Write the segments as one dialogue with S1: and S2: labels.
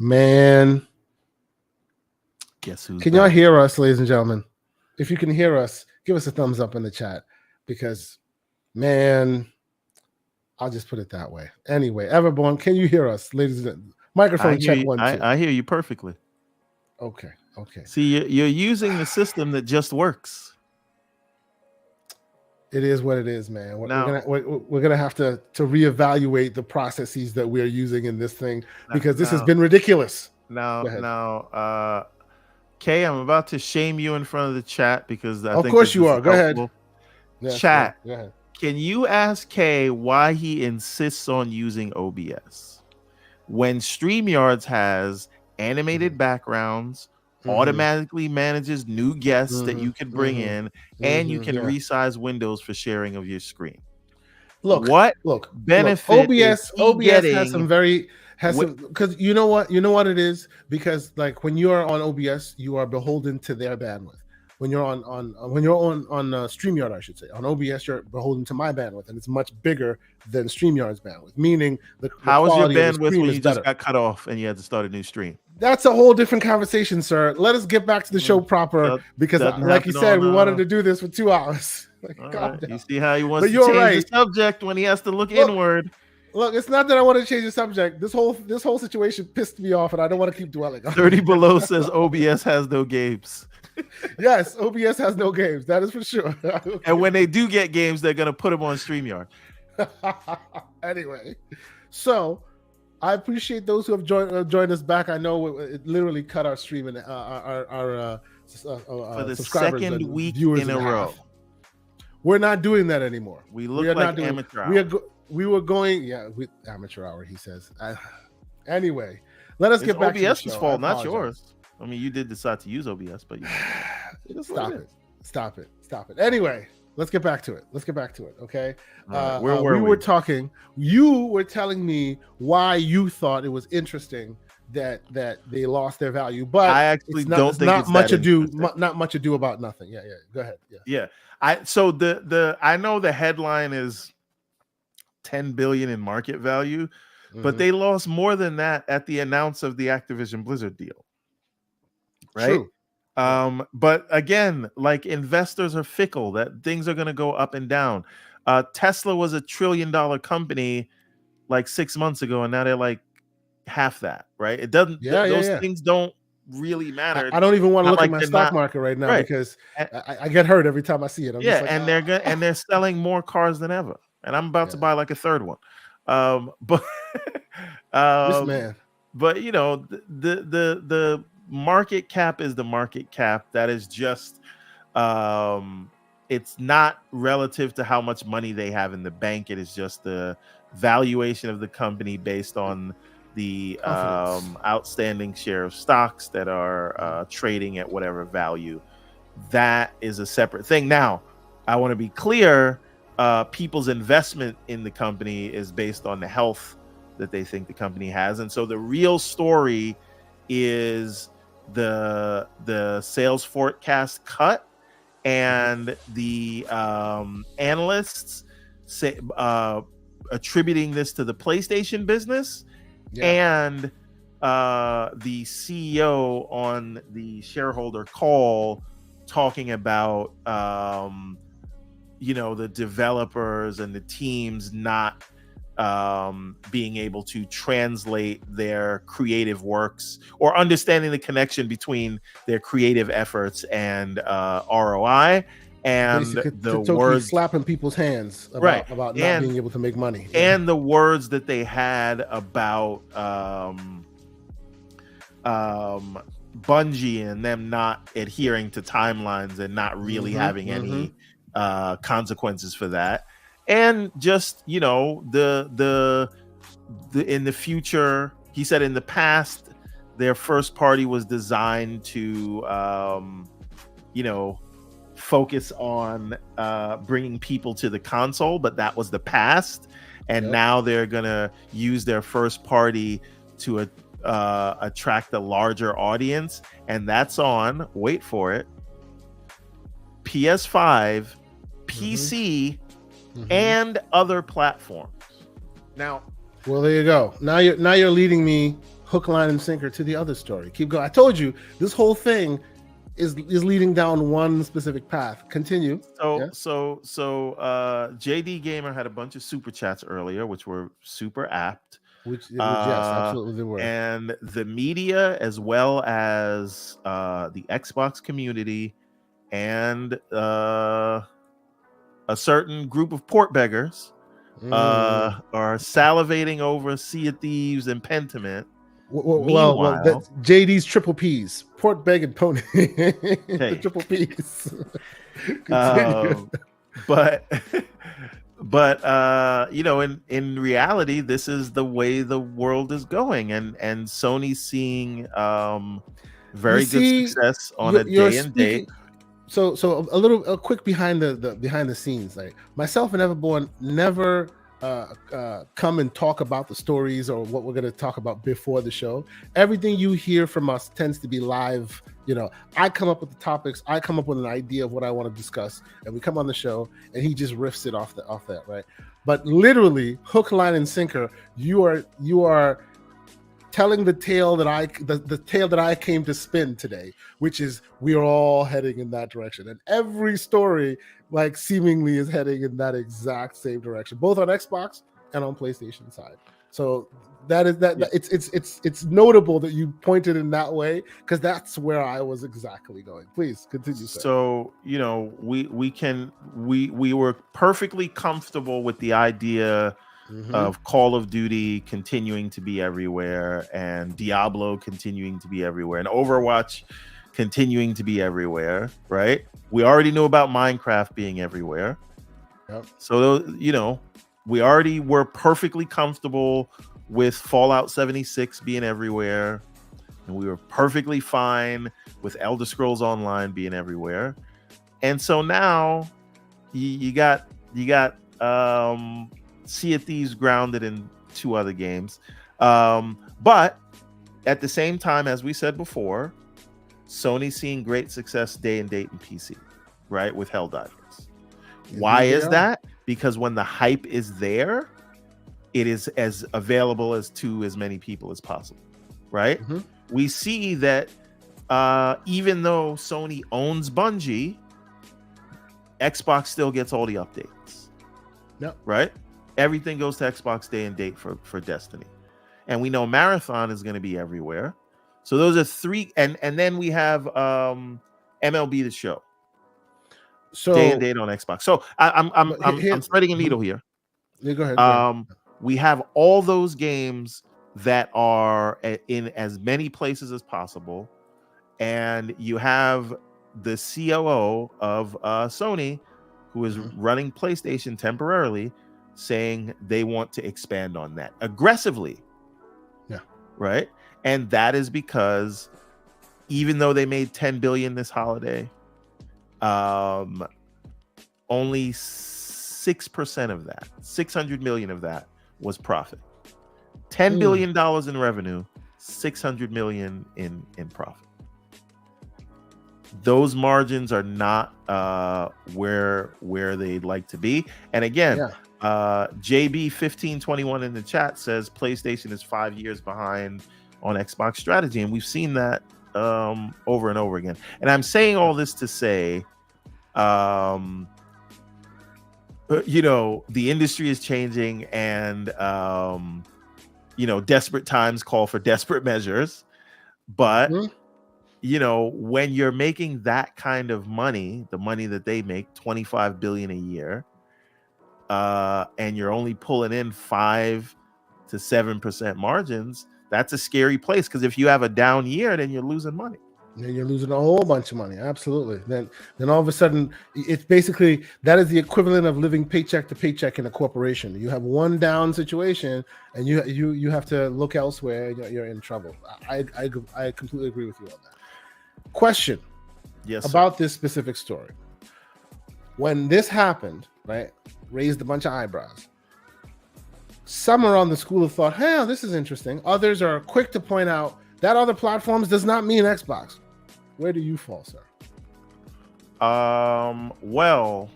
S1: Man,
S2: Guess who's
S1: can
S2: back?
S1: y'all hear us, ladies and gentlemen? If you can hear us, give us a thumbs up in the chat because, man, I'll just put it that way. Anyway, Everborn, can you hear us, ladies and gentlemen? Microphone check 1 2.
S2: I hear you perfectly.
S1: Okay.
S2: See, you're using the system that just works.
S1: It is what it is, man. We're gonna have to reevaluate the processes that we're using in this thing because this has been ridiculous.
S2: Now, Kay, I'm about to shame you in front of the chat because I think
S1: of course you are. Go ahead.
S2: Yes, chat. Go ahead. Can you ask Kay why he insists on using OBS when StreamYards has animated backgrounds, automatically manages new guests that you can bring in, and you can resize windows for sharing of your screen? Look, benefit
S1: OBS has some because you know what it is, because like when you are on OBS, you are beholden to their bandwidth. When you're on StreamYard, I should say, on OBS, you're beholden to my bandwidth, and it's much bigger than StreamYard's bandwidth. Meaning,
S2: how was your bandwidth when you just got cut off and you had to start a new stream?
S1: That's a whole different conversation, sir. Let us get back to the show proper, because like you said, we wanted to do this for 2 hours.
S2: You see how he wants to change the subject when he has to look inward.
S1: Look, it's not that I want to change the subject. This whole situation pissed me off, and I don't want to keep dwelling on it.
S2: 30 Below says OBS has no games.
S1: Yes, OBS has no games. That is for sure.
S2: And when they do get games, they're going to put them on StreamYard.
S1: Anyway, so I appreciate those who have joined us back. I know it literally cut our stream and our
S2: for the second week in a row.
S1: We're not doing that anymore.
S2: We look like amateur hour.
S1: We were going, with amateur hour, he says. Anyway, let us get back to the show.
S2: OBS's fault, not yours. I mean, you did decide to use OBS, but
S1: Stop it. Anyway, let's get back to it. Okay.
S2: Right, we
S1: were talking. You were telling me why you thought it was interesting that they lost their value, but
S2: I actually don't think
S1: not
S2: it's
S1: much
S2: that
S1: ado. Not much ado about nothing. Yeah. Go ahead.
S2: Yeah. I know the headline is 10 billion in market value, but they lost more than that at the announce of the Activision Blizzard deal. Right.
S1: True.
S2: But again, like, investors are fickle, that things are going to go up and down. Tesla was $1 trillion company like 6 months ago, and now they're like half that, right? It doesn't, those things don't really matter.
S1: I don't even want to look at my stock market right now because I get hurt every time I see it.
S2: And they're selling more cars than ever. And I'm about to buy like a third one. But
S1: this man.
S2: But you know, the market cap is the market cap. That is just it's not relative to how much money they have in the bank. It is just the valuation of the company based on the outstanding share of stocks that are trading at whatever value. That is a separate thing. Now, I want to be clear, people's investment in the company is based on the health that they think the company has. And so the real story is the sales forecast cut, and the analysts say attributing this to the PlayStation business, and the CEO on the shareholder call talking about the developers and the teams not being able to translate their creative works, or understanding the connection between their creative efforts and ROI, and the words
S1: slapping people's hands about not being able to make money,
S2: and the words that they had about Bungie and them not adhering to timelines and not really having any consequences for that. And just, the in the future, he said in the past, their first party was designed to, focus on bringing people to the console, but that was the past. And now they're going to use their first party to attract a larger audience. And that's on, wait for it, PS5, PC, and other platforms. Now,
S1: well, there you go. Now you're leading me hook, line, and sinker to the other story. Keep going. I told you this whole thing is leading down one specific path. Continue.
S2: So JD Gamer had a bunch of super chats earlier, which were super apt.
S1: Which yes, absolutely they were.
S2: And the media, as well as the Xbox community, and a certain group of port beggars are salivating over Sea of Thieves and Pentiment.
S1: Well, that's JD's triple P's, port beg and pony. The triple P's.
S2: But in reality, this is the way the world is going, and Sony's seeing very good success on a day and date.
S1: So a quick behind the scenes. Like myself and Everborn never come and talk about the stories or what we're going to talk about before the show. Everything you hear from us tends to be live. I come up with the topics, I come up with an idea of what I want to discuss, and we come on the show and he just riffs it off that, right? But literally, hook, line, and sinker, you are telling the tale the tale that I came to spin today, which is we are all heading in that direction, and every story like seemingly is heading in that exact same direction, both on Xbox and on PlayStation side. So that is that. Yeah. It's notable that you pointed in that way, because that's where I was exactly going. Please continue, sir.
S2: So we were perfectly comfortable with the idea of Call of Duty continuing to be everywhere, and Diablo continuing to be everywhere, and Overwatch continuing to be everywhere, right? We already knew about Minecraft being everywhere.
S1: Yep.
S2: So, we already were perfectly comfortable with Fallout 76 being everywhere, and we were perfectly fine with Elder Scrolls Online being everywhere. And so now you got Sea of Thieves grounded in 2 other games. But at the same time, as we said before, Sony's seeing great success day and date in PC, right? With Helldivers. Why is that? Because when the hype is there, it is as available to as many people as possible, right? We see that even though Sony owns Bungie, Xbox still gets all the updates.
S1: Yep.
S2: Right? Everything goes to Xbox day and date for Destiny. And we know Marathon is going to be everywhere. So those are 3, and then we have MLB The Show. So day and date on Xbox. So I'm threading a needle here.
S1: Yeah, go ahead.
S2: We have all those games that are in as many places as possible, and you have the COO of Sony, who is running PlayStation temporarily, saying they want to expand on that aggressively.
S1: Yeah.
S2: Right. And that is because even though they made 10 billion this holiday, only 6% of that, 600 million of that was profit. $10 billion in revenue, 600 million in profit. Those margins are not where they'd like to be. And again, JB1521 in the chat says PlayStation is 5 years behind on Xbox strategy, and we've seen that over and over again. And I'm saying all this to say, the industry is changing, and desperate times call for desperate measures. But when you're making that kind of money, the money that they make, 25 billion a year, and you're only pulling in 5 to 7% margins, that's a scary place, because if you have a down year, then you're losing money.
S1: Then you're losing a whole bunch of money. Absolutely. Then all of a sudden, it's basically, that is the equivalent of living paycheck to paycheck in a corporation. You have one down situation, and you have to look elsewhere. You're in trouble. I completely agree with you on that. Question.
S2: Yes,
S1: about this specific story. When this happened, right, raised a bunch of eyebrows. Some are on the school of thought, hey, this is interesting. Others are quick to point out that other platforms does not mean Xbox. Where do you fall, sir?
S2: Well,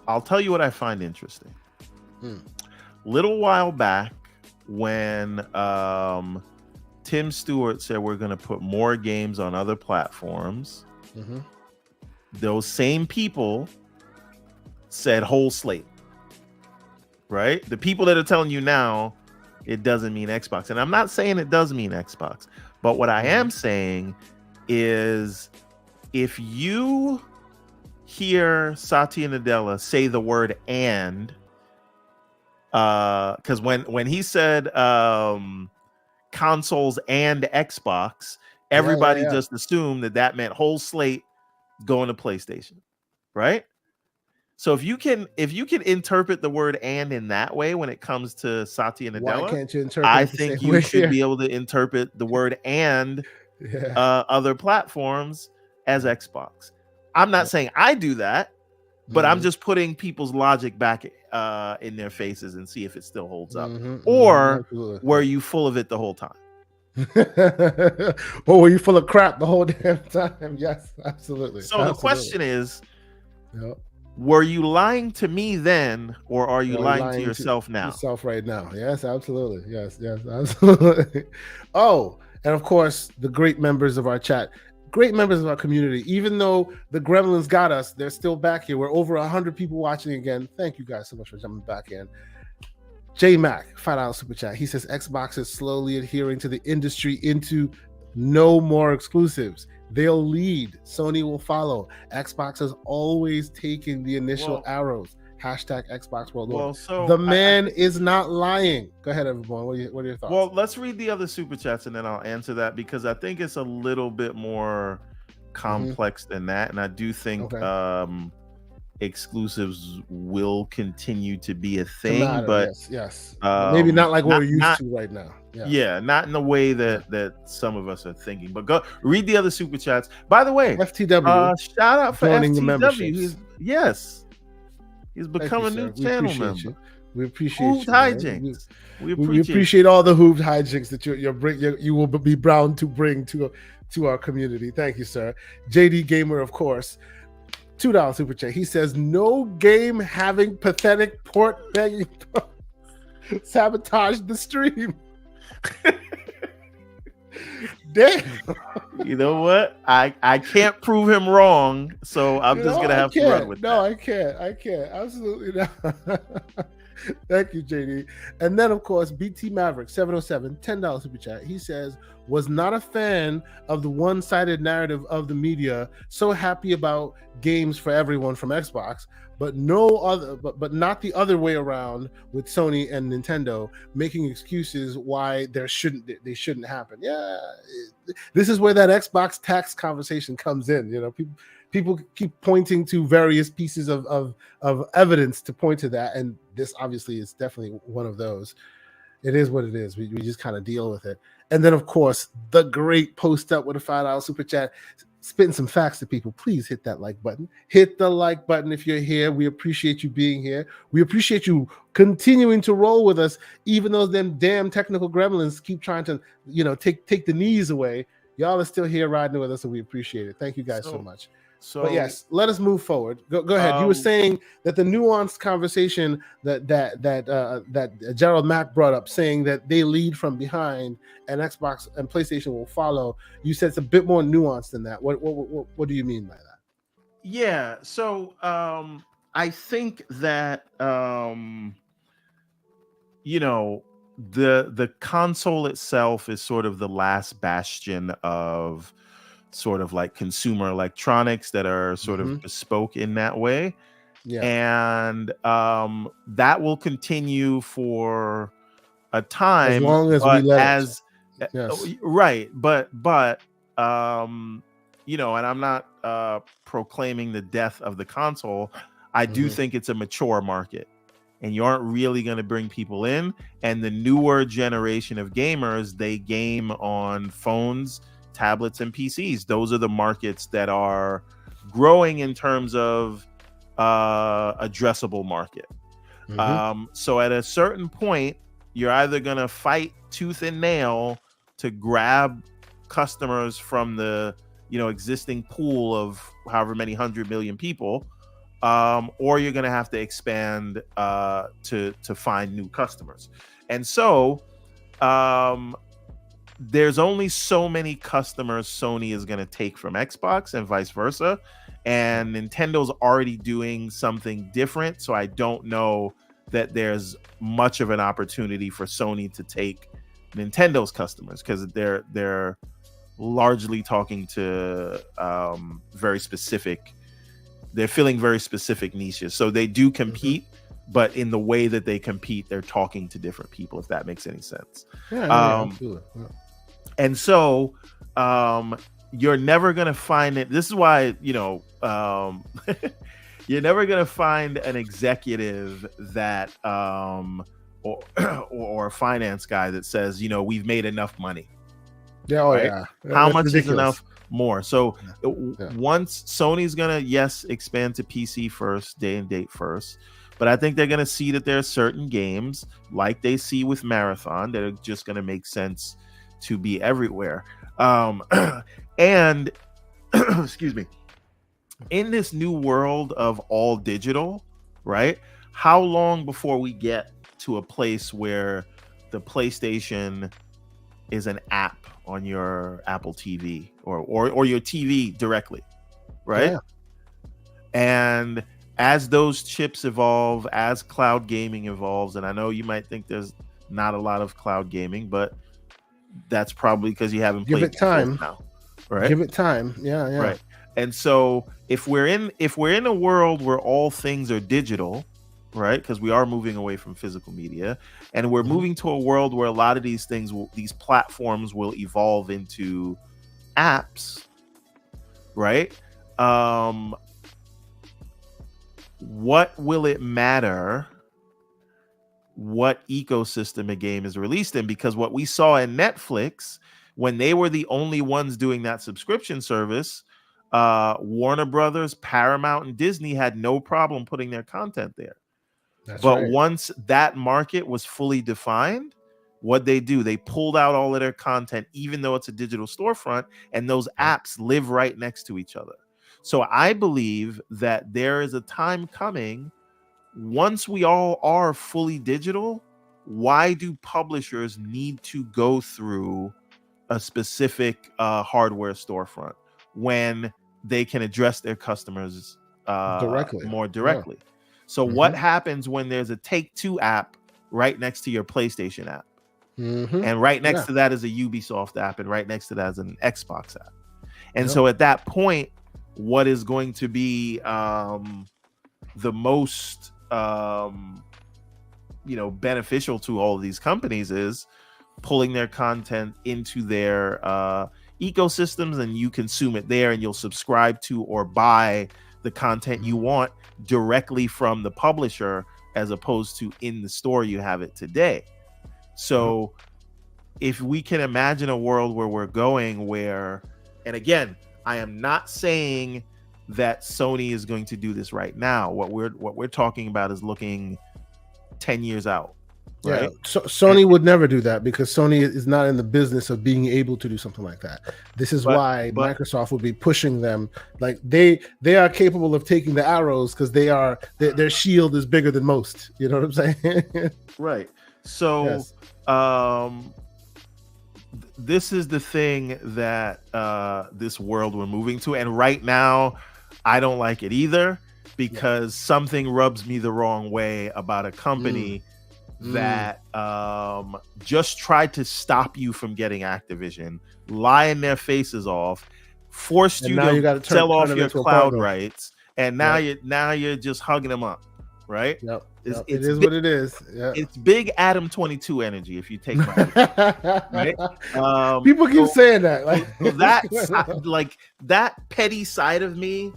S2: I'll tell you what I find interesting. Little while back, when Tim Stewart said we're going to put more games on other platforms.
S1: Mm-hmm.
S2: Those same people said whole slate, right? The people that are telling you now it doesn't mean Xbox. And I'm not saying it does mean Xbox, but what I am saying is if you hear Satya Nadella say the word and, because when he said consoles and Xbox, everybody just assumed that meant whole slate going to PlayStation, right? So if you can interpret the word and in that way when it comes to Satya Nadella,
S1: why can't you interpret
S2: I
S1: it the
S2: think
S1: same
S2: you
S1: way
S2: should
S1: here?
S2: be able to interpret the word and other platforms as Xbox. I'm not saying I do that, but I'm just putting people's logic back in their faces and see if it still holds up. Or were you full of it the whole time?
S1: Or were you full of crap the whole damn time? Yes, absolutely.
S2: So the question is, were you lying to me then, or are you lying to yourself now?
S1: Yourself right now. Yes, absolutely. Yes, absolutely. Oh, and of course, the great members of our chat, great members of our community. Even though the gremlins got us, they're still back here. We're over 100 people watching again. Thank you guys so much for jumping back in. J Mac, $5 super chat. He says Xbox is slowly adhering to the industry into no more exclusives. They'll lead. Sony will follow. Xbox is always taking the initial arrows. Hashtag Xbox World Order. So the man is not lying. Go ahead, everyone. What are your thoughts?
S2: Well, let's read the other super chats and then I'll answer that, because I think it's a little bit more complex than that. And I do think exclusives will continue to be a thing, but
S1: yes. Maybe not like we're used to right now.
S2: Yeah, not in the way that some of us are thinking. But go read the other super chats. By the way,
S1: FTW,
S2: shout out for
S1: FTW.
S2: He's become a new channel member.
S1: We appreciate
S2: Hooved hijinks. We
S1: appreciate all the hooved hijinks that you will be bound to bring to our community. Thank you, sir. JD Gamer, of course. $2 super chat. He says, no game having pathetic port begging sabotage the stream. Damn.
S2: You know what? I can't prove him wrong, so I'm just gonna have to run with that.
S1: No, I can't. Absolutely not. Thank you, JD. And then, of course, BT Maverick 707, $10 super chat. He says, was not a fan of the one-sided narrative of the media. So happy about games for everyone from Xbox, but not the other way around with Sony and Nintendo making excuses why they shouldn't happen. Yeah, this is where that Xbox tax conversation comes in. You know, people keep pointing to various pieces of evidence to point to that, and this obviously is definitely one of those. It is what it is. We just kind of deal with it. And then, of course, the great post up with a $5 super chat, spitting some facts to people. Please hit that like button. Hit the like button if you're here. We appreciate you being here. We appreciate you continuing to roll with us, even though them damn technical gremlins keep trying to, take the knees away. Y'all are still here riding with us, and we appreciate it. Thank you guys so much. But yes, let us move forward. Go ahead. You were saying that the nuanced conversation that Gerald Mack brought up, saying that they lead from behind and Xbox and PlayStation will follow. You said it's a bit more nuanced than that. What do you mean by that?
S2: Yeah. So I think that the console itself is sort of the last bastion of sort of like consumer electronics that are sort of bespoke in that way. Yeah. And that will continue for a time.
S1: As long as we let it.
S2: Yes. Right. But and I'm not proclaiming the death of the console. I do think it's a mature market. And you aren't really going to bring people in. And the newer generation of gamers, they game on phones, tablets, and PCs. Those are the markets that are growing in terms of addressable market. So at a certain point, you're either going to fight tooth and nail to grab customers from the existing pool of however many 100 million people, or you're going to have to expand to find new customers. And so there's only so many customers Sony is going to take from Xbox and vice versa. And Nintendo's already doing something different. So I don't know that there's much of an opportunity for Sony to take Nintendo's customers, because they're largely talking to very specific, they're filling very specific niches. So they do compete, but in the way that they compete, they're talking to different people, if that makes any sense.
S1: Absolutely. Yeah.
S2: And so you're never going to find it. This is why, you're never going to find an executive that or a finance guy that says, we've made enough money.
S1: Yeah.
S2: Right?
S1: Yeah.
S2: How
S1: That's
S2: much
S1: ridiculous.
S2: is enough more? So once Sony's going to, expand to PC first, day and date first. But I think they're going to see that there are certain games, like they see with Marathon, that are just going to make sense to be everywhere. And excuse me, in this new world of all digital, right? How long before we get to a place where the PlayStation is an app on your Apple TV or your TV directly, right?
S1: Yeah.
S2: And as those chips evolve, as cloud gaming evolves, and I know you might think there's not a lot of cloud gaming, but that's probably because you haven't played
S1: it time
S2: now, right?
S1: Give it time. Yeah.
S2: Right. And so if we're in a world where all things are digital, right? Because we are moving away from physical media, and we're moving to a world where a lot of these things these platforms will evolve into apps, right? What will it matter what ecosystem a game is released in? Because what we saw in Netflix, when they were the only ones doing that subscription service, Warner Brothers, Paramount, and Disney had no problem putting their content there. But once that market was fully defined, what they do, they pulled out all of their content, even though it's a digital storefront, and those apps live right next to each other. So I believe that there is a time coming, once we all are fully digital, why do publishers need to go through a specific hardware storefront when they can address their customers more directly? Yeah. So what happens when there's a Take-Two app right next to your PlayStation app? And right next to that is a Ubisoft app, and right next to that is an Xbox app. And so at that point, what is going to be the most beneficial to all of these companies is pulling their content into their ecosystems, and you consume it there, and you'll subscribe to or buy the content you want directly from the publisher, as opposed to in the store you have it today. So if we can imagine a world where we're going where, and again, I am not saying that Sony is going to do this right now. What we're talking about is looking 10 years out. Right?
S1: Yeah, so Sony would never do that, because Sony is not in the business of being able to do something like that. This is why Microsoft would be pushing them. Like they are capable of taking the arrows, because their shield is bigger than most. You know what I'm saying?
S2: Right. So this is the thing that this world we're moving to, and right now I don't like it either, because something rubs me the wrong way about a company that just tried to stop you from getting Activision, lying their faces off, forced you to sell off your cloud rights, and now you're just hugging them up, right?
S1: Yep. It is what it is. Yep.
S2: It's big Adam 22 energy, if you take my right?
S1: People keep saying that.
S2: That's like that petty side of me.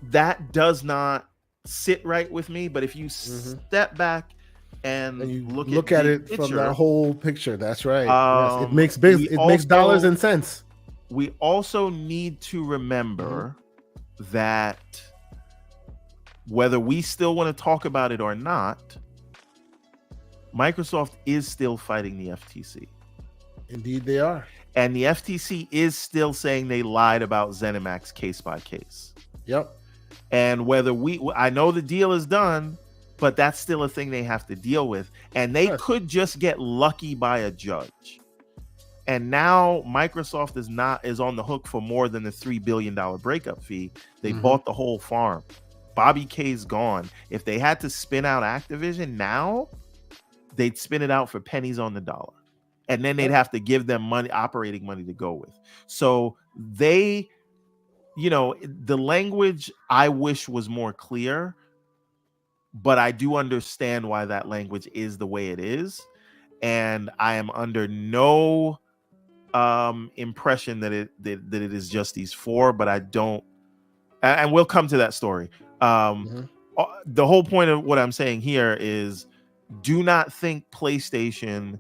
S2: That does not sit right with me. But if you step back and you
S1: look at it from the whole picture, that's right. Yes, it makes makes dollars and cents.
S2: We also need to remember that whether we still want to talk about it or not, Microsoft is still fighting the FTC.
S1: Indeed, they are.
S2: And the FTC is still saying they lied about ZeniMax case by case.
S1: Yep.
S2: And whether I know the deal is done, but that's still a thing they have to deal with, and they could just get lucky by a judge. And now Microsoft is on the hook for more than the $3 billion breakup fee. They bought the whole farm. Bobby K's gone. If they had to spin out Activision now, they'd spin it out for pennies on the dollar. And then they'd have to give them money, operating money to go with. So they, the language I wish was more clear, but I do understand why that language is the way it is. And I am under no impression that it is just these four, but I don't, and we'll come to that story. The whole point of what I'm saying here is, do not think PlayStation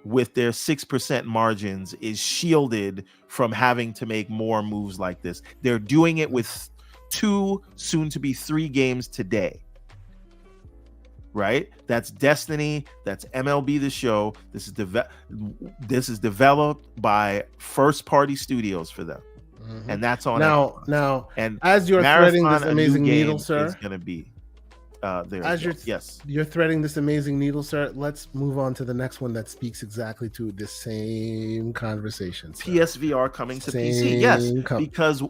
S2: with their 6% margins is shielded from having to make more moves like this. They're doing it with 2, soon to be 3 games today. Right? That's Destiny. That's MLB The Show. This is developed by first-party studios for them, and that's on
S1: now. And as you're threading this amazing needle, sir,
S2: is going to be there.
S1: As you're threading this amazing needle, sir. Let's move on to the next one that speaks exactly to the same conversation. Sir.
S2: PSVR coming to PC, yes, because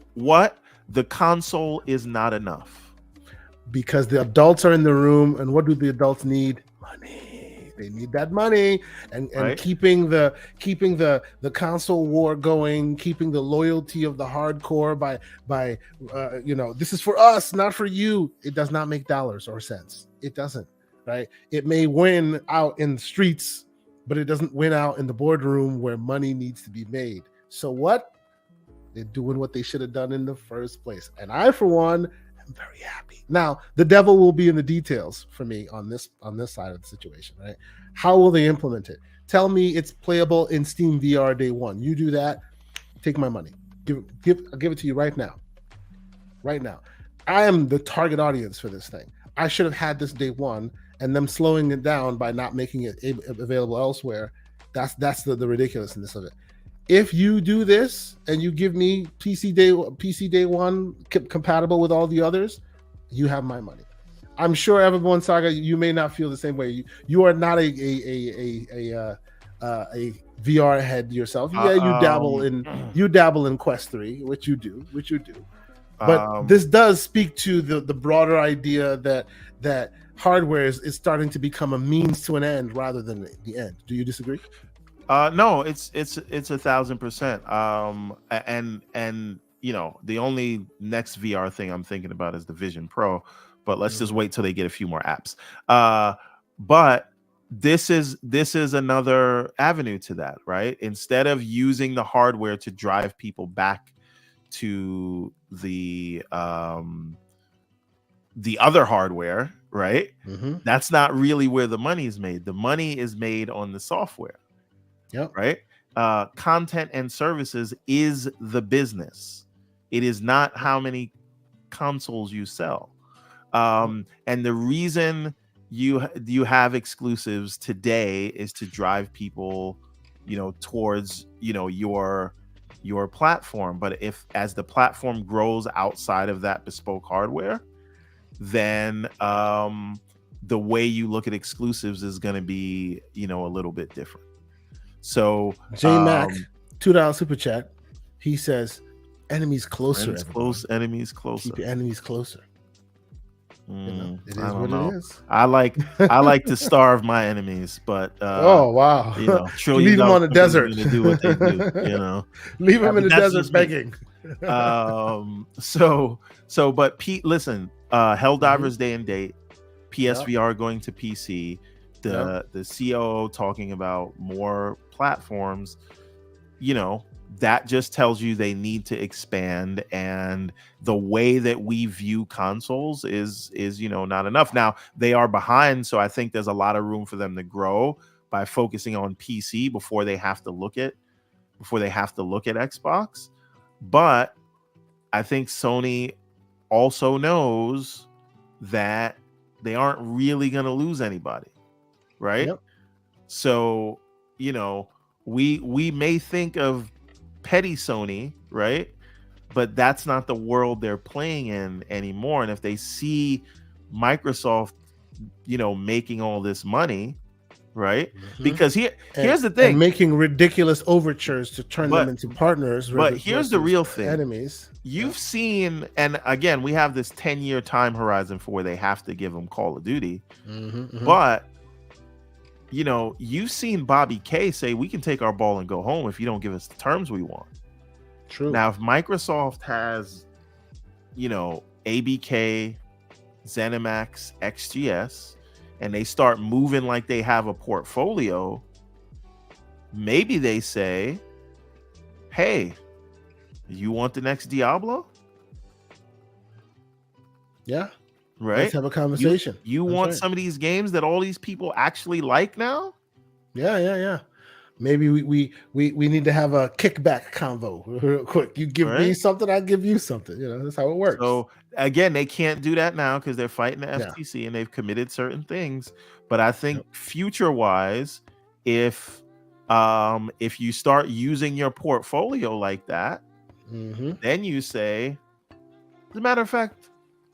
S2: the console is not enough.
S1: Because the adults are in the room, and what do the adults need? Money. They need that money, and right? keeping the console war going, keeping the loyalty of the hardcore by this is for us, not for you. It does not make dollars or cents. It doesn't, right? It may win out in the streets, but it doesn't win out in the boardroom where money needs to be made. So what? They're doing what they should have done in the first place, and I, for one, I'm very happy. Now, the devil will be in the details for me on this side of the situation, right? How will they implement it? Tell me it's playable in Steam VR day one. You do that, take my money. I'll give it to you right now. Right now. I am the target audience for this thing. I should have had this day one, and them slowing it down by not making it available elsewhere. That's the ridiculousness of it. If you do this and you give me PC day one compatible with all the others, you have my money. I'm sure Everborn Saga, you may not feel the same way. You are not a VR head yourself. Yeah, you dabble in Quest 3, which you do. But this does speak to the broader idea that hardware is starting to become a means to an end rather than the end. Do you disagree?
S2: No, it's 1,000%. And the only next VR thing I'm thinking about is the Vision Pro, but let's just wait till they get a few more apps. But this is another avenue to that, right? Instead of using the hardware to drive people back to the other hardware, right? That's not really where the money is made. The money is made on the software.
S1: Yep.
S2: Right. Content and services is the business. It is not how many consoles you sell. And the reason you have exclusives today is to drive people, towards, your platform. But as the platform grows outside of that bespoke hardware, then the way you look at exclusives is going to be, a little bit different. So
S1: J Mac, $2 super chat. He says, "Enemies closer.
S2: Enemies closer.
S1: Keep your enemies closer." It is what it is.
S2: I like to starve my enemies, but
S1: oh wow, leave them on the desert.
S2: To do what they do,
S1: leave them in the desert begging.
S2: But Pete, listen, Helldivers Day and Date, PSVR going to PC. The COO talking about more platforms, that just tells you they need to expand, and the way that we view consoles is not enough. Now they are behind, so I think there's a lot of room for them to grow by focusing on PC before they have to look at Xbox. But I think Sony also knows that they aren't really going to lose anybody. Right.
S1: Yep.
S2: So, we may think of petty Sony, right? But that's not the world they're playing in anymore. And if they see Microsoft, making all this money, right?
S1: Mhm.
S2: Because here's the thing,
S1: and making ridiculous overtures to turn them into partners.
S2: But here's the real thing:
S1: enemies.
S2: You've seen, and again, we have this 10-year time horizon for where they have to give them Call of Duty. But you've seen Bobby K say, "We can take our ball and go home if you don't give us the terms we want."
S1: True.
S2: Now, if Microsoft has, ABK, ZeniMax, XGS, and they start moving like they have a portfolio, maybe they say, "Hey, you want the next Diablo?"
S1: Yeah.
S2: Right.
S1: Let's have a conversation.
S2: You want some of these games that all these people actually like now?
S1: Yeah. Maybe we need to have a kickback convo real quick. You give me something, I give you something. That's how it works.
S2: So again, they can't do that now because they're fighting the FTC and they've committed certain things. But I think future-wise, if you start using your portfolio like that, then you say, as a matter of fact,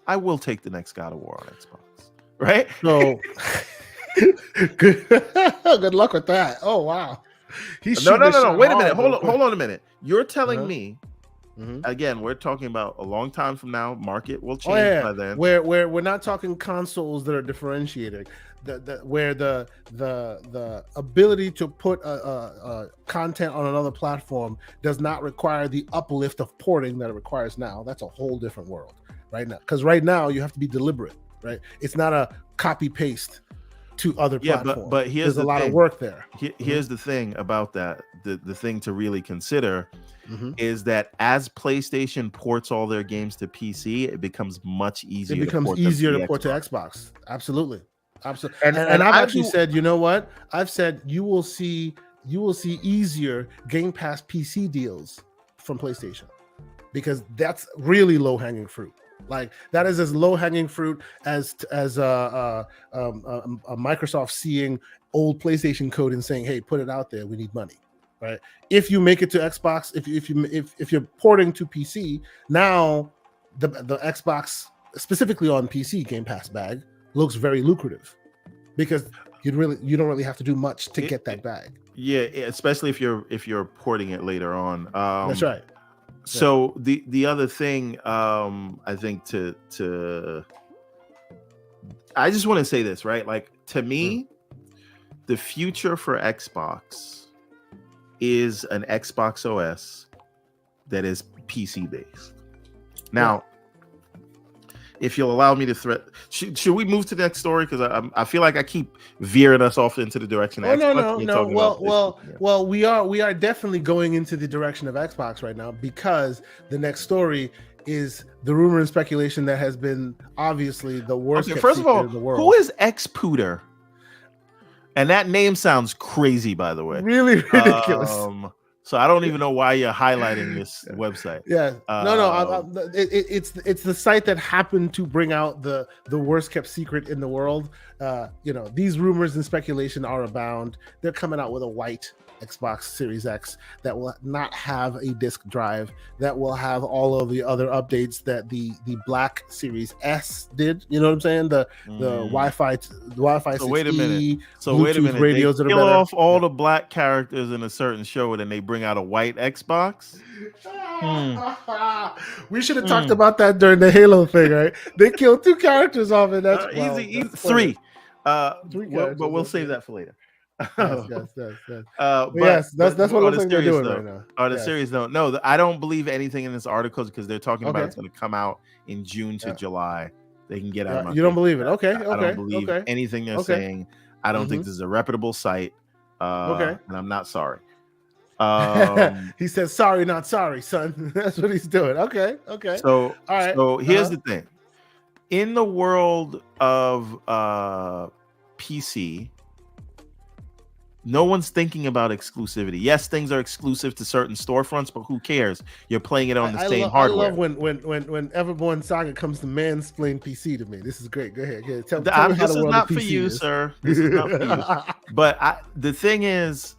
S2: I will take the next God of War on Xbox. Right?
S1: So good luck with that. Oh wow.
S2: No. Wait a minute. Hold on a minute. You're telling me again, we're talking about a long time from now. Market will change by then.
S1: Where we're not talking consoles that are differentiating. Where the ability to put content on another platform does not require the uplift of porting that it requires now. That's a whole different world right now. Because right now you have to be deliberate. Right? It's not a copy paste to other platforms.
S2: But here's
S1: a lot of work there.
S2: Here's the thing about that. The thing to really consider is that as PlayStation ports all their games to PC, it becomes much easier.
S1: It becomes easier to port to Xbox. Absolutely. And I've actually said, you know what? I've said you will see easier Game Pass PC deals from PlayStation because that's really low hanging fruit. Like that is as low hanging fruit as Microsoft seeing old PlayStation code and saying, "Hey, put it out there. We need money." Right? If you make it to Xbox, if you're porting to PC, now the Xbox specifically on PC Game Pass bag looks very lucrative because you don't really have to do much to get that bag.
S2: Yeah, especially if you're porting it later on.
S1: That's right.
S2: So the other thing, I think to I just want to say this, right? Like to me, the future for Xbox is an Xbox OS that is PC based. Now, if you'll allow me to should we move to the next story? Because I feel like I keep veering us off into the direction of Xbox.
S1: No. Well, we are definitely going into the direction of Xbox right now because the next story is the rumor and speculation that has been obviously the worst.
S2: Okay, first of all,
S1: in the world.
S2: Who is Xpooter? And that name sounds crazy, by the way.
S1: Really ridiculous.
S2: So I don't even know why you're highlighting this website.
S1: Yeah, it's the site that happened to bring out the worst kept secret in the world. These rumors and speculation are abound. They're coming out with a white Xbox Series X that will not have a disk drive, that will have all of the other updates that the black Series S did. You know what I'm saying? The Wi-Fi
S2: So wait a minute.
S1: Bluetooth radios
S2: they
S1: that are
S2: kill
S1: better.
S2: off all the black characters in a certain show, and then they bring out a white Xbox.
S1: We should have talked about that during the Halo thing, right? They killed 2 characters off it. That's
S2: easy. 3. But we'll save that for later.
S1: Yes.
S2: Yes,
S1: that's what it looks like they're doing right now.
S2: On a serious note, no, I don't believe anything in this article because they're talking about it's going to come out in June to July. They can get out of my
S1: You don't believe it? Okay.
S2: I don't believe anything they're saying. I don't think this is a reputable site. And I'm not sorry.
S1: He says, "Sorry, not sorry, son." That's what he's doing. Okay.
S2: So,
S1: all right.
S2: So here's the thing: in the world of PC, no one's thinking about exclusivity. Yes, things are exclusive to certain storefronts, but who cares? You're playing it on the same hardware.
S1: I love when Everborn Saga comes to mansplain PC to me. This is great. Go ahead. Tell me
S2: this is not for you, sir. This is not for you. But the thing is,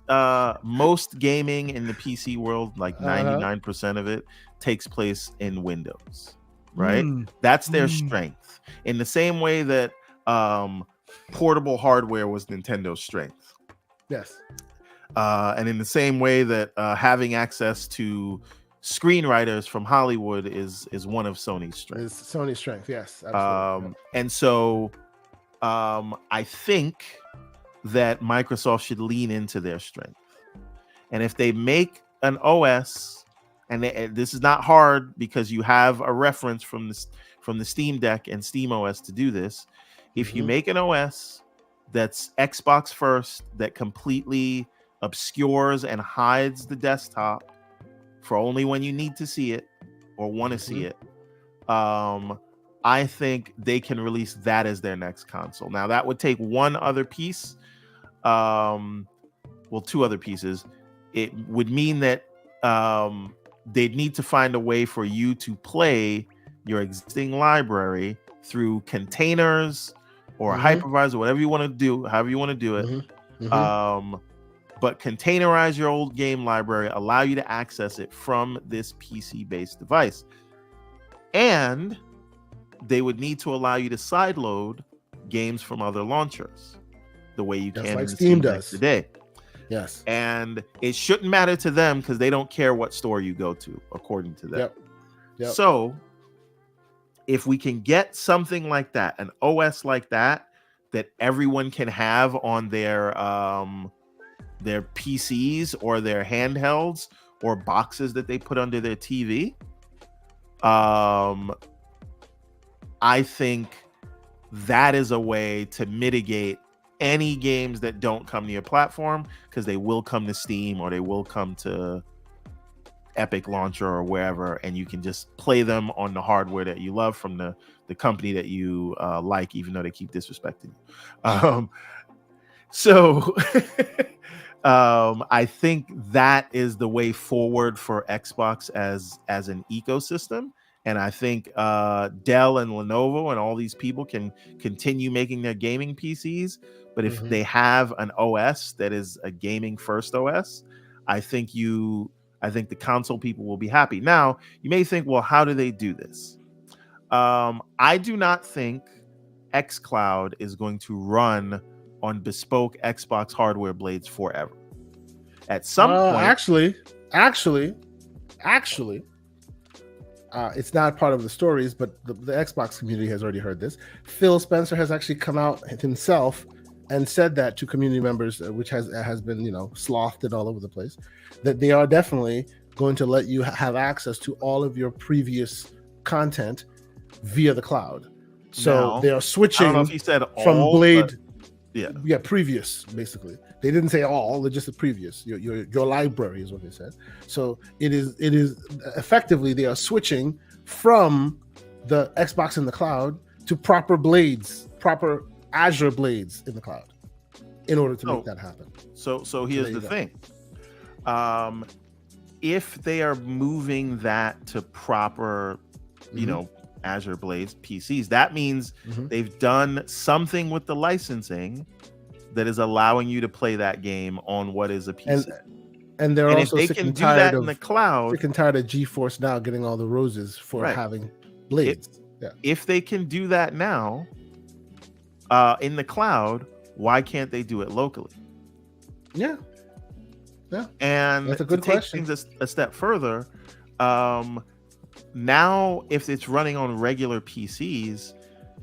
S2: most gaming in the PC world, like 99% of it, takes place in Windows. Right? That's their strength. In the same way that portable hardware was Nintendo's strength.
S1: Yes.
S2: And in the same way that having access to screenwriters from Hollywood is one of Sony's strengths.
S1: It's Sony's strength, yes, absolutely.
S2: And so I think that Microsoft should lean into their strength. And if they make an OS, and this is not hard because you have a reference from the Steam Deck and Steam OS to do this. If you make an OS that's Xbox first, that completely obscures and hides the desktop for only when you need to see it or want to see it, I think they can release that as their next console. Now that would take one other piece, two other pieces. It would mean that they'd need to find a way for you to play your existing library through containers or hypervisor, whatever you want to do, however you want to do it. But containerize your old game library, allow you to access it from this PC-based device. And they would need to allow you to sideload games from other launchers, the way you can
S1: like
S2: in
S1: Steam does
S2: today.
S1: Yes.
S2: And it shouldn't matter to them because they don't care what store you go to, according to them.
S1: Yep.
S2: So if we can get something like that, an OS like that everyone can have on their PCs or their handhelds or boxes that they put under their TV, I think that is a way to mitigate any games that don't come to your platform, because they will come to Steam or they will come to Epic Launcher or wherever, and you can just play them on the hardware that you love from the company that you like, even though they keep disrespecting you. So I think that is the way forward for Xbox as an ecosystem. And I think Dell and Lenovo and all these people can continue making their gaming PCs. But if they have an OS that is a gaming first OS, I think the console people will be happy. Now, you may think, well, how do they do this? I do not think xCloud is going to run on bespoke Xbox hardware blades forever. At some point,
S1: actually, it's not part of the stories, but the Xbox community has already heard this. Phil Spencer has actually come out himself and said that to community members, which has been slothed all over the place, that they are definitely going to let you have access to all of your previous content via the cloud. So now, they are switching.
S2: I don't know if he said all,
S1: from Blade.
S2: Yeah,
S1: previous, basically. They didn't say all; they're just the previous. Your library is what they said. So it is effectively they are switching from the Xbox in the cloud to proper blades, proper Azure blades in the cloud, in order to make that happen.
S2: So here's the thing: if they are moving that to proper, Azure blades PCs, that means they've done something with the licensing that is allowing you to play that game on what is a PC.
S1: And they're also
S2: if they can do that in the cloud,
S1: sick and tired of GeForce Now getting all the roses for having blades.
S2: If they can do that now in the cloud, why can't they do it locally?
S1: Yeah.
S2: And
S1: that's a good question.
S2: Take things a step further, now if it's running on regular PCs,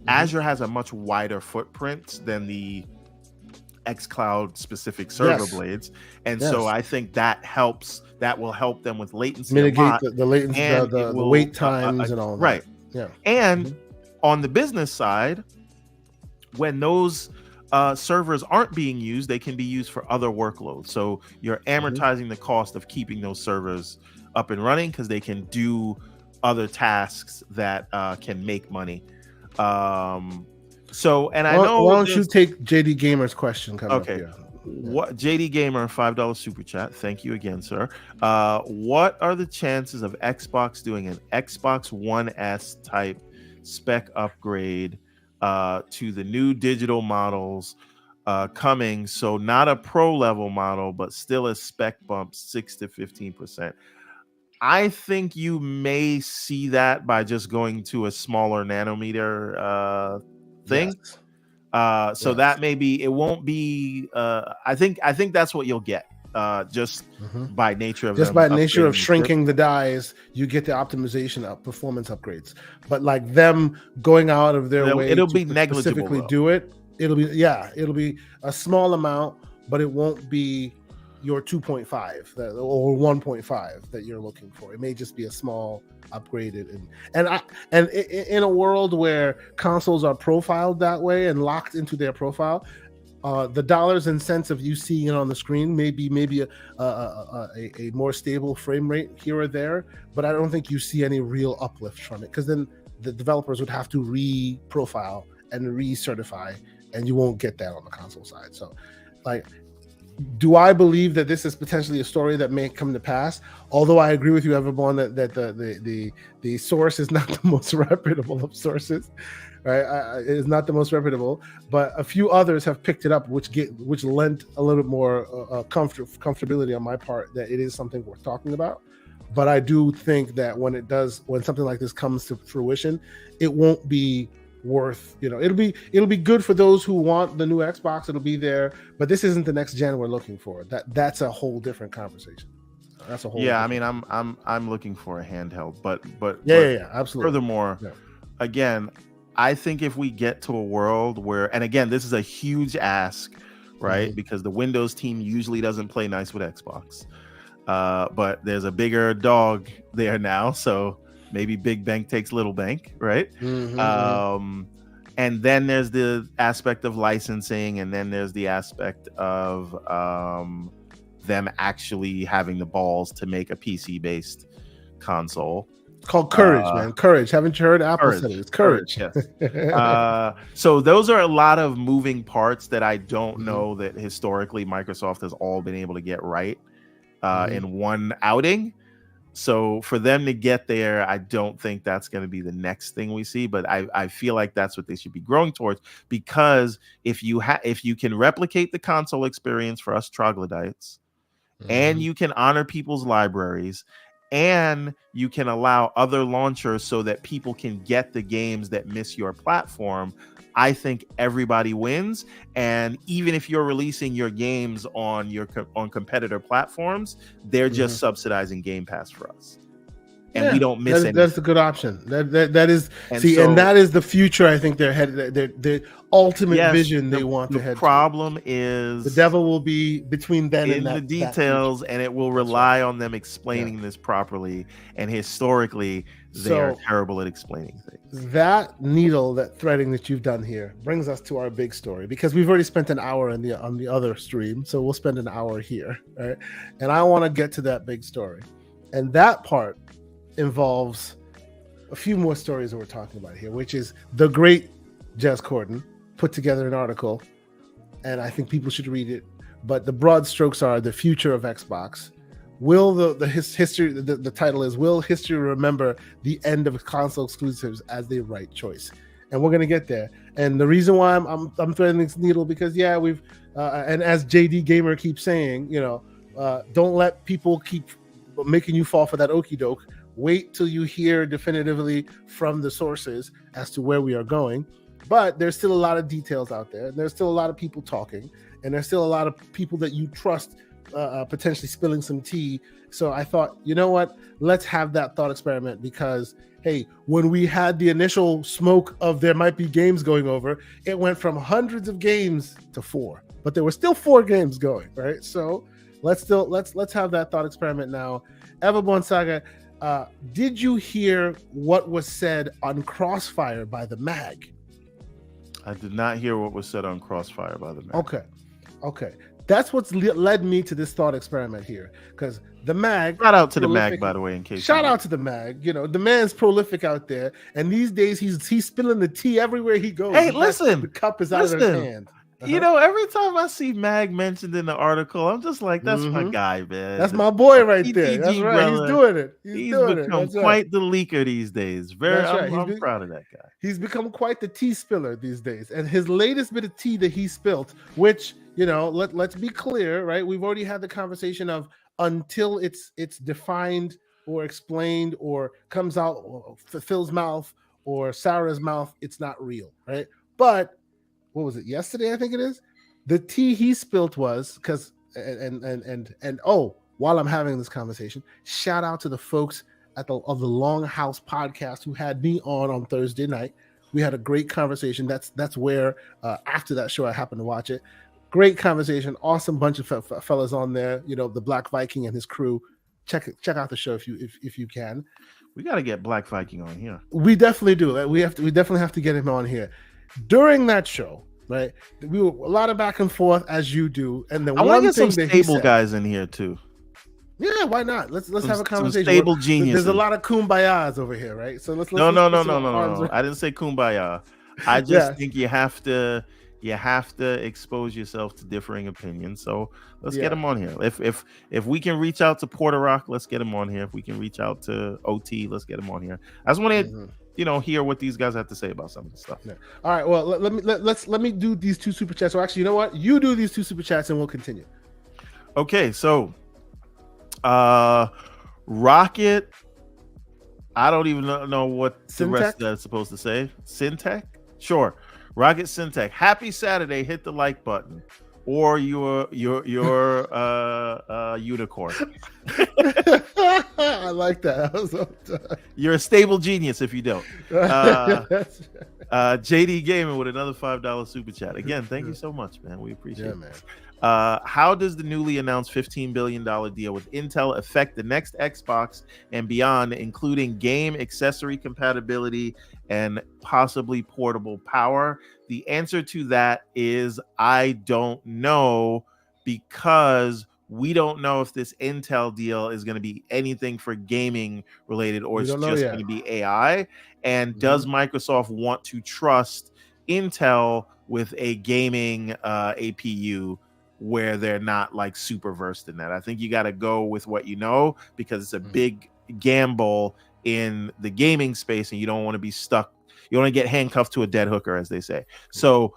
S2: Azure has a much wider footprint than the xCloud specific server blades, and so I think that will help them with latency,
S1: mitigate the latency, the wait times and all that.
S2: Right. Yeah. And on the business side, when those servers aren't being used, they can be used for other workloads. So you're amortizing the cost of keeping those servers up and running because they can do other tasks that can make money. So, and I know.
S1: Why don't you take JD Gamer's question coming up here?
S2: What JD Gamer, $5 super chat. Thank you again, sir. What are the chances of Xbox doing an Xbox One S type spec upgrade to the new digital models coming? So not a pro level model, but still a spec bump, 6 to 15%. I think you may see that by just going to a smaller nanometer thing. So that maybe it won't be. I think that's what you'll get. Just by nature of
S1: just
S2: them
S1: by nature of
S2: upgrading the
S1: shrinking the dies, you get the optimization of performance upgrades. But like them going out of their way
S2: it'll
S1: to
S2: be negligible,
S1: specifically
S2: though.
S1: do it, it'll be a small amount, but it won't be your 2.5 or 1.5 that you're looking for. It may just be a small upgraded and in a world where consoles are profiled that way and locked into their profile, the dollars and cents of you seeing it on the screen may be maybe a more stable frame rate here or there, but I don't think you see any real uplift from it, because then the developers would have to re-profile and recertify, and you won't get that on the console side. So, like, do I believe that this is potentially a story that may come to pass? Although I agree with you, Everborn, that the source is not the most reputable of sources, right? It is not the most reputable, but a few others have picked it up, which lent a little bit more comfortability on my part that it is something worth talking about. But I do think that when something like this comes to fruition, it won't be worth, it'll be good for those who want the new Xbox. It'll be there, but this isn't the next gen we're looking for. That's a whole different conversation. That's a whole
S2: I mean, I'm looking for a handheld, but
S1: absolutely.
S2: Furthermore, again, I think if we get to a world where, and again, this is a huge ask, right? Because the Windows team usually doesn't play nice with Xbox, but there's a bigger dog there now, so maybe big bank takes little bank, right? And then there's the aspect of licensing, and then there's the aspect of them actually having the balls to make a PC-based console.
S1: It's called courage, man. Courage. Haven't you heard Apple said it? It's courage.
S2: Yes. So those are a lot of moving parts that I don't know that historically Microsoft has all been able to get right in one outing. So for them to get there, I don't think that's going to be the next thing we see, but I feel like that's what they should be growing towards, because if you can replicate the console experience for us troglodytes, and you can honor people's libraries, and you can allow other launchers so that people can get the games that miss your platform, I think everybody wins. And even if you're releasing your games on competitor platforms, they're just subsidizing Game Pass for us, and we don't miss anything.
S1: That's a good option. That is, and that is the future. I think they're headed. The ultimate vision they want to head.
S2: The problem is
S1: the devil will be between them
S2: in the details, and it will rely on them explaining this properly. And historically, they are terrible at explaining things.
S1: That needle, that threading that you've done here, brings us to our big story, because we've already spent an hour on the other stream, so we'll spend an hour here, right? And I want to get to that big story, and that part involves a few more stories that we're talking about here, which is the great Jez Corden put together an article, and I think people should read it. But the broad strokes are the future of Xbox. Will history? The title is, "Will history remember the end of console exclusives as the right choice?" And we're gonna get there. And the reason why I'm threading this needle, because we've and as JD Gamer keeps saying, don't let people keep making you fall for that okie doke. Wait till you hear definitively from the sources as to where we are going. But there's still a lot of details out there, and there's still a lot of people talking, and there's still a lot of people that you trust potentially spilling some tea. So I thought, you know what? Let's have that thought experiment, because, hey, when we had the initial smoke of there might be games going over, it went from hundreds of games to 4, but there were still 4 games going, right? So let's have that thought experiment now. Everborn Saga, did you hear what was said on Crossfire by the Mag?
S2: I did not hear what was said on Crossfire by the Mag.
S1: Okay. That's what's led me to this thought experiment here, because the Mag.
S2: Shout out to the Mag, by the way, in case.
S1: Shout out to the Mag. The man's prolific out there, and these days he's spilling the tea everywhere he goes.
S2: Hey, listen,
S1: the cup is out of his hand.
S2: Every time I see Mag mentioned in the article, I'm just like, that's my guy, man.
S1: That's my boy right there. That's right. Brother. He's doing it. He's
S2: become quite the leaker these days. I'm proud of that guy.
S1: He's become quite the tea spiller these days. And his latest bit of tea that he spilled, which, let's be clear, right? We've already had the conversation of, until it's defined or explained or comes out of Phil's mouth or Sarah's mouth, it's not real, right? But what was it, yesterday, I think it is. The tea he spilt was because and oh, while I'm having this conversation, shout out to the folks of the Longhouse podcast who had me on Thursday night. We had a great conversation. That's where after that show I happened to watch it. Great conversation, awesome bunch of fellas on there. You know, the Black Viking and his crew. Check out the show if you can.
S2: We got to get Black Viking on here.
S1: We definitely do. We definitely have to get him on here. During that show, right? We were a lot of back and forth as you do, and then
S2: I want to get some stable guys in here too.
S1: Yeah, why not? Let's have a conversation.
S2: Some stable geniuses.
S1: There's a lot of kumbayas over here, right? So let's
S2: no. I didn't say kumbaya. I just think you have to expose yourself to differing opinions. So let's get him on here. If we can reach out to Porter Rock, let's get him on here. If we can reach out to OT, let's get him on here. I just want to hear what these guys have to say about some of the stuff.
S1: Yeah. All right. Well, let me do these 2 super chats. So actually, you know what? You do these 2 super chats, and we'll continue.
S2: Okay. So, Rocket. I don't even know what the rest of that is supposed to say. Syntech? Sure. Rocket Syntech. Happy Saturday. Hit the like button. Or your unicorn.
S1: I like that.
S2: You're a stable genius if you don't. JD Gaming with another $5 super chat. Again, thank you so much, man. We appreciate it.
S1: Man.
S2: How does the newly announced $15 billion deal with Intel affect the next Xbox and beyond, including game accessory compatibility and possibly portable power? The answer to that is I don't know, because we don't know if this Intel deal is going to be anything for gaming related or it's just going to be AI. And does Microsoft want to trust Intel with a gaming APU where they're not like super versed in that? I think you got to go with what you know, because it's a big gamble in the gaming space and you don't want to be stuck. You want to get handcuffed to a dead hooker, as they say. So,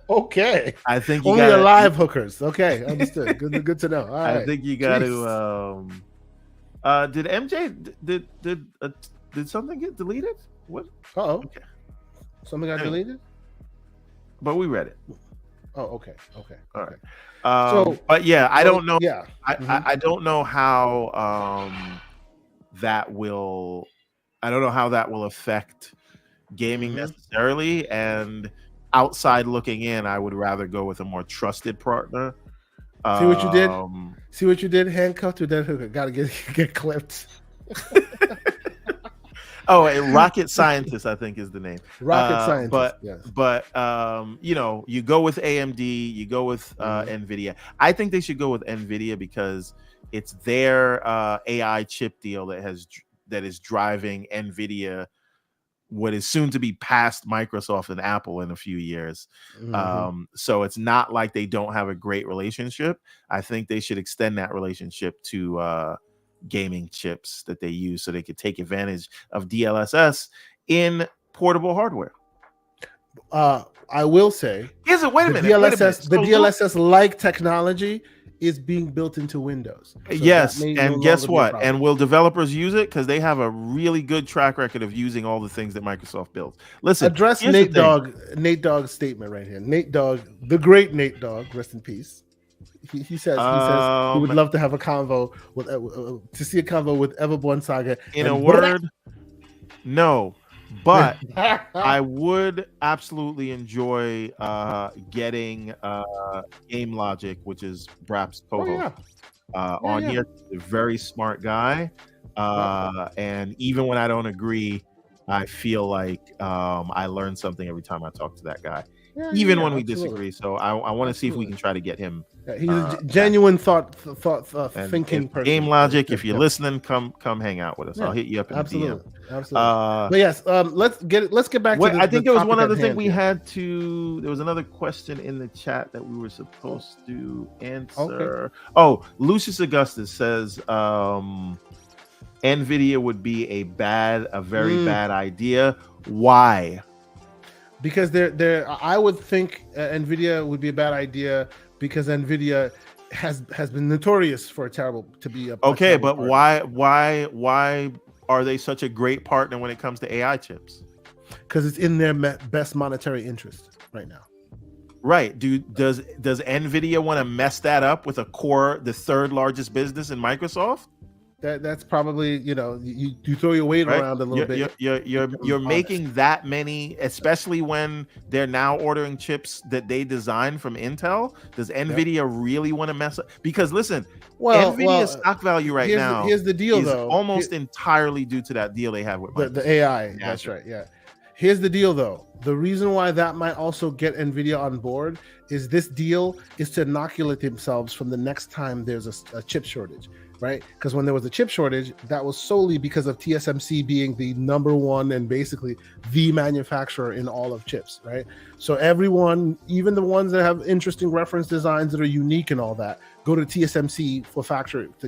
S1: okay.
S2: I think
S1: only alive hookers. Okay, understood. Good to know. All right.
S2: I think you got to. Did MJ did something get deleted? What?
S1: Okay. Something got deleted.
S2: But we read it.
S1: Oh, okay.
S2: All right. But yeah, I don't know.
S1: Yeah,
S2: I don't know how that will. I don't know how that will affect gaming necessarily. And outside looking in, I would rather go with a more trusted partner.
S1: See what you did? See what you did? Handcuffed to dead hooker. Got to get clipped.
S2: Oh, Rocket Scientist, I think is the name.
S1: Rocket Scientist.
S2: But you go with AMD, you go with NVIDIA. I think they should go with NVIDIA because it's their AI chip deal that is driving NVIDIA, what is soon to be past Microsoft and Apple in a few years. So it's not like they don't have a great relationship. I think they should extend that relationship to gaming chips that they use so they could take advantage of DLSS in portable hardware.
S1: I will say,
S2: wait a minute.
S1: The DLSS like technology is being built into Windows. So
S2: yes, and guess what? And will developers use it? Because they have a really good track record of using all the things that Microsoft builds. Listen,
S1: address Nate Dogg's statement right here. Nate Dogg, the great Nate Dogg, rest in peace. He says he would love to have a convo with to see a convo with Everborn Saga.
S2: In a word, no. But I would absolutely enjoy getting Game Logic, which is Brap's co-host, on here. He's a very smart guy. And even when I don't agree, I feel like I learn something every time I talk to that guy. Even when we disagree. So I want to see if we can try to get him.
S1: He's a genuine thought thinking person.
S2: Game Logic, if you're listening, come hang out with us. I'll hit you up in the DM.
S1: Absolutely. But yes, let's get back to
S2: I think there was one other thing we had to. There was another question in the chat that we were supposed to answer. Okay. Oh, Lucius Augustus says NVIDIA would be a very bad idea. Why?
S1: Because I would think NVIDIA would be a bad idea because NVIDIA has been notorious for
S2: okay, but why are they such a great partner when it comes to AI chips?
S1: Because it's in their best monetary interest. right now.
S2: Right. Does NVIDIA want to mess that up with the third largest business in Microsoft?
S1: That's probably, you throw your weight around a little bit.
S2: You're making that many, especially when they're now ordering chips that they designed from Intel. Does NVIDIA really want to mess up? Because listen, NVIDIA's stock value right now
S1: here's the deal,
S2: is
S1: though.
S2: almost entirely due to that deal they have with Microsoft.
S1: The AI. That's right. Yeah. Here's the deal, though. The reason why that might also get NVIDIA on board is this deal is to inoculate themselves from the next time there's a chip shortage, right? Because when there was a chip shortage, that was solely because of TSMC being the number one and basically the manufacturer in all of chips, right? So everyone, even the ones that have interesting reference designs that are unique and all that, go to TSMC for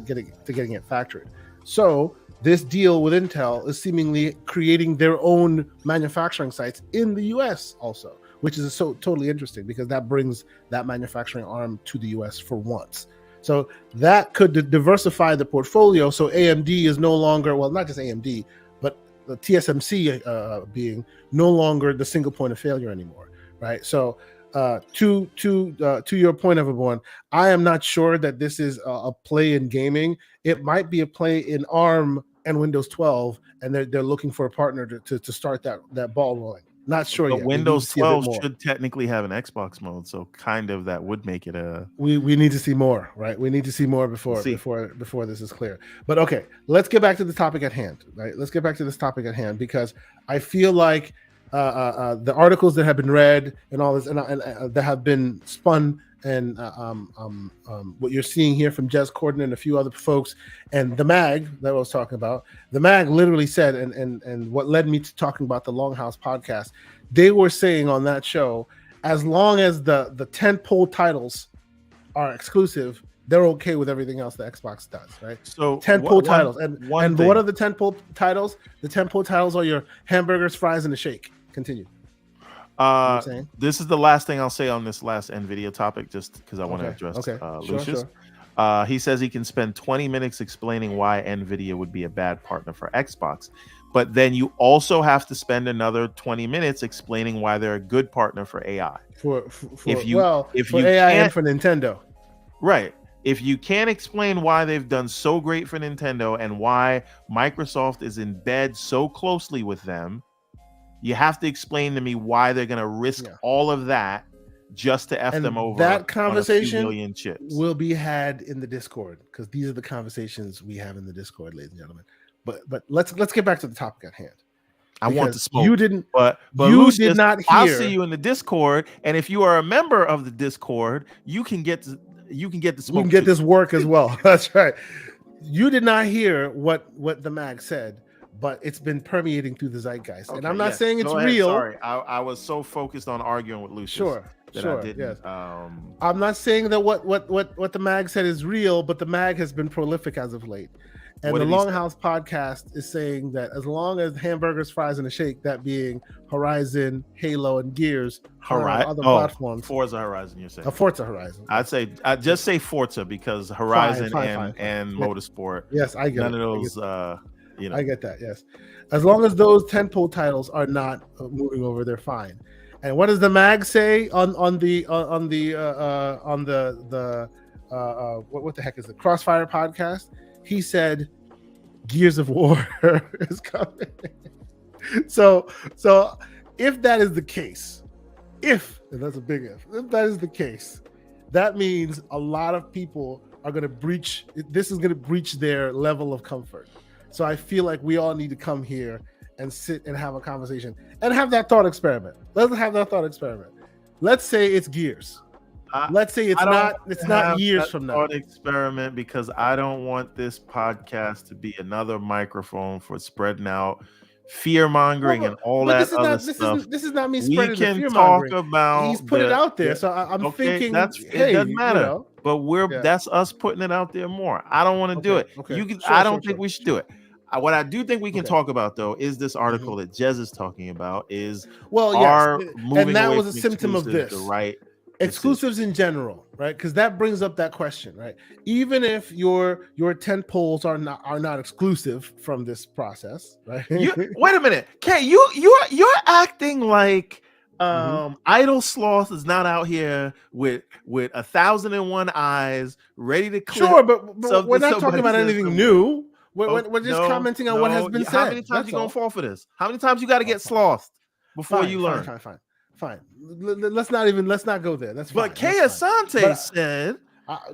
S1: getting it factored. So this deal with Intel is seemingly creating their own manufacturing sites in the US also, which is so totally interesting because that brings that manufacturing arm to the US for once. So that could diversify the portfolio. So AMD is no longer, well, not just AMD, but the TSMC being no longer the single point of failure anymore, right? So to your point, everyone, I am not sure that this is a play in gaming. It might be a play in ARM and Windows 12, and they're looking for a partner to start that ball rolling. Not sure yet.
S2: Windows 12 should technically have an Xbox mode, so kind of that would make it a.
S1: We need to see more, right? We need to see more before this is clear. But okay, let's get back to the topic at hand, right? Let's get back to this topic at hand because I feel like the articles that have been read and all this and that have been spun and what you're seeing here from Jez Corden and a few other folks and the mag that I was talking about, the mag literally said, and what led me to talking about the Longhouse podcast, they were saying on that show, as long as the tentpole titles are exclusive, they're okay with everything else the Xbox does, right? So tentpole titles. And what are the tentpole titles? The tentpole titles are your hamburgers, fries, and a shake. Continue.
S2: This is the last thing I'll say on this last NVIDIA topic, just because I want to address Lucius. Sure. He says he can spend 20 minutes explaining why NVIDIA would be a bad partner for Xbox, but then you also have to spend another 20 minutes explaining why they're a good partner for AI. For
S1: AI and for Nintendo,
S2: right? If you can't explain why they've done so great for Nintendo and why Microsoft is in bed so closely with them, you have to explain to me why they're going to risk all of that just to them over.
S1: That conversation
S2: on a few million chips
S1: will be had in the Discord because these are the conversations we have in the Discord, ladies and gentlemen. But let's get back to the topic at hand.
S2: I want to smoke.
S1: You didn't,
S2: but
S1: you
S2: Lucius,
S1: did not hear.
S2: I'll see you in the Discord, and if you are a member of the Discord, you can get the smoke.
S1: We can get this work as well. That's right. You did not hear what the mag said. But it's been permeating through the zeitgeist, and I'm not saying it's real.
S2: Sorry, I was so focused on arguing with Lucius.
S1: Sure.
S2: I didn't,
S1: yes. I'm not saying that what the mag said is real, but the mag has been prolific as of late. And the Longhouse podcast is saying that as long as hamburgers, fries, and a shake, that being Horizon, Halo, and Gears, other platforms.
S2: Forza Horizon, you're saying?
S1: Forza Horizon.
S2: I'd just say Forza because Horizon and Motorsport.
S1: Yes, I get
S2: none
S1: it.
S2: of those.
S1: I get that. Yes, as long as those tentpole titles are not moving over, they're fine. And what does the mag say on the what the heck is the Crossfire podcast? He said, "Gears of War is coming." So if that is the case, and that's a big if that is the case, that means a lot of people are going to breach. This is going to breach their level of comfort. So I feel like we all need to come here and sit and have a conversation and have that thought experiment. Let's have that thought experiment. Let's say it's Gears. Let's say it's not years from now.
S2: Thought experiment because I don't want this podcast to be another microphone for spreading out fear mongering and all that other stuff.
S1: This is not me spreading the fear
S2: mongering. Talk about
S1: he's put it out there, so I'm thinking
S2: it doesn't matter. But that's us putting it out there more. I don't want to do it. I don't think we should do it. What I do think we can talk about, though, is this article that Jez is talking about. And
S1: that was a symptom of this.
S2: The right
S1: exclusives in general, right? Because that brings up that question, right? Even if your tent poles are not exclusive from this process, right?
S2: Wait a minute, Kay, you're acting like Idle Sloth is not out here with 1,001 eyes ready to clip.
S1: Sure, but we're not talking about anything new. We're just
S2: No,
S1: commenting on what has been
S2: How
S1: said.
S2: many times you gonna fall for this? How many times you got to get slothed before you learn?
S1: Fine. Let's not go there. That's fine.
S2: But Kay Asante said.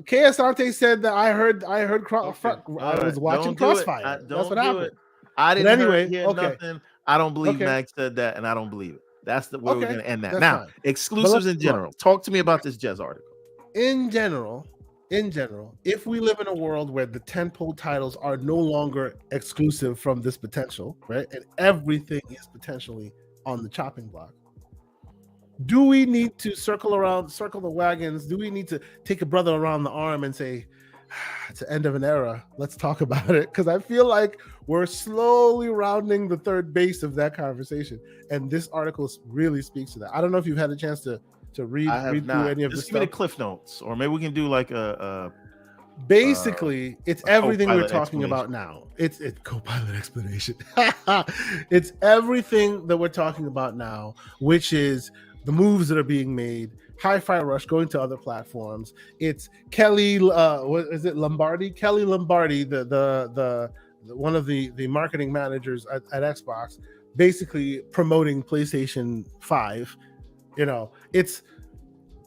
S1: Kay Asante said that I heard I was watching Crossfire. That's what happened.
S2: I didn't hear nothing. I don't believe Mag said that, and I don't believe it. That's the way we're going to end that. Now, exclusives in general. Talk to me about this Jez article.
S1: In general, if we live in a world where the tentpole titles are no longer exclusive from this potential, right, and everything is potentially on the chopping block, do we need to circle the wagons? Do we need to take a brother around the arm and say, it's the end of an era, let's talk about it? Because I feel like we're slowly rounding the third base of that conversation, and this article really speaks to that. I don't know if you've had a chance to read through any of this stuff.
S2: Just give me the cliff notes, or maybe we can do like a
S1: basically it's everything we're talking about now. It's co-pilot explanation. It's everything that we're talking about now, which is the moves that are being made, Hi-Fi Rush going to other platforms. It's Kelly, what is it, Lombardi? Kelly Lombardi, the one of the marketing managers at Xbox, basically promoting PlayStation 5. It's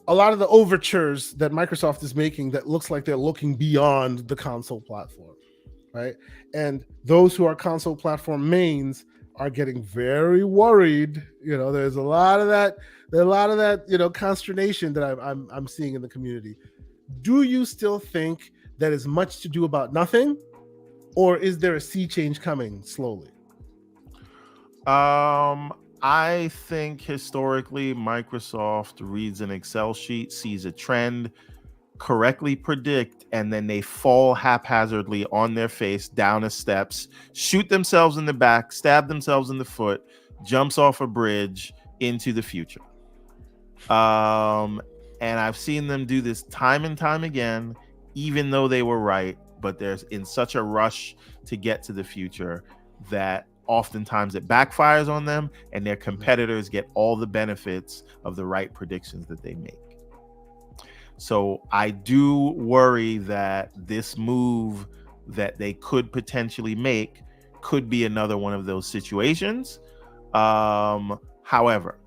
S1: a lot of the overtures that Microsoft is making that looks like they're looking beyond the console platform, right? And those who are console platform mains are getting very worried. There's a lot of that. Consternation that I'm seeing in the community. Do you still think that is much to do about nothing, or is there a sea change coming slowly?
S2: I think historically Microsoft reads an Excel sheet, sees a trend, correctly predict, and then they fall haphazardly on their face down the steps, shoot themselves in the back, stab themselves in the foot, jumps off a bridge into the future. And I've seen them do this time and time again, even though they were right, but there's in such a rush to get to the future that oftentimes it backfires on them, and their competitors get all the benefits of the right predictions that they make. So I do worry that this move that they could potentially make could be another one of those situations. However,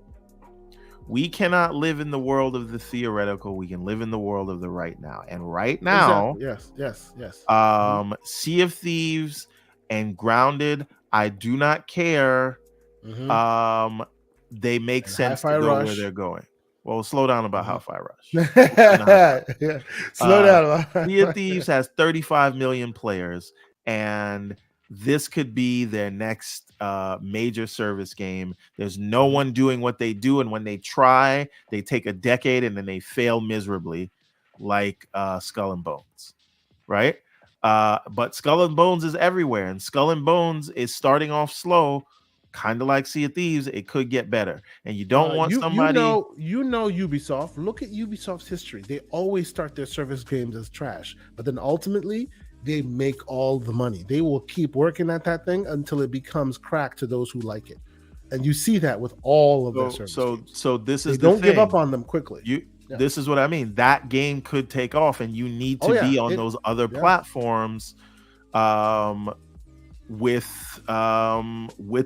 S2: we cannot live in the world of the theoretical. We can live in the world of the right now. And right now,
S1: exactly. Yes.
S2: Sea of Thieves and Grounded, I do not care. They make sense to go where they're going. Well, slow down about Hi-Fi Rush.
S1: Slow down.
S2: Sea of Thieves has 35 million players, and this could be their next major service game. There's no one doing what they do, and when they try, they take a decade and then they fail miserably, like Skull and Bones, right? But Skull and Bones is everywhere, and Skull and Bones is starting off slow, kind of like Sea of Thieves. It could get better, and you don't want somebody.
S1: Ubisoft. Look at Ubisoft's history. They always start their service games as trash, but then ultimately they make all the money. They will keep working at that thing until it becomes crack to those who like it, and you see that with all of their service games.
S2: So this is
S1: they don't give up on them quickly.
S2: This is what I mean. That game could take off, and you need to be on those other platforms with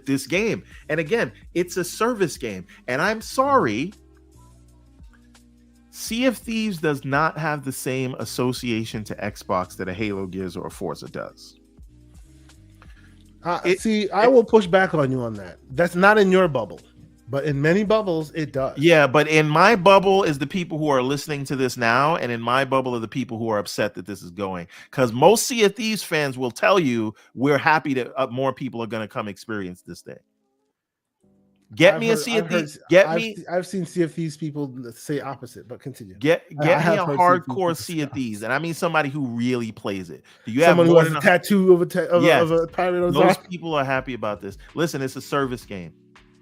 S2: this game. And again, it's a service game. And I'm sorry, Sea of Thieves does not have the same association to Xbox that a Halo, Gears, or a Forza does.
S1: I will push back on you on that. That's not in your bubble. But in many bubbles, it does.
S2: Yeah, but in my bubble is the people who are listening to this now, and in my bubble are the people who are upset that this is going. Because most Sea of Thieves fans will tell you we're happy that more people are going to come experience this thing. I've seen Sea of Thieves people say opposite, but continue. Get me a hardcore Sea of Thieves, and I mean somebody who really plays it. Do you
S1: someone
S2: have
S1: who has a tattoo of a pirate on
S2: those people are happy about this. Listen, it's a service game,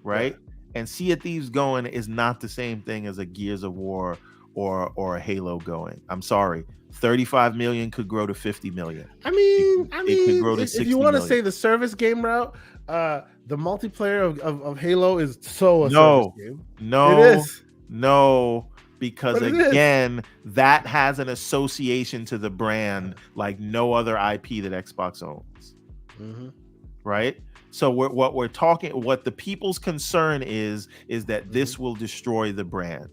S2: right? Yeah. And Sea of Thieves going is not the same thing as a Gears of War or a Halo going. I'm sorry. 35 million could grow to 50 million.
S1: I mean,
S2: it could grow to
S1: if you want to say the service game route, the multiplayer of Halo is so a service game.
S2: No,
S1: it is.
S2: No, because again, that has an association to the brand like no other IP that Xbox owns. Right? So what the people's concern is that this will destroy the brand.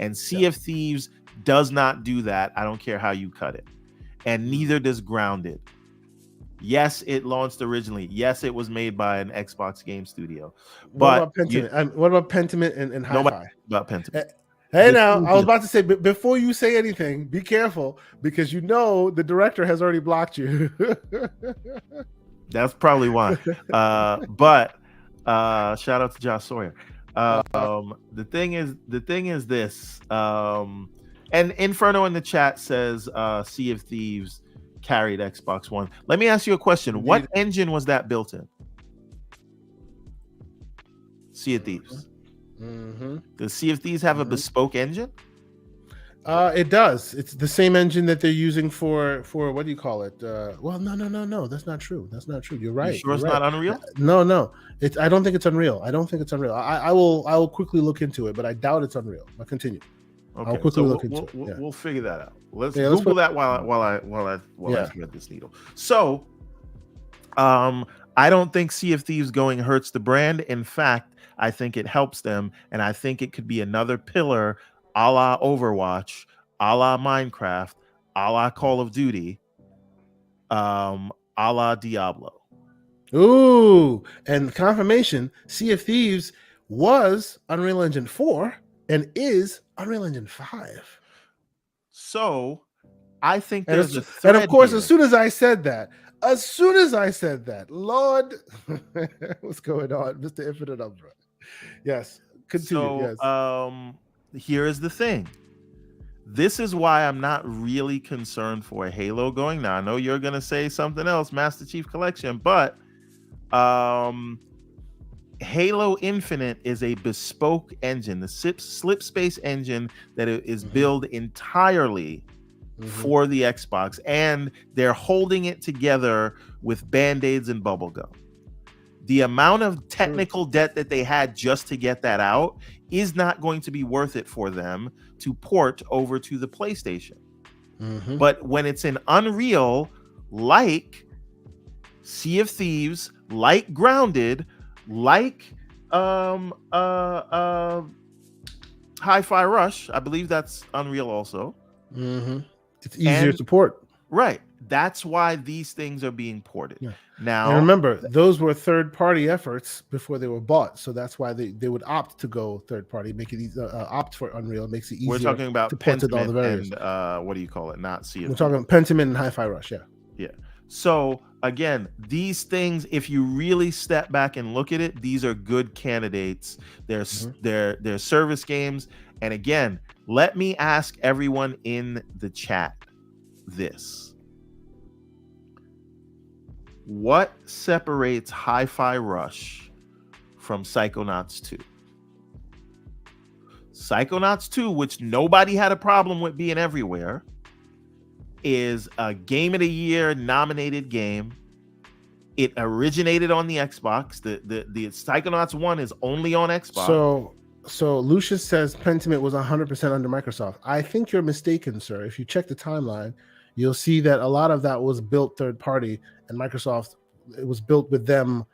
S2: And Sea of Thieves does not do that. I don't care how you cut it. And neither does Grounded. Yes, it launched originally. Yes, it was made by an Xbox game studio. But
S1: what about Pentiment and Hi-Fi?
S2: Nobody about Pentiment.
S1: Hey, now, I was about to say, before you say anything, be careful, because you know the director has already blocked you.
S2: That's probably why. But shout out to Josh Sawyer. The thing is this. And Inferno in the chat says Sea of Thieves carried Xbox One. Let me ask you a question. What engine was that built in? Sea of Thieves. Does Sea of Thieves have a bespoke engine?
S1: It does. It's the same engine that they're using for what do you call it? Well, no. That's not true. You're right.
S2: You sure it's not Unreal?
S1: No. I don't think it's Unreal. I will quickly look into it, but I doubt it's Unreal. But continue.
S2: Okay,
S1: I'll quickly look into it.
S2: We'll figure that out. Let's Google that while I thread this needle. So, I don't think Sea of Thieves going hurts the brand. In fact, I think it helps them, and I think it could be another pillar, a la Overwatch, a la Minecraft, a la Call of Duty, a la Diablo.
S1: Ooh, and confirmation: Sea of Thieves was Unreal Engine 4 and is Unreal Engine 5.
S2: So I think there's a
S1: thread, and of course,
S2: here.
S1: as soon as I said that, Lord, what's going on, Mr. Infinite Umbra? Yes, continue.
S2: So, here is the thing. This is why I'm not really concerned for a Halo going. Now, I know you're going to say something else, Master Chief Collection, but Halo Infinite is a bespoke engine, the slip space engine that is built entirely for the Xbox, and they're holding it together with Band-Aids and bubblegum. The amount of technical debt that they had just to get that out is not going to be worth it for them to port over to the PlayStation. But when it's in Unreal, like Sea of Thieves, like Grounded, like Hi-Fi Rush, I believe that's Unreal also.
S1: It's easier to port.
S2: Right. That's why these things are being ported. Now,
S1: and remember, those were third-party efforts before they were bought, so that's why they would opt to go third-party, make it opt for Unreal. It makes it easier.
S2: We're talking about
S1: to port to all the
S2: Pentiment and what do you call it? Not Sea of Thieves.
S1: We're talking Pentiment and Hi-Fi Rush.
S2: Yeah. So again, these things, if you really step back and look at it, these are good candidates. They're service games. And again, let me ask everyone in the chat this. What separates Hi-Fi Rush from Psychonauts 2? Psychonauts 2, which nobody had a problem with being everywhere, is a Game of the Year nominated game. It originated on the Xbox. The Psychonauts 1 is only on Xbox.
S1: So Lucius says Pentiment was 100% under Microsoft. I think you're mistaken, sir. If you check the timeline, you'll see that a lot of that was built third party, and Microsoft, it was built with them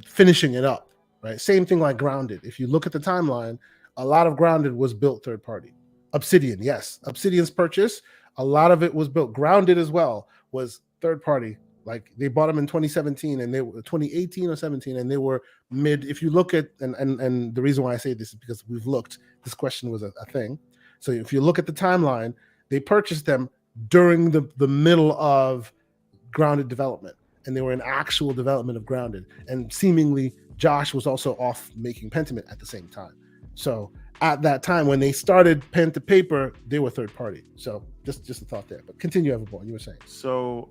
S1: finishing it up, right? Same thing like Grounded. If you look at the timeline, a lot of Grounded was built third party. Obsidian, yes. Obsidian's purchase, a lot of it was built. Grounded as well was third party. Like they bought them in 2017 and they were 2018 or 17, and they were mid. If you look at, and the reason why I say this is because we've looked, this question was a thing. So if you look at the timeline, they purchased them during the middle of Grounded development, and they were in actual development of Grounded, and seemingly Josh was also off making Pentiment at the same time. So at that time when they started pen to paper, they were third party. So just a thought there, but continue, Everborn, you were saying.
S2: So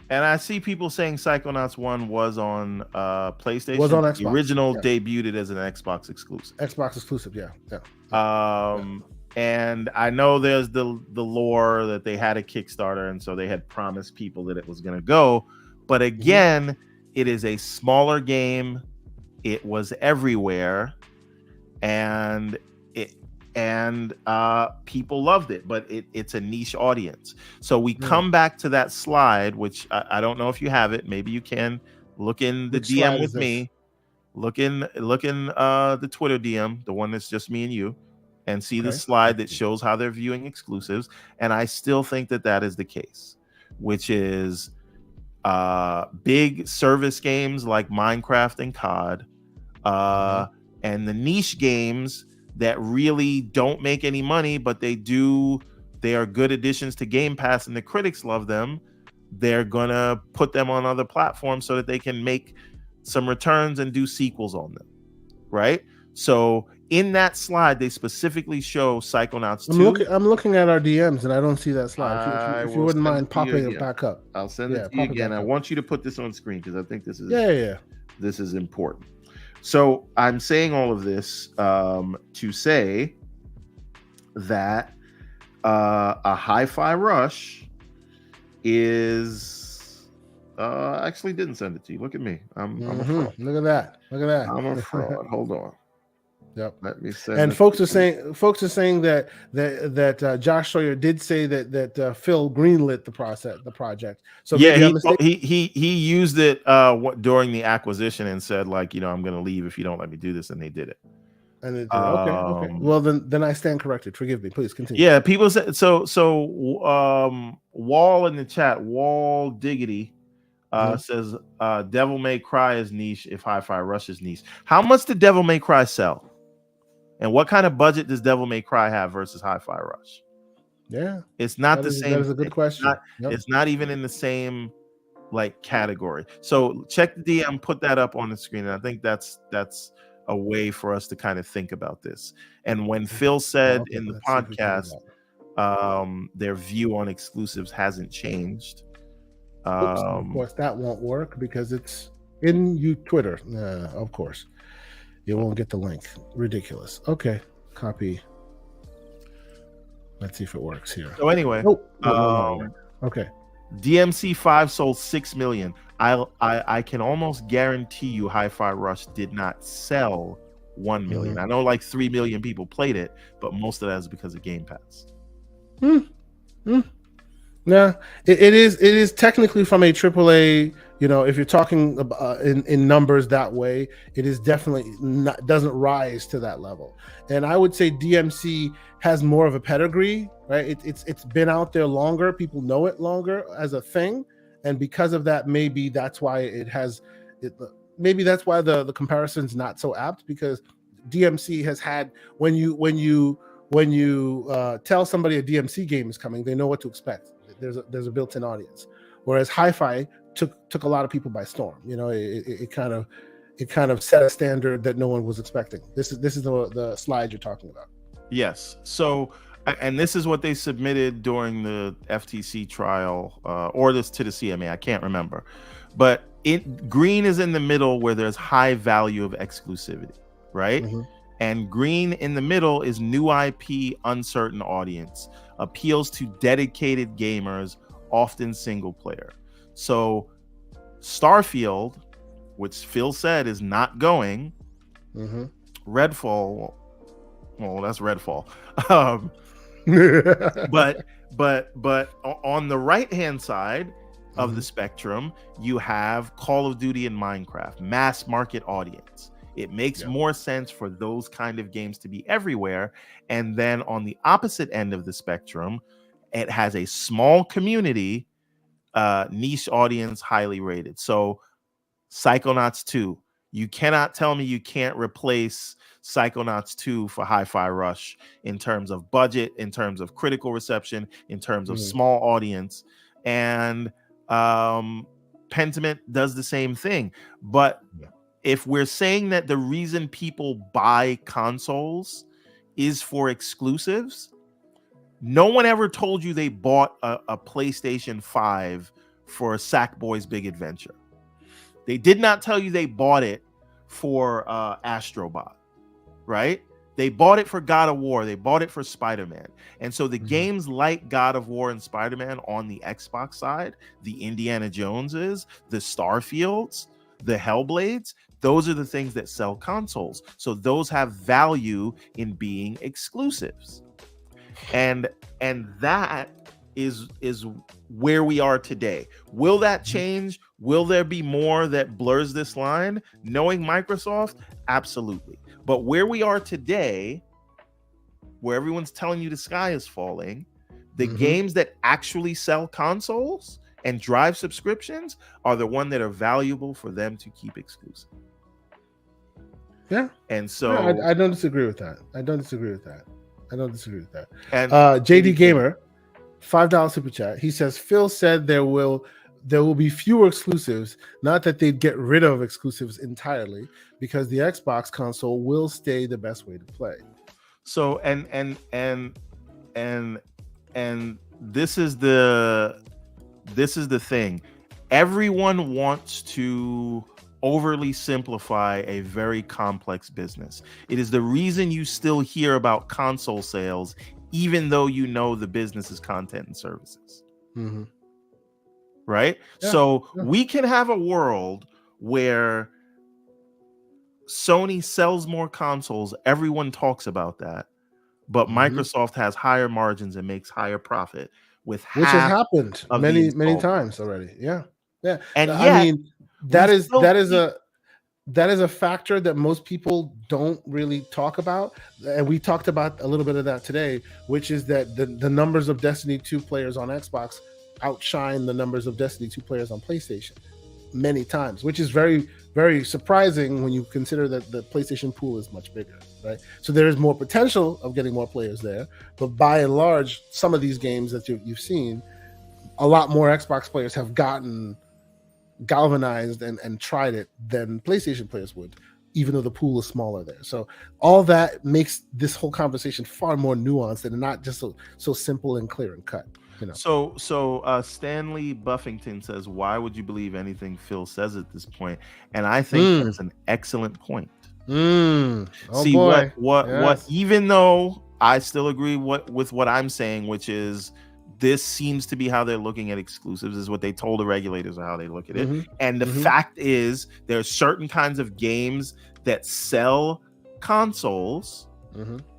S2: and I see people saying Psychonauts 1 was on PlayStation.
S1: Was on Xbox.
S2: The original debuted as an Xbox exclusive.
S1: Xbox exclusive, yeah.
S2: And I know there's the lore that they had a Kickstarter, and so they had promised people that it was going to go. But again, it is a smaller game. It was everywhere, and people loved it, but it's a niche audience. So we come back to that slide, which I don't know if you have it. Maybe you can look in the DM with me. Look in the Twitter DM, the one that's just me and you, and see the slide that shows how they're viewing exclusives. And I still think that is the case, which is big service games like Minecraft and COD, and the niche games that really don't make any money, but they are good additions to Game Pass and the critics love them. They're gonna put them on other platforms so that they can make some returns and do sequels on them, right? So in that slide, they specifically show Psychonauts 2.
S1: I'm looking at our DMs and I don't see that slide. If you wouldn't mind popping it back up.
S2: I'll send it to you again. I want you to put this on screen because I think this is this is important. So I'm saying all of this to say that a Hi-Fi Rush is actually didn't send it to you. Look at me. I'm a fraud.
S1: Look at that.
S2: I'm a fraud. Hold on.
S1: Yep.
S2: Let me send.
S1: And folks are saying that Josh Sawyer did say that Phil greenlit the project. So
S2: yeah, he used it during the acquisition and said like, I'm going to leave if you don't let me do this, and they did it.
S1: And it did. Okay. Well, then I stand corrected. Forgive me. Please continue.
S2: Yeah, people said so. Wall in the chat, Wall Diggity. Says Devil May Cry is niche if Hi-Fi Rush is niche. How much did Devil May Cry sell? And what kind of budget does Devil May Cry have versus Hi-Fi Rush?
S1: Yeah.
S2: It's not the same.
S1: That is a good question.
S2: It's not even in the same like category. So check the DM, put that up on the screen. And I think that's a way for us to kind of think about this. And when Phil said in the podcast, their view on exclusives hasn't changed.
S1: Of course, that won't work because it's in Twitter. Of course, you won't get the link. Ridiculous. Okay, copy. Let's see if it works here.
S2: So anyway,
S1: okay.
S2: DMC 5 sold 6 million. I can almost guarantee you, Hi-Fi Rush did not sell 1 million. I know like 3 million people played it, but most of that is because of Game Pass.
S1: Yeah, it is technically from a AAA. If you're talking in numbers that way, it is definitely doesn't rise to that level. And I would say DMC has more of a pedigree, right? It's been out there longer. People know it longer as a thing, and because of that, maybe that's why it has it. Maybe that's why the comparison's not so apt, because DMC has had when you tell somebody a DMC game is coming, they know what to expect. There's a built-in audience, whereas Hi-Fi took a lot of people by storm. It kind of set a standard that no one was expecting. This is the slide you're talking about.
S2: Yes. So, and this is what they submitted during the FTC trial, or this to the CMA. I can't remember, but green is in the middle where there's high value of exclusivity, right? And green in the middle is new IP, uncertain audience, appeals to dedicated gamers, often single player. So Starfield, which Phil said is not going, Redfall, well, that's Redfall. but on the right-hand side of the spectrum, you have Call of Duty and Minecraft, mass market audience. It makes more sense for those kind of games to be everywhere. And then on the opposite end of the spectrum, it has a small community, niche audience, highly rated. So Psychonauts 2, you cannot tell me you can't replace Psychonauts 2 for Hi-Fi Rush in terms of budget, in terms of critical reception, in terms of small audience. And Pentiment does the same thing. But if we're saying that the reason people buy consoles is for exclusives, no one ever told you they bought a PlayStation 5 for Sackboy's Big Adventure. They did not tell you they bought it for Astrobot, right? They bought it for God of War. They bought it for Spider-Man. And so the games like God of War and Spider-Man on the Xbox side, the Indiana Joneses, the Starfields, the Hellblades, those are the things that sell consoles. So those have value in being exclusives. And that is where we are today. Will that change? Will there be more that blurs this line? Knowing Microsoft, absolutely. But where we are today, where everyone's telling you the sky is falling, the games that actually sell consoles and drive subscriptions are the one that are valuable for them to keep exclusive.
S1: Yeah.
S2: And so
S1: I don't disagree with that. I don't disagree with that. And JD Gamer, $5 super chat. He says Phil said there will be fewer exclusives, not that they'd get rid of exclusives entirely, because the Xbox console will stay the best way to play.
S2: So and this is the thing. Everyone wants to overly simplify a very complex business. It is the reason you still hear about console sales, even though you know the business is content and services. Right? Yeah, so we can have a world where Sony sells more consoles. Everyone talks about that. But Microsoft has higher margins and makes higher profit with
S1: which has happened many times already. Yeah.
S2: And
S1: I mean, that is a factor that most people don't really talk about, and we talked about a little bit of that today, which is that the numbers of Destiny 2 players on Xbox outshine the numbers of Destiny 2 players on PlayStation many times, which is very, very surprising when you consider that the PlayStation pool is much bigger, right? So there is more potential of getting more players there, but by and large, some of these games that you've seen, a lot more Xbox players have gotten galvanized and tried it than PlayStation players would, even though the pool is smaller there. So all that makes this whole conversation far more nuanced and not just so simple and clear and cut. You know.
S2: So Stanley Buffington says, why would you believe anything Phil says at this point? And I think that's an excellent point.
S1: Oh
S2: See,
S1: boy.
S2: What even though I still agree with what I'm saying, which is this seems to be how they're looking at exclusives, is what they told the regulators or how they look at it. And the fact is there are certain kinds of games that sell consoles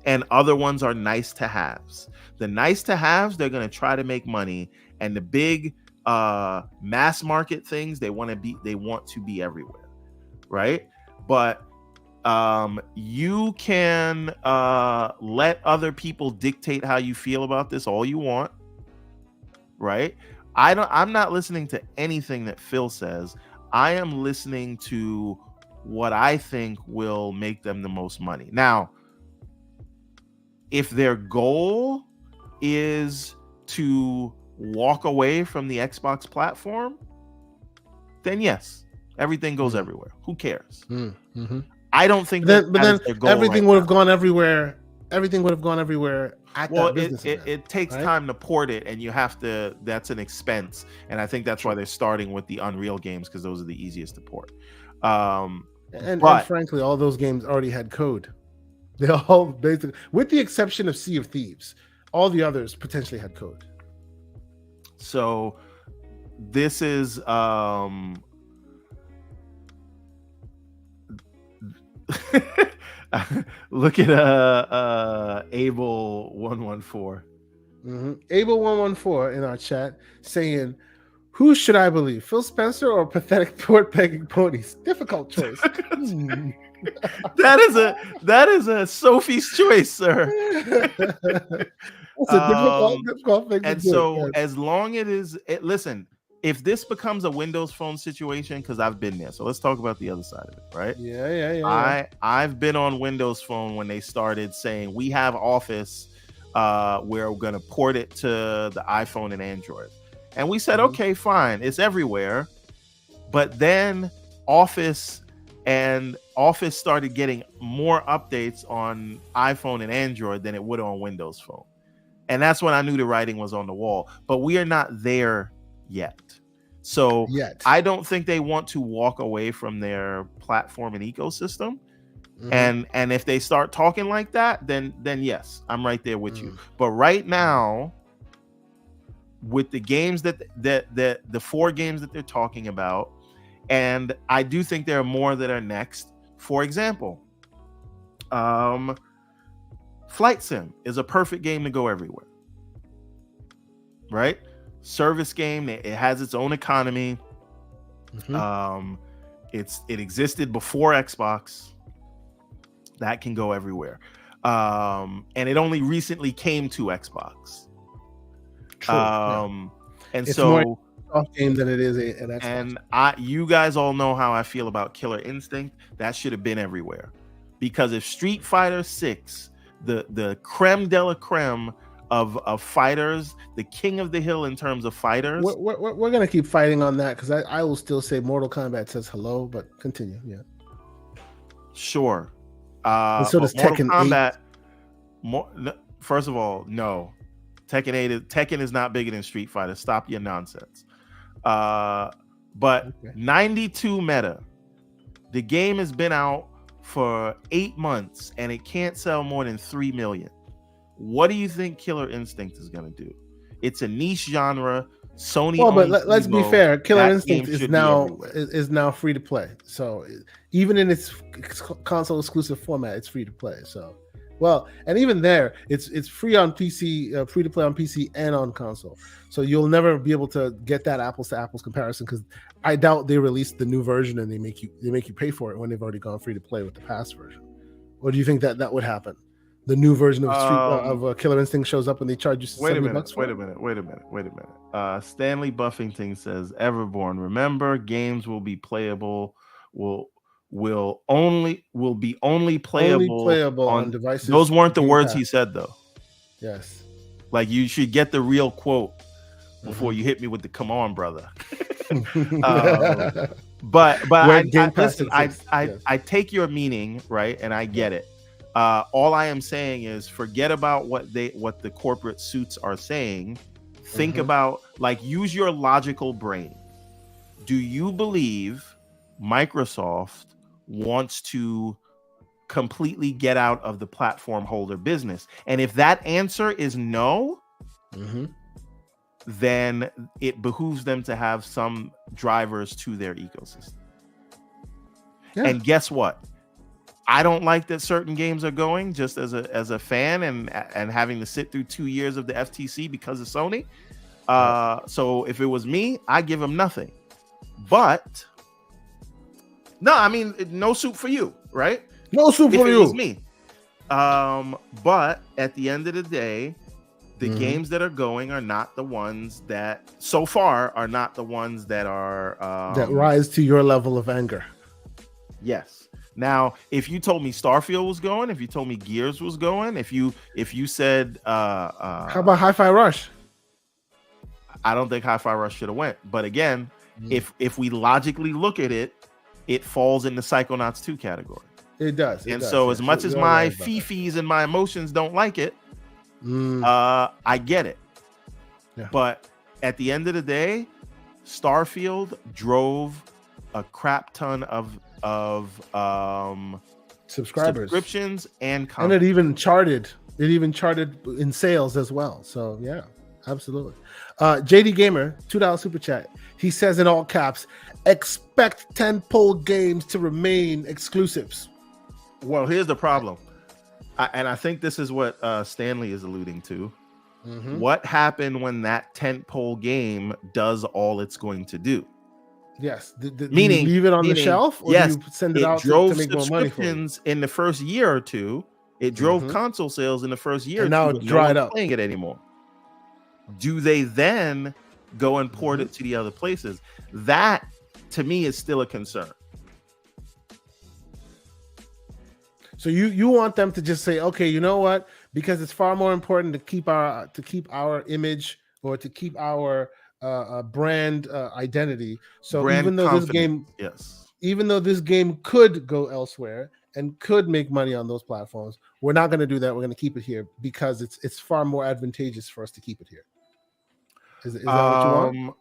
S2: and other ones are nice to haves. The nice to haves, they're going to try to make money, and the big mass market things, they want to be everywhere, right? But you can let other people dictate how you feel about this all you want, right? I'm not listening to anything that Phil says. I am listening to what I think will make them the most money. Now, if their goal is to walk away from the Xbox platform, then yes, everything goes everywhere. Who cares? I don't think
S1: but then everything would have gone everywhere. Everything would have gone everywhere.
S2: It takes time to port it, and you have to. That's an expense, and I think that's why they're starting with the Unreal games, because those are the easiest to port.
S1: And frankly, all those games already had code. They all basically, with the exception of Sea of Thieves, all the others potentially had code.
S2: So this is look at Able114.
S1: Able114 in our chat saying, who should I believe, Phil Spencer or pathetic port pegging ponies? Difficult choice.
S2: That is a Sophie's choice, sir.
S1: It's a difficult thing.
S2: And so, as long listen, if this becomes a Windows Phone situation, because I've been there, so let's talk about the other side of it, right?
S1: Yeah.
S2: I've been on Windows Phone when they started saying we have Office, we're going to port it to the iPhone and Android, and we said, okay, fine, it's everywhere. But then Office started getting more updates on iPhone and Android than it would on Windows Phone. And that's when I knew the writing was on the wall. But we are not there yet. So I don't think they want to walk away from their platform and ecosystem. And if they start talking like that, then yes, I'm right there with you. But right now, with the games that the 4 games that they're talking about, and I do think there are more that are next. For example, Flight Sim is a perfect game to go everywhere, right? Service game. It has its own economy. It existed before Xbox. That can go everywhere. And it only recently came to Xbox.
S1: True,
S2: And
S1: it's
S2: so
S1: more off game than it is an Xbox.
S2: And you guys all know how I feel about Killer Instinct. That should have been everywhere. Because if Street Fighter 6, the creme de la creme of fighters, the king of the hill in terms of fighters.
S1: We're gonna keep fighting on that because I will still say Mortal Kombat says hello, but continue. Yeah.
S2: Sure.
S1: And so does
S2: Mortal
S1: Tekken
S2: 8. First of all, no. Tekken is not bigger than Street Fighter. Stop your nonsense. But okay. 92 meta. The game has been out for 8 months and it can't sell more than 3 million. What do you think Killer Instinct is going to do? It's a niche genre. Sony.
S1: Well, but let's be fair. Killer Instinct is now free to play. So even in its console exclusive format, it's free to play. So, well, and even there, it's free on PC, free to play on PC and on console. So you'll never be able to get that apples to apples comparison because I doubt they release the new version and they make you pay for it when they've already gone free to play with the past version. Or do you think that would happen? The new version of Killer Instinct shows up and they charge you $70 for it?
S2: Wait a minute. Stanley Buffington says, Everborn, remember, games will be playable, will be only playable on devices. Those weren't the words he said, though.
S1: Yes.
S2: Like, you should get the real quote before you hit me with the "come on, brother." But I take your meaning, right, and I get it. All I am saying is forget about what the corporate suits are saying. Think about, use your logical brain. Do you believe Microsoft wants to completely get out of the platform holder business? And if that answer is no, then it behooves them to have some drivers to their ecosystem. Yeah. And guess what? I don't like that certain games are going, just as a fan and having to sit through 2 years of the FTC because of Sony. So if it was me, I'd give them nothing. But no, I mean, no soup for you, right?
S1: No soup for you.
S2: It was me. But at the end of the day, the games that are going are not the ones that so far are not the ones that are
S1: that rise to your level of anger.
S2: Yes. Now, if you told me Starfield was going, if you told me Gears was going, if you said
S1: how about Hi-Fi Rush?
S2: I don't think Hi-Fi Rush should have went. But again, if we logically look at it, it falls in the Psychonauts 2 category.
S1: It does.
S2: So as much as my fifis and my emotions don't like it, I get it. Yeah. But at the end of the day, Starfield drove a crap ton of subscriptions and content.
S1: And it even charted in sales as well. So yeah, absolutely. JD Gamer, $2 super chat. He says in all caps, expect tentpole games to remain exclusives.
S2: Well, here's the problem. I think this is what Stanley is alluding to. What happened when that tentpole game does all it's going to do?
S1: Yes. Meaning, you leave it on the shelf, or do you send it out to make more money for it?
S2: In the first year or two. It drove console sales in the first year.
S1: And now it's dried up.
S2: Playing it anymore. Do they then go and port it to the other places? That, to me, is still a concern.
S1: So you want them to just say, okay, you know what? Because it's far more important to keep our image or to keep our brand identity. So
S2: brand
S1: even though
S2: confidence.
S1: Even though this game could go elsewhere and could make money on those platforms, we're not going to do that. We're going to keep it here because it's far more advantageous for us to keep it here. Is that what you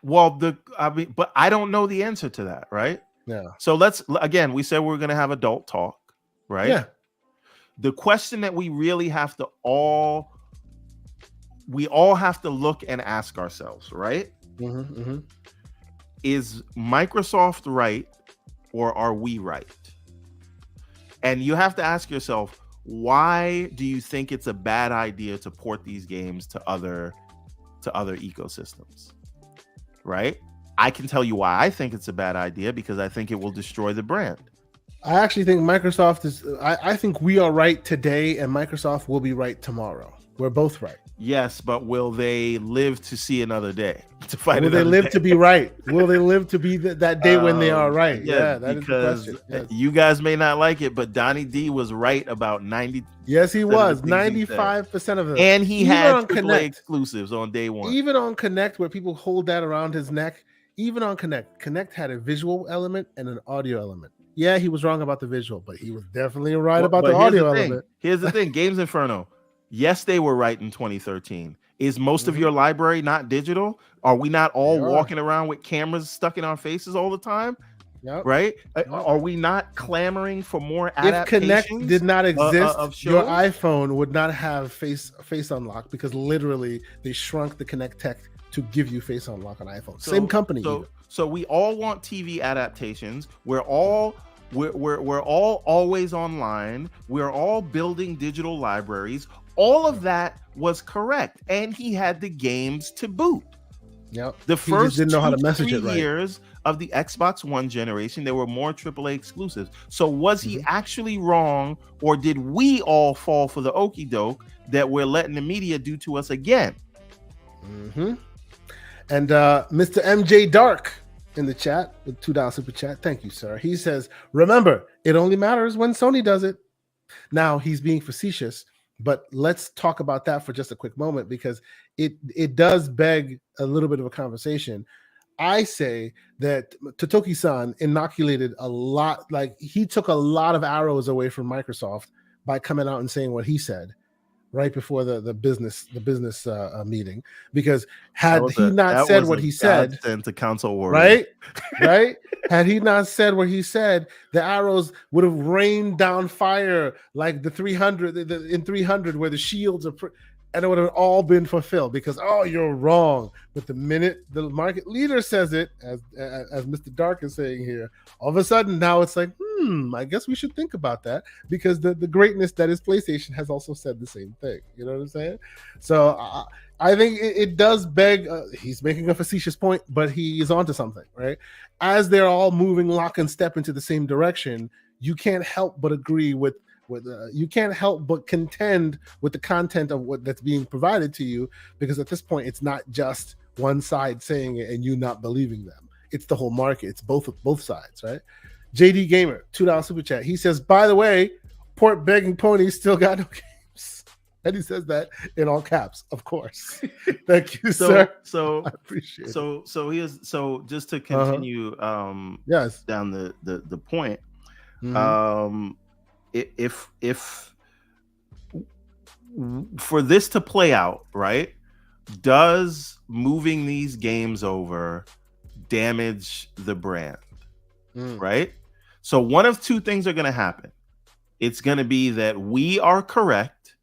S1: want?
S2: But I don't know the answer to that, right?
S1: Yeah.
S2: So we said we're going to have adult talk. right?
S1: Yeah.
S2: The question that we really have to all have to look and ask ourselves, right? Is Microsoft right or are we right? And you have to ask yourself, why do you think it's a bad idea to port these games to other ecosystems? Right? I can tell you why I think it's a bad idea, because I think it will destroy the brand.
S1: I actually think Microsoft is. I think we are right today, and Microsoft will be right tomorrow. We're both right.
S2: Yes, but will they live to see another day? To fight
S1: will they live
S2: day?
S1: to be right? Will they live to be that day when they are right?
S2: Yeah,
S1: that is the question. Yes.
S2: You guys may not like it, but Donnie D was right about 90.
S1: Yes, he was 95% of them,
S2: and he had AAA exclusives on day one.
S1: Even on Connect, where people hold that around his neck. Even on Connect had a visual element and an audio element. Yeah, he was wrong about the visual, but he was definitely right about the audio element.
S2: Here's the thing, Games Inferno. Yes, they were right in 2013. Is most of your library not digital? Are we not all walking around with cameras stuck in our faces all the time?
S1: Yep.
S2: Right? Yep. Are we not clamoring for more adaptations?
S1: If Connect did not exist, your iPhone would not have face unlock, because literally they shrunk the Connect tech to give you face unlock on iPhone. Same company.
S2: So we all want TV adaptations. We're all always online. We're all building digital libraries. All of that was correct, and he had the games to boot.
S1: Yep.
S2: The first
S1: didn't know how to message it right.
S2: years of the Xbox One generation, there were more AAA exclusives. So was he actually wrong, or did we all fall for the okie doke that we're letting the media do to us again?
S1: And Mr. MJ Dark in the chat with $2 super chat. Thank you, sir. He says, remember, it only matters when Sony does it. Now, he's being facetious, but let's talk about that for just a quick moment, because it does beg a little bit of a conversation. I say that Totoki-san inoculated a lot, like he took a lot of arrows away from Microsoft by coming out and saying what he said right before the business meeting, because had he not said what he said,
S2: to console war,
S1: right, had he not said what he said, the arrows would have rained down fire like the 300 in 300, where the shields are, and it would have all been fulfilled, because you're wrong. But the minute the market leader says it, as Mr. Dark is saying here, all of a sudden now it's like, I guess we should think about that, because the greatness that is PlayStation has also said the same thing. You know what I'm saying? So I think it does beg. He's making a facetious point, but he is onto something, right? As they're all moving lock and step into the same direction, you can't help but agree with you can't help but contend with the content of what that's being provided to you, because at this point it's not just one side saying it and you not believing them. It's the whole market. It's both sides, right? JD Gamer, $2 super chat. He says, by the way, port begging ponies still got no games. And he says that in all caps, of course. Thank you, sir.
S2: So
S1: I appreciate it.
S2: So just to continue
S1: yes,
S2: down the point, if for this to play out, right, does moving these games over damage the brand? Right? So one of two things are going to happen. It's going to be that we are correct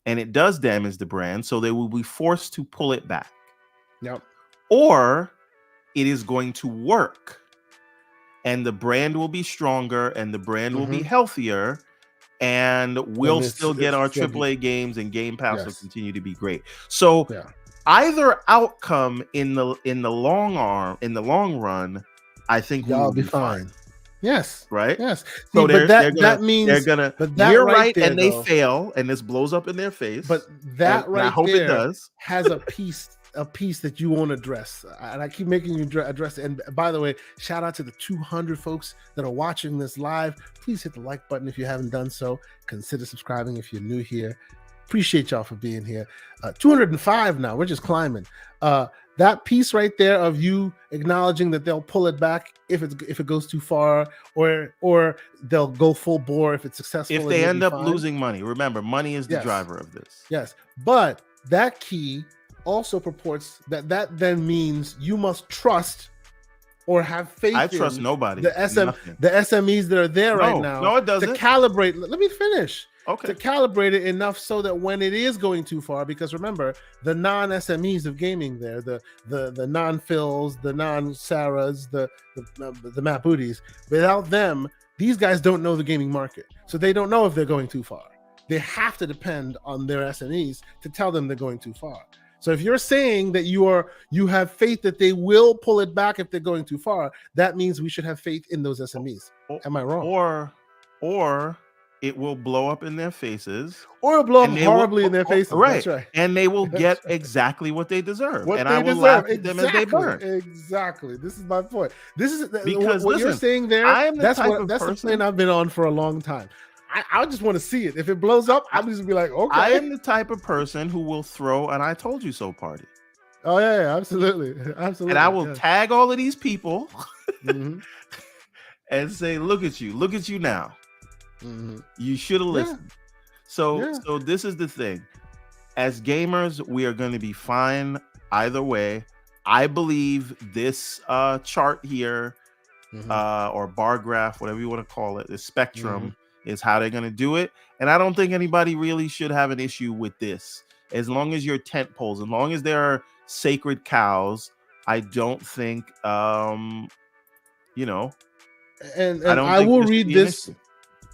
S2: and it does damage the brand, so they will be forced to pull it back.
S1: Yep.
S2: Or it is going to work and the brand will be stronger and the brand will be healthier, and we'll still get our AAA games, and Game Pass will continue to be great. So either outcome in the long run, I think
S1: y'all be fine. Yes.
S2: Right.
S1: Yes.
S2: So
S1: that means
S2: they're gonna. We're right, and they fail, and this blows up in their face.
S1: But that
S2: I hope it does.
S1: Has a piece that you won't address, and I keep making you address it. And by the way, shout out to the 200 folks that are watching this live. Please hit the like button if you haven't done so. Consider subscribing if you're new here. Appreciate y'all for being here. 205 now. We're just climbing. That piece right there of you acknowledging that they'll pull it back if it goes too far, or they'll go full bore if it's successful.
S2: If they end up losing money, remember, money is the driver of this.
S1: Yes, but that key also purports that then means you must trust or have faith
S2: I trust
S1: in
S2: nobody.
S1: the SMEs that are there right now
S2: No, it doesn't.
S1: to calibrate. Let me finish.
S2: Okay.
S1: To calibrate it enough so that when it is going too far, because remember, the non-SMEs of gaming there, the non-Phils, the non-Sarahs, the Matt Booties, without them, these guys don't know the gaming market. So they don't know if they're going too far. They have to depend on their SMEs to tell them they're going too far. So if you're saying that you have faith that they will pull it back if they're going too far, that means we should have faith in those SMEs. Am I wrong?
S2: Or it will blow up in their faces.
S1: Or it'll blow up horribly in their faces.
S2: Right.
S1: That's right.
S2: And they will get exactly what they deserve.
S1: I will laugh at them as they burn. Exactly. This is my point. This is because what you're saying there. That's the plane I've been on for a long time. I just want to see it. If it blows up, I'll just be like, okay.
S2: I am the type of person who will throw an I told you so party.
S1: Oh, yeah, absolutely. Absolutely.
S2: And I will tag all of these people and say, look at you now. Mm-hmm. You should have listened. So this is the thing. As gamers, we are going to be fine either way. I believe this chart here, or bar graph, whatever you want to call it, the spectrum is how they're going to do it. And I don't think anybody really should have an issue with this. As long as you're tent poles, as long as there are sacred cows, I don't think,
S1: And I will read this.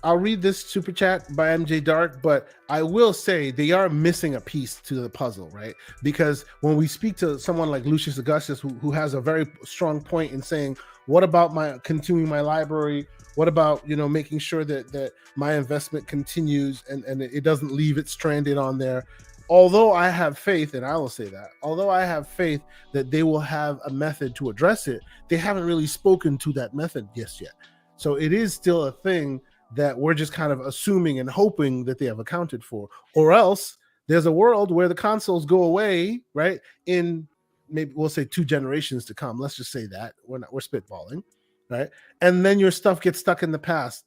S1: I'll read this super chat by MJ Dark, but I will say they are missing a piece to the puzzle, right? Because when we speak to someone like Lucius Augustus, who has a very strong point in saying, what about continuing my library? What about, making sure that my investment continues and it doesn't leave it stranded on there? Although I have faith, and I will say that, although I have faith that they will have a method to address it, they haven't really spoken to that method just yet. So it is still a thing that we're just kind of assuming and hoping that they have accounted for, or else there's a world where the consoles go away, right? In maybe we'll say 2 generations to come. Let's just say that we're spitballing, right? And then your stuff gets stuck in the past.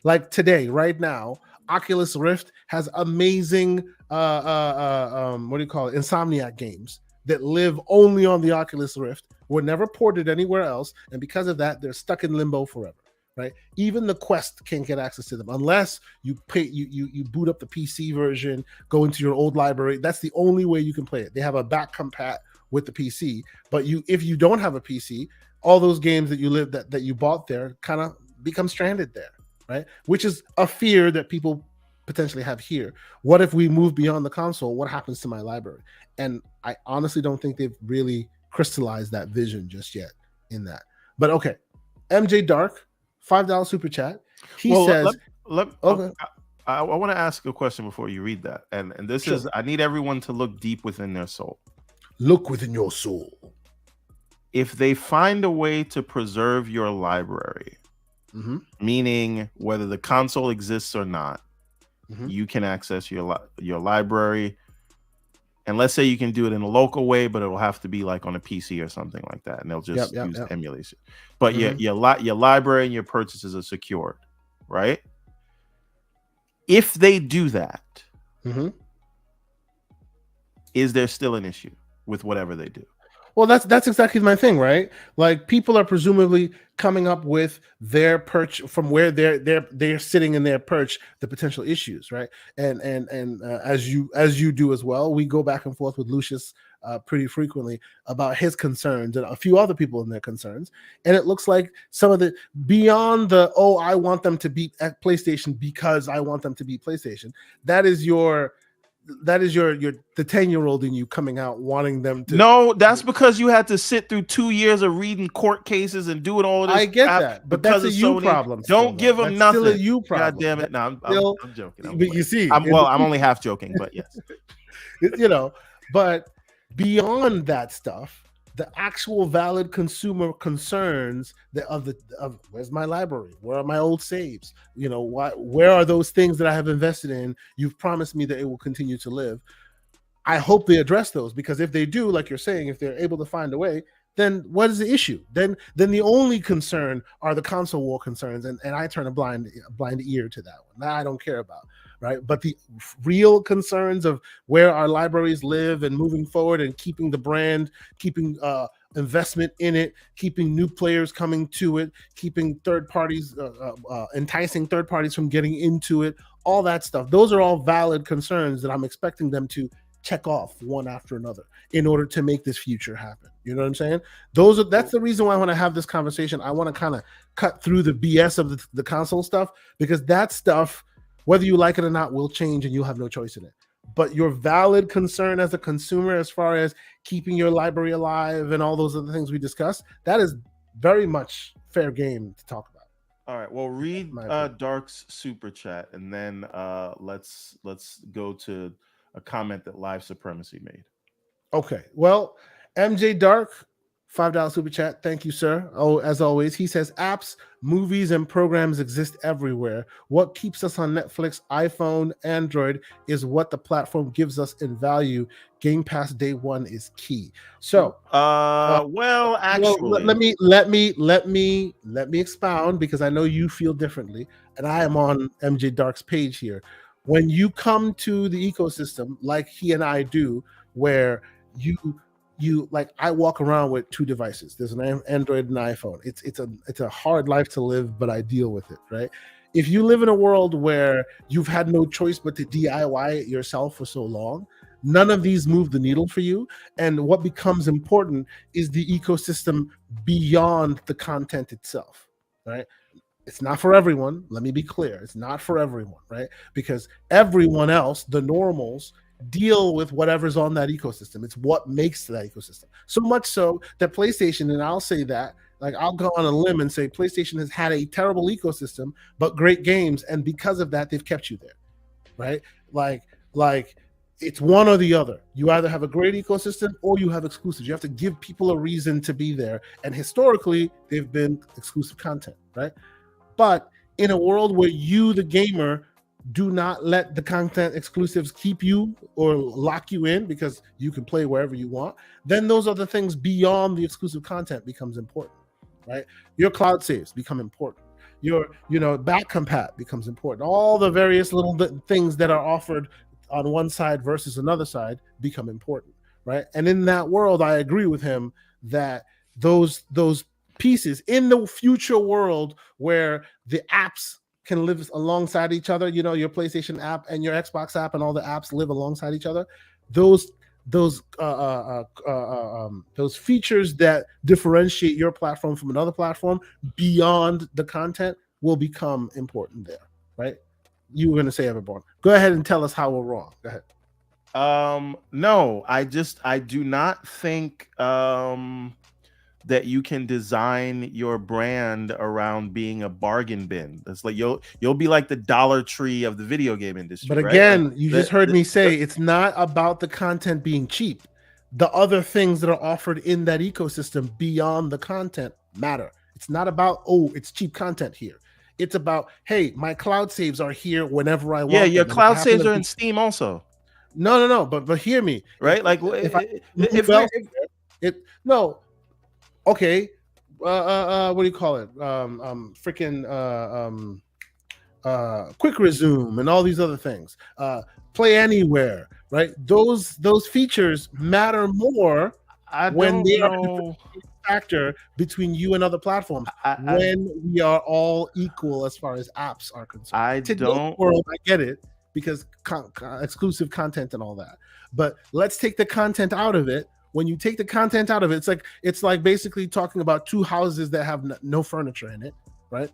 S1: Like today, right now, Oculus Rift has amazing, Insomniac games that live only on the Oculus Rift, were never ported anywhere else. And because of that, they're stuck in limbo forever. Right, even the Quest can't get access to them unless you pay. You boot up the PC version, go into your old library. That's the only way you can play it. They have a back compat with the PC, but if you don't have a PC, all those games that you bought there kind of become stranded there, right? Which is a fear that people potentially have here. What if we move beyond the console? What happens to my library? And I honestly don't think they've really crystallized that vision just yet in that. But okay, MJ Dark. $5 super chat. He says,
S2: okay. I want to ask a question before you read that. And this is, I need everyone to look deep within their soul.
S1: Look within your soul.
S2: If they find a way to preserve your library, meaning whether the console exists or not, you can access your library. And let's say you can do it in a local way, but it will have to be like on a PC or something like that, and they'll just use emulation. But your library and your purchases are secured, right? If they do that, is there still an issue with whatever they do?
S1: Well, that's exactly my thing, right? Like people are presumably coming up with their perch from where they're sitting in their perch, the potential issues, right? And as you do as well, we go back and forth with Lucius pretty frequently about his concerns and a few other people and their concerns. And it looks like some of the beyond the I want them to beat PlayStation because I want them to beat PlayStation. That is your the 10-year-old in you coming out wanting them to.
S2: No, that's because you had to sit through 2 years of reading court cases and doing all this.
S1: I get that, but that's a you problem.
S2: Don't give them nothing.
S1: Still a you problem.
S2: God damn it! No, I'm joking.
S1: But you see,
S2: I'm only half joking, but yes.
S1: But beyond that stuff, the actual valid consumer concerns of where's my library? Where are my old saves? Where are those things that I have invested in? You've promised me that it will continue to live. I hope they address those, because if they do, like you're saying, if they're able to find a way, then what is the issue? Then the only concern are the console war concerns, and I turn a blind ear to that one. That I don't care about. right? But the real concerns of where our libraries live and moving forward and keeping the brand, keeping investment in it, keeping new players coming to it, keeping third parties, enticing third parties from getting into it, all that stuff. Those are all valid concerns that I'm expecting them to check off one after another in order to make this future happen. You know what I'm saying? That's the reason why I want to have this conversation. I want to kind of cut through the BS of the console stuff, because that stuff, whether you like it or not, will change and you'll have no choice in it. But your valid concern as a consumer, as far as keeping your library alive and all those other things we discussed, that is very much fair game to talk about.
S2: All right. Well, read Dark's super chat, and then let's go to a comment that Live Supremacy made.
S1: Okay. Well, MJ Dark, $5 super chat. Thank you, sir. Oh, as always, he says apps, movies, and programs exist everywhere. What keeps us on Netflix, iPhone, Android is what the platform gives us in value. Game Pass day one is key. So,
S2: well, actually,
S1: let me expound, because I know you feel differently, and I am on MJ Dark's page here. When you come to the ecosystem, like he and I do, where you like, I walk around with two devices. There's an Android and an iPhone. It's a hard life to live, but I deal with it, right? If you live in a world where you've had no choice but to DIY it yourself for so long, none of these move the needle for you. And what becomes important is the ecosystem beyond the content itself, right? It's not for everyone. Let me be clear. It's not for everyone, right? Because everyone else, the normals, deal with whatever's on that ecosystem. It's what makes that ecosystem. So much so that PlayStation, and I'll say that, like, I'll go on a limb and say PlayStation has had a terrible ecosystem, but great games. And because of that, they've kept you there, right? Like it's one or the other. You either have a great ecosystem or you have exclusives. You have to give people a reason to be there. And historically, they've been exclusive content, right? But in a world where you, the gamer, do not let the content exclusives keep you or lock you in, because you can play wherever you want, then those other things beyond the exclusive content becomes important, right? Your cloud saves become important. Your, back compat becomes important. All the various little things that are offered on one side versus another side become important, right? And in that world, I agree with him that those pieces in the future world where the apps can live alongside each other, your PlayStation app and your Xbox app and all the apps live alongside each other, those features that differentiate your platform from another platform beyond the content will become important there, right? You were going to say, Everborn. Go ahead and tell us how we're wrong. Go ahead.
S2: No, I do not think that you can design your brand around being a bargain bin. It's like you'll be like the Dollar Tree of the video game industry.
S1: But again, right? You just heard me say it's not about the content being cheap. The other things that are offered in that ecosystem beyond the content matter. It's not about, it's cheap content here. It's about, hey, my cloud saves are here whenever I want.
S2: Yeah, your cloud saves are in Steam also.
S1: No, but hear me.
S2: Right? Like
S1: okay. What do you call it? Quick resume and all these other things. Play anywhere, right? Those features matter more when they are a factor between you and other platforms. When we are all equal as far as apps are concerned.
S2: I
S1: get it, because exclusive content and all that. But let's take the content out of it. When you take the content out of it, it's like basically talking about two houses that have no furniture in it, right?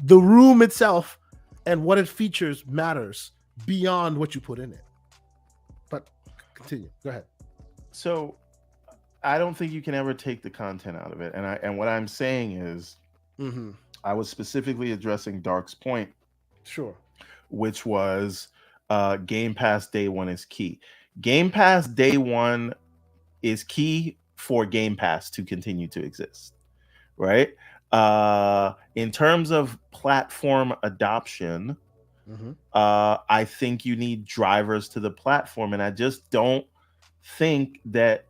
S1: The room itself and what it features matters beyond what you put in it. But continue. Go ahead.
S2: So I don't think you can ever take the content out of it. And what I'm saying is, I was specifically addressing Dark's point.
S1: Sure.
S2: Which was Game Pass day one is key. Game Pass day one is key for Game Pass to continue to exist, right? In terms of platform adoption, I think you need drivers to the platform, and I just don't think that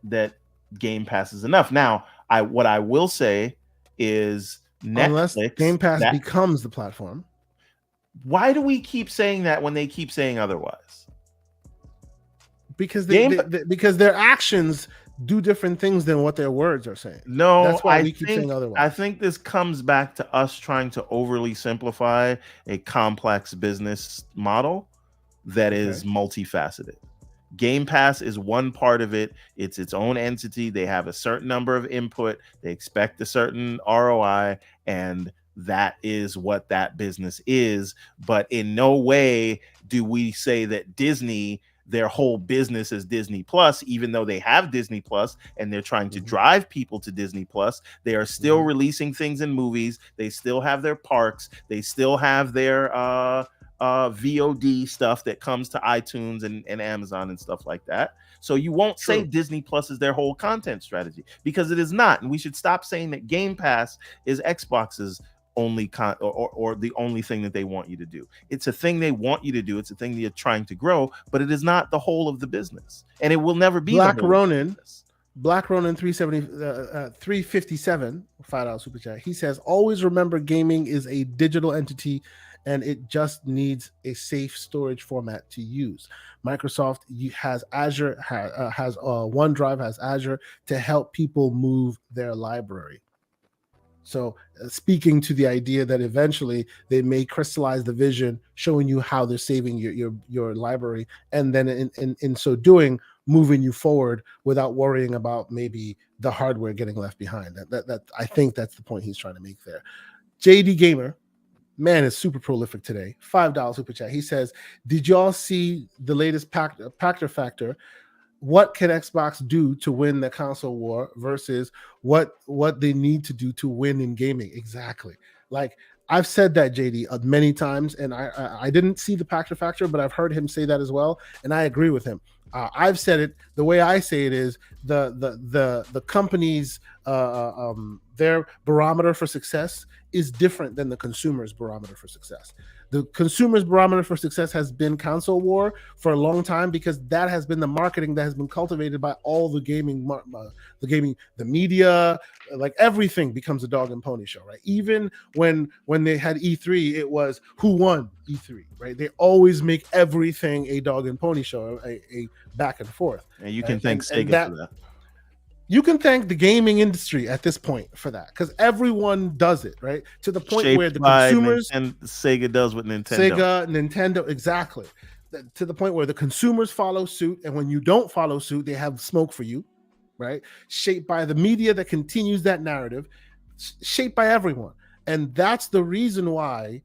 S2: Game Pass is enough. Now, what I will say is Netflix,
S1: unless Game Pass becomes the platform.
S2: Why do we keep saying that when they keep saying otherwise?
S1: Because because their actions do different things than what their words are saying.
S2: No,
S1: That's why we keep saying otherwise.
S2: I think this comes back to us trying to overly simplify a complex business model that is multifaceted. Game Pass is one part of it. It's its own entity. They have a certain number of input. They expect a certain ROI, and that is what that business is. But in no way do we say that Disney, their whole business is Disney Plus, even though they have Disney Plus and they're trying to drive people to Disney Plus. They are still releasing things in movies. They still have their parks. They still have their VOD stuff that comes to iTunes and Amazon and stuff like that. So you won't say Disney Plus is their whole content strategy, because it is not. And we should stop saying that Game Pass is Xbox's only or the only thing that they want you to do. It's a thing they want you to do. It's a thing that you're trying to grow, but it is not the whole of the business, and it will never be.
S1: Black Ronin 357 $5 super chat. He says, always remember gaming is a digital entity and it just needs a safe storage format to use. Microsoft has Azure, has OneDrive, has Azure to help people move their library. So speaking to the idea that eventually they may crystallize the vision, showing you how they're saving your library, and then in so doing, moving you forward without worrying about maybe the hardware getting left behind. That I think that's the point he's trying to make there. JD Gamer, man, is super prolific today. $5 super chat. He says, did y'all see the latest Pactor Factor? What can Xbox do to win the console war versus what they need to do to win in gaming? Exactly. Like I've said that, JD, many times, and I didn't see the Pactor Factor, but I've heard him say that as well, and I agree with him. I've said it the way I say it is the company's their barometer for success is different than the consumer's barometer for success. The consumer's barometer for success has been console war for a long time, because that has been the marketing that has been cultivated by all the gaming, the media, like everything becomes a dog and pony show, right? Even when they had E3, it was who won E3, right? They always make everything a dog and pony show, a back and forth.
S2: And you can thank Sega for that.
S1: You can thank the gaming industry at this point for that, because everyone does it, right? To the point where the consumers
S2: and Sega does with Nintendo.
S1: Nintendo, exactly. To the point where the consumers follow suit, and when you don't follow suit, they have smoke for you, right? Shaped by the media that continues that narrative, shaped by everyone. And that's the reason why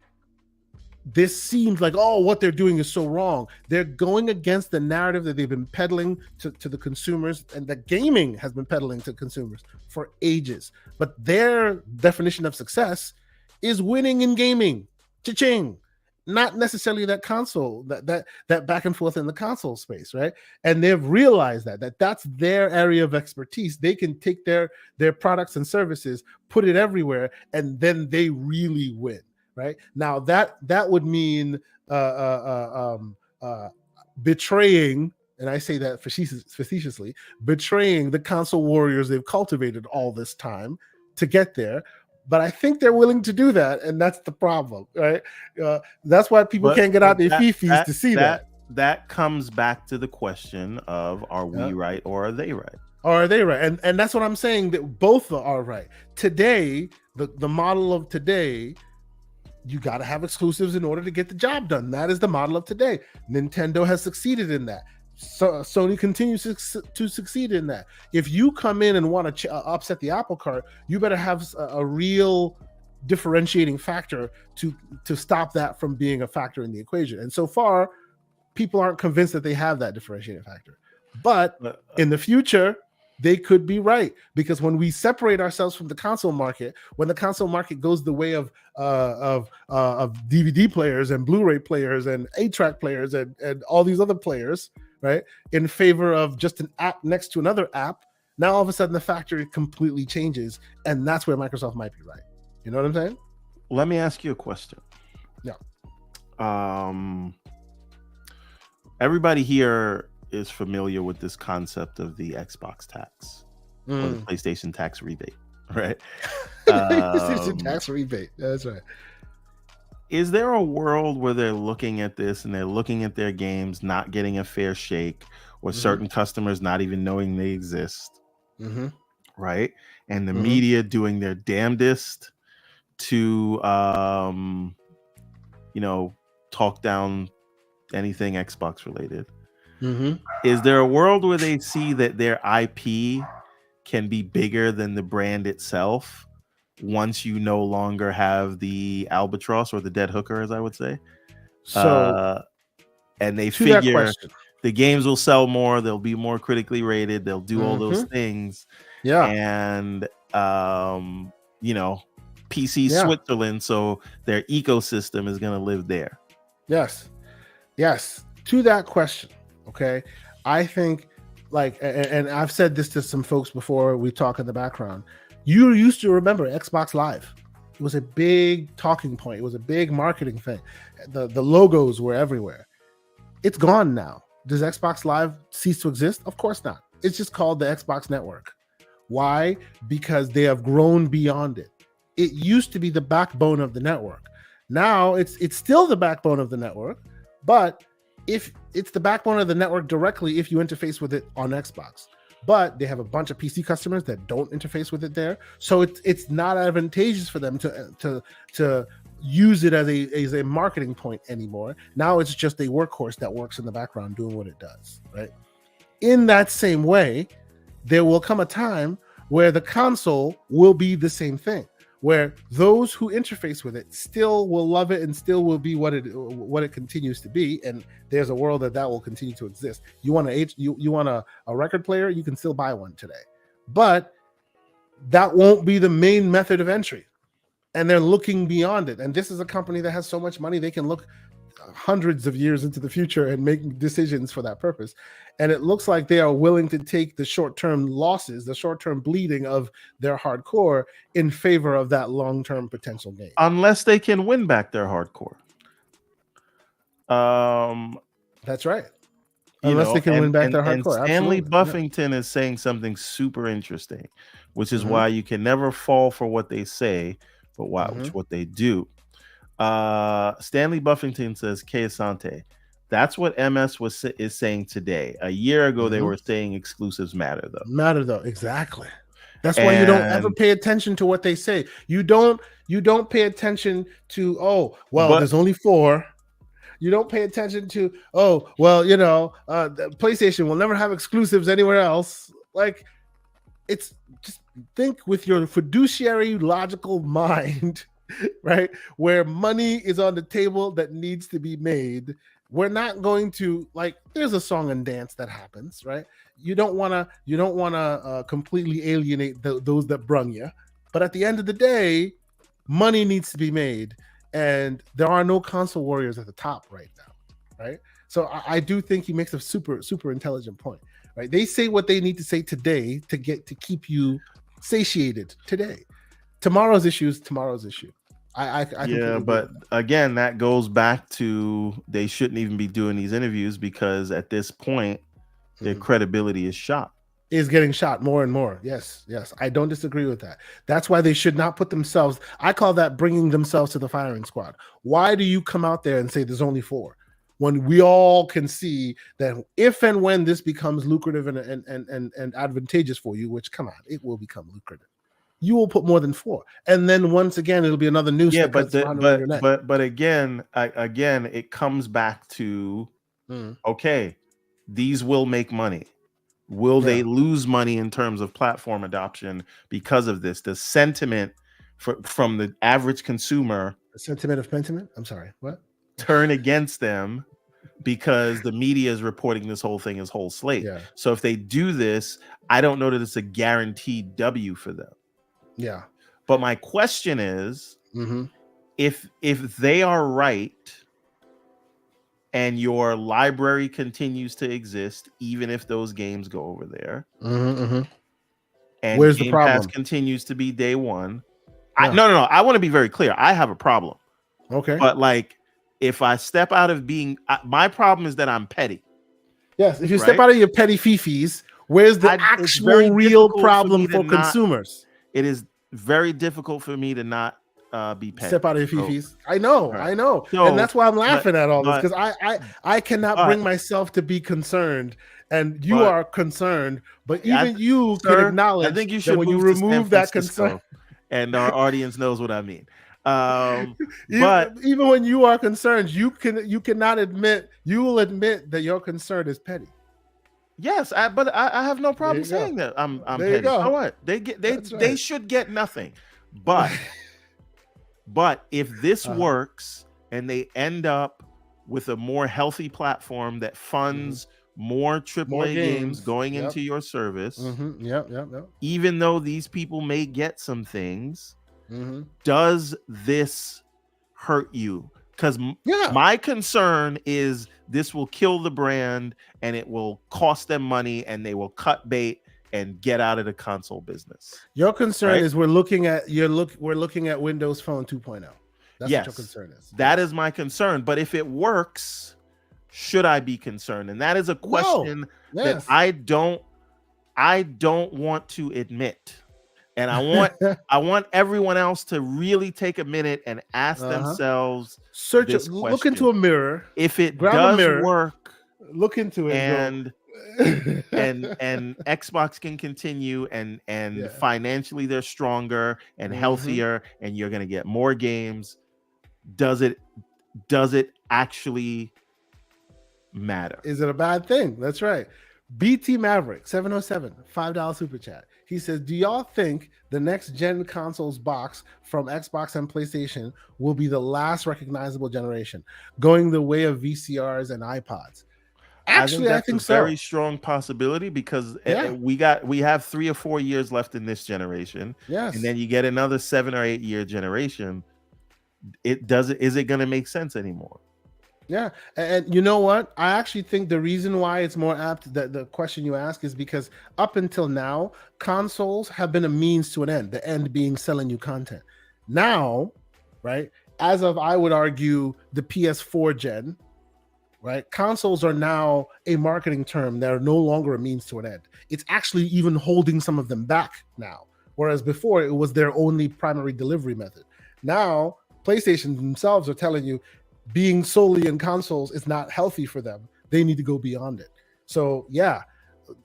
S1: this seems like, oh, what they're doing is so wrong. They're going against the narrative that they've been peddling to the consumers, and that gaming has been peddling to consumers for ages. But their definition of success is winning in gaming. Cha-ching. Not necessarily that console, that back and forth in the console space, right? And they've realized that that's their area of expertise. They can take their products and services, put it everywhere, and then they really win. Right now, that would mean betraying, and I say that facetiously, betraying the console warriors they've cultivated all this time to get there. But I think they're willing to do that, and that's the problem, right? That's why people can't get out their fifis to see that.
S2: That comes back to the question of, are we right or are they right?
S1: Or are they right? And that's what I'm saying, that both are right. Today, the model of today, you got to have exclusives in order to get the job done. That is the model of today. Nintendo has succeeded in that. So Sony continues to succeed in that. If you come in and want to upset the apple cart, you better have a real differentiating factor to stop that from being a factor in the equation. And so far, people aren't convinced that they have that differentiating factor. But in the future, they could be right, because when we separate ourselves from the console market, when the console market goes the way of DVD players and Blu-ray players and 8-track players and all these other players, right, in favor of just an app next to another app, now all of a sudden the factory completely changes, and that's where Microsoft might be right. You know what I'm saying?
S2: Let me ask you a question.
S1: Yeah.
S2: Everybody here is familiar with this concept of the Xbox tax or the PlayStation tax rebate, right?
S1: PlayStation tax rebate. That's right.
S2: Is there a world where they're looking at this and they're looking at their games not getting a fair shake, or certain customers not even knowing they exist, right? And the media doing their damnedest to, talk down anything Xbox related? Is there a world where they see that their IP can be bigger than the brand itself once you no longer have the albatross or the dead hooker, as I would say?
S1: So,
S2: and they figure the games will sell more, they'll be more critically rated, they'll do all those things.
S1: Yeah.
S2: And PC Switzerland, so their ecosystem is going to live there.
S1: Yes. To that question, okay, I think, like, and I've said this to some folks before, we talk in the background. You used to remember Xbox Live. It was a big talking point. It was a big marketing thing. The logos were everywhere. It's gone now. Does Xbox Live cease to exist? Of course not. It's just called the Xbox Network. Why? Because they have grown beyond it. It used to be the backbone of the network. Now it's still the backbone of the network, but if it's the backbone of the network directly if you interface with it on Xbox. But they have a bunch of PC customers that don't interface with it there, so it's not advantageous for them to use it as a marketing point anymore. Now it's just a workhorse that works in the background doing what it does, right? In that same way, there will come a time where the console will be the same thing, where those who interface with it still will love it and still will be what it continues to be. And there's a world that will continue to exist. You want a record player, you can still buy one today, but that won't be the main method of entry. And they're looking beyond it. And this is a company that has so much money, they can look hundreds of years into the future and make decisions for that purpose. And it looks like they are willing to take the short-term losses, the short-term bleeding of their hardcore in favor of that long-term potential gain.
S2: Unless they can win back their hardcore.
S1: That's right. Unless they can win back their hardcore.
S2: And Stanley Buffington is saying something super interesting, which is why you can never fall for what they say, but watch what they do. Stanley Buffington says, "Que Asante." That's what MS is saying today. A year ago, they were saying exclusives matter, though.
S1: Exactly. That's why you don't ever pay attention to what they say. You don't pay attention to, there's only 4. You don't pay attention to, the PlayStation will never have exclusives anywhere else. Like, it's just think with your fiduciary logical mind, right? Where money is on the table that needs to be made. We're not going to, like, there's a song and dance that happens, right? You don't want to completely alienate those that brung you. But at the end of the day, money needs to be made. And there are no console warriors at the top right now, right? So I do think he makes a super, super intelligent point, right? They say what they need to say today to keep you satiated today. Tomorrow's issue is tomorrow's issue.
S2: But again, that goes back to they shouldn't even be doing these interviews, because at this point, their credibility is shot.
S1: Is getting shot more and more. Yes. I don't disagree with that. That's why they should not put themselves, I call that bringing themselves to the firing squad. Why do you come out there and say there's only 4? When we all can see that if and when this becomes lucrative and advantageous for you, which, come on, it will become lucrative, you will put more than 4, and then once again it'll be another noose.
S2: Yeah, but again, it comes back to okay, these will make money. Will they lose money in terms of platform adoption because of this? The sentiment from the average consumer,
S1: the sentiment of pentiment. I'm sorry, what?
S2: Turn against them because the media is reporting this whole thing as whole slate.
S1: Yeah.
S2: So if they do this, I don't know that it's a guaranteed W for them.
S1: Yeah.
S2: But my question is, if they are right and your library continues to exist, even if those games go over there, and
S1: where's
S2: Game
S1: the problem?
S2: Pass continues to be day one. No. I want to be very clear. I have a problem.
S1: Okay.
S2: But like, if I step out of being, my problem is that I'm petty.
S1: Yes. If you step out of your petty fifis, where's the actual real problem for consumers?
S2: It is very difficult for me to not be pennies.
S1: Step out of your fifis. I know,
S2: right.
S1: I know,
S2: So,
S1: and that's why I'm laughing at all this,
S2: but-
S1: because I cannot
S2: but-
S1: bring myself to be concerned, and you
S2: but-
S1: are concerned, but
S2: I-
S1: even you
S2: Sir,
S1: can acknowledge
S2: I think you
S1: that
S2: should
S1: when you
S2: move to San
S1: remove that
S2: Francisco,
S1: concern,
S2: and our audience knows what I mean.
S1: but even when you are concerned, you cannot admit, you will admit that your concern is petty.
S2: Yes, but I have no problem
S1: There you go.
S2: saying that I'm
S1: There you
S2: petty.
S1: go.
S2: So what? They
S1: That's right.
S2: they should get nothing. But but if this works and they end up with a more healthy platform that funds more AAA games going into your service, even though these people may get some things, does this hurt you? Because my concern is this will kill the brand and it will cost them money and they will cut bait and get out of the console business.
S1: Your concern is we're looking at Windows Phone 2.0. That's what your concern is.
S2: That is my concern. But if it works, should I be concerned? And that is a question that I don't want to admit. And I want everyone else to really take a minute and ask themselves,
S1: look into a mirror.
S2: If it does work,
S1: look into it,
S2: and Xbox can continue and financially they're stronger and healthier and you're gonna get more games. Does it actually matter?
S1: Is it a bad thing? That's right. BT Maverick 707 $5 super chat. He says, do y'all think the next gen consoles box from Xbox and PlayStation will be the last recognizable generation, going the way of VCRs and iPods? Actually, I think
S2: so. Very strong possibility, because we have 3 or 4 years left in this generation.
S1: Yes.
S2: And then you get another 7 or 8 year generation. Is it going to make sense anymore?
S1: Yeah. And you know what? I actually think the reason why it's more apt, that the question you ask, is because up until now, consoles have been a means to an end, the end being selling you content. Now, right, as of, I would argue, the PS4 gen, right, consoles are now a marketing term. They're no longer a means to an end. It's actually even holding some of them back now. Whereas before, it was their only primary delivery method. Now, PlayStation themselves are telling you, being solely in consoles is not healthy for them. They need to go beyond it. So yeah,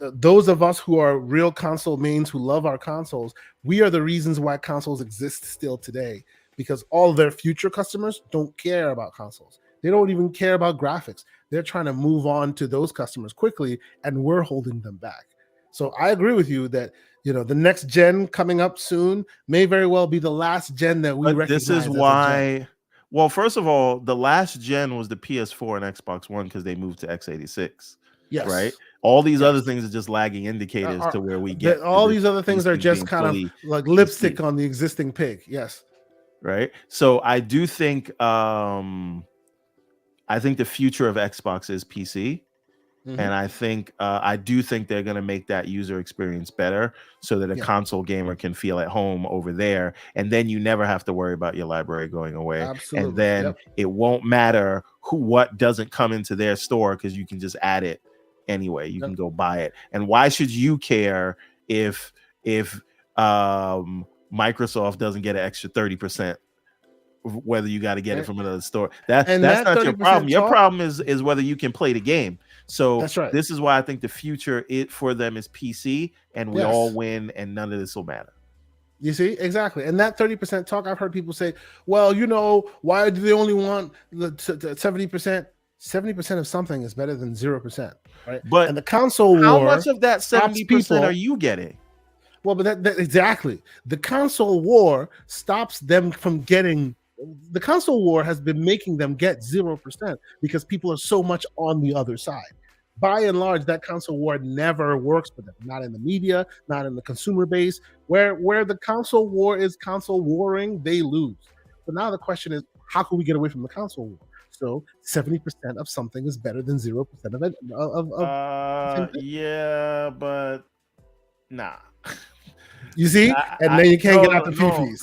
S1: those of us who are real console mains, who love our consoles, we are the reasons why consoles exist still today, because all their future customers don't care about consoles. They don't even care about graphics. They're trying to move on to those customers quickly, and we're holding them back. So I agree with you that, you know, the next gen coming up soon may very well be the last gen that we recognize.
S2: This is why. Well, first of all, the last gen was the PS4 and Xbox One, because they moved to x86.
S1: Yes.
S2: Right. All these other things are just lagging indicators to where we get.
S1: All these other things are just kind of like lipstick on the existing pig. Yes.
S2: Right. So I do think the future of Xbox is PC. And I do think they're going to make that user experience better, so that a console gamer can feel at home over there. And then you never have to worry about your library going away.
S1: Absolutely.
S2: And then it won't matter what doesn't come into their store, because you can just add it anyway. You can go buy it. And why should you care if Microsoft doesn't get an extra 30%? Whether you got to get it from another store, that's not your problem. Your problem is whether you can play the game. So
S1: that's right.
S2: This is why I think the future for them is PC, and we all win, and none of this will matter.
S1: You see, exactly. And that 30% talk, I've heard people say, well, you know, why do they only want the 70%? 70% of something is better than 0%, right?
S2: But
S1: and the console war,
S2: how much of that 70% are you getting?
S1: Well, but that exactly. The console war stops them from getting. The console war has been making them get 0% because people are so much on the other side. By and large, that console war never works for them. Not in the media, not in the consumer base. Where the console war is console warring, they lose. So now the question is, how can we get away from the console war? So 70% of something is better than 0% of it.
S2: Yeah, but nah.
S1: You see, and then you can't get out the fifis.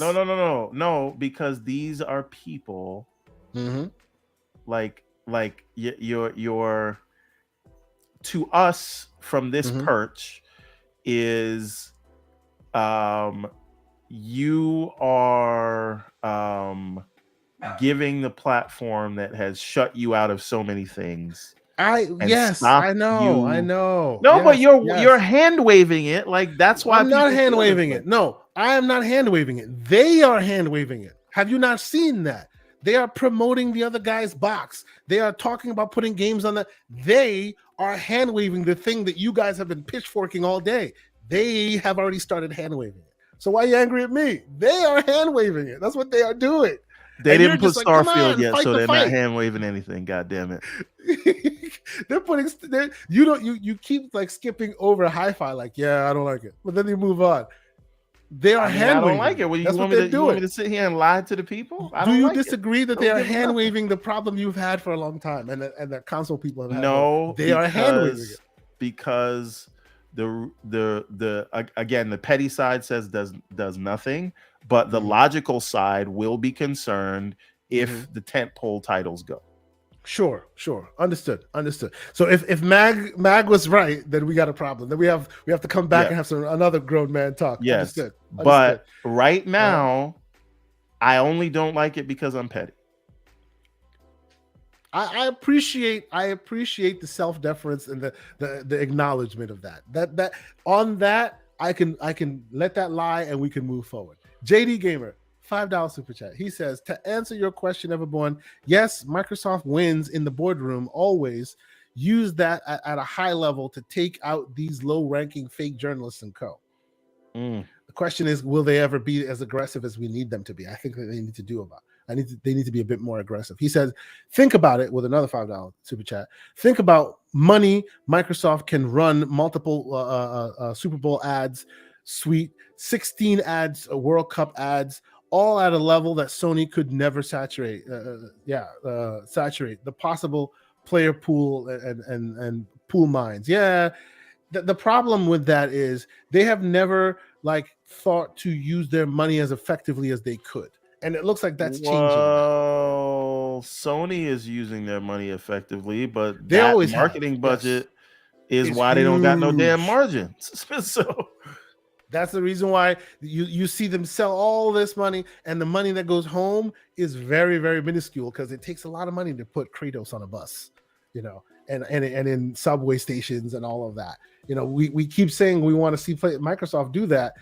S2: No, because these are people, like you're to us from this perch is you are giving the platform that has shut you out of so many things and
S1: Yes, I
S2: stopped
S1: know, I
S2: you.
S1: know.
S2: No, but
S1: Yes,
S2: you're
S1: yes.
S2: hand waving it. Like that's why
S1: I'm not
S2: people
S1: hand
S2: feel this
S1: waving
S2: way.
S1: it. No, I am not hand waving it. They are hand waving it. Have you not seen that? They are promoting the other guy's box. They are talking about putting games on that. They are hand waving the thing that you guys have been pitchforking all day. They have already started hand waving it. So why are you angry at me? They are hand waving it. That's what they are doing.
S2: They
S1: And you're
S2: didn't put
S1: just like, come
S2: Starfield
S1: on,
S2: yet,
S1: fight
S2: so
S1: the
S2: they're not
S1: fight.
S2: hand waving anything. God damn it.
S1: They're putting you keep like skipping over hi-fi, like, yeah, I don't like it. But then you move on. They are
S2: I mean, I
S1: hand
S2: don't
S1: waving
S2: like it.
S1: it.
S2: Well,
S1: That's what they're
S2: you want
S1: doing.
S2: me to sit here and lie to the people? I
S1: Do
S2: don't
S1: you
S2: like it.
S1: disagree that they
S2: Don't
S1: are
S2: give them
S1: hand
S2: nothing.
S1: waving the problem you've had for a long time and that console people have had?
S2: No,
S1: They are hand waving it.
S2: because again, the petty side says does nothing, but the logical side will be concerned if the tentpole titles go.
S1: Sure. Understood. So if Mag was right, then we got a problem. Then we have to come back and have another grown man talk.
S2: Yes.
S1: Understood.
S2: But right now, I only don't like it because I'm petty.
S1: I appreciate the self-deference and the acknowledgement of that. That on that I can let that lie and we can move forward. JD Gamer, $5 super chat. He says, to answer your question, Everborn, yes, Microsoft wins in the boardroom always. Use that at a high level to take out these low-ranking fake journalists and co. The question is, will they ever be as aggressive as we need them to be? I think that they need to do about. They need to be a bit more aggressive. He says, think about it with another $5 super chat. Think about money Microsoft can run multiple Super Bowl ads, sweet 16 ads, World Cup ads, all at a level that Sony could never saturate. Saturate the possible player pool and pool mines. Yeah. The problem with that is they have never thought to use their money as effectively as they could. And it looks like that's changing now.
S2: Well, Sony is using their money effectively, but
S1: they
S2: that
S1: always
S2: marketing budget is
S1: it's
S2: why they don't got no damn
S1: huge.
S2: margins. So
S1: that's the reason why you see them sell all this money, and the money that goes home is very, very minuscule because it takes a lot of money to put Kratos on a bus, and in subway stations and all of that. We keep saying we want to see Microsoft do that.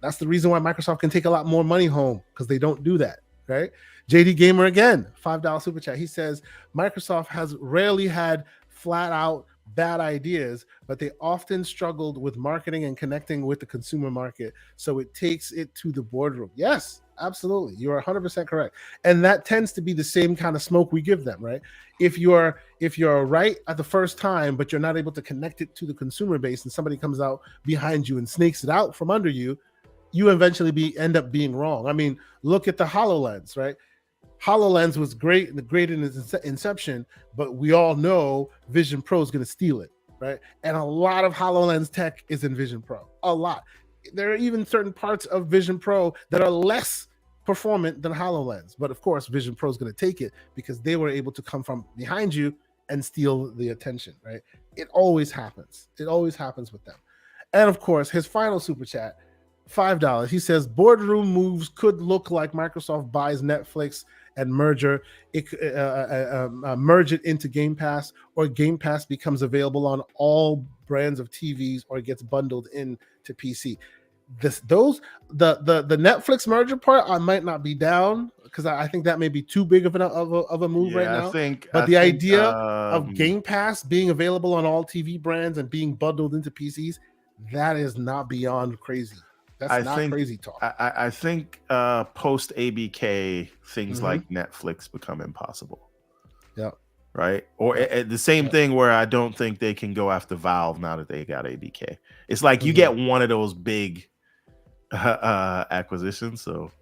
S1: That's the reason why Microsoft can take a lot more money home, because they don't do that, right? JD Gamer again, $5 super chat. He says Microsoft has rarely had flat out bad ideas, but they often struggled with marketing and connecting with the consumer market. So it takes it to the boardroom. Yes, absolutely. You are 100% correct. And that tends to be the same kind of smoke we give them, right? If you're right at the first time, but you're not able to connect it to the consumer base, and somebody comes out behind you and snakes it out from under you, you eventually end up being wrong. I mean, look at the HoloLens, right? HoloLens was great in its inception, but we all know Vision Pro is going to steal it, right? And a lot of HoloLens tech is in Vision Pro. A lot. There are even certain parts of Vision Pro that are less performant than HoloLens. But of course, Vision Pro is going to take it because they were able to come from behind you and steal the attention, right? It always happens. It always happens with them. And of course, his final super chat, $5. He says boardroom moves could look like Microsoft buys Netflix and merge it into Game Pass, or Game Pass becomes available on all brands of TVs, or it gets bundled into PC. The Netflix merger part, I might not be down, because I think that may be too big of a move right now. But the idea of Game Pass being available on all TV brands and being bundled into PCs, that is not beyond crazy. That's not crazy talk.
S2: I think post ABK, things like Netflix become impossible.
S1: Yeah.
S2: Right. Or the same thing where I don't think they can go after Valve now that they got ABK. It's like you get one of those big acquisitions. So,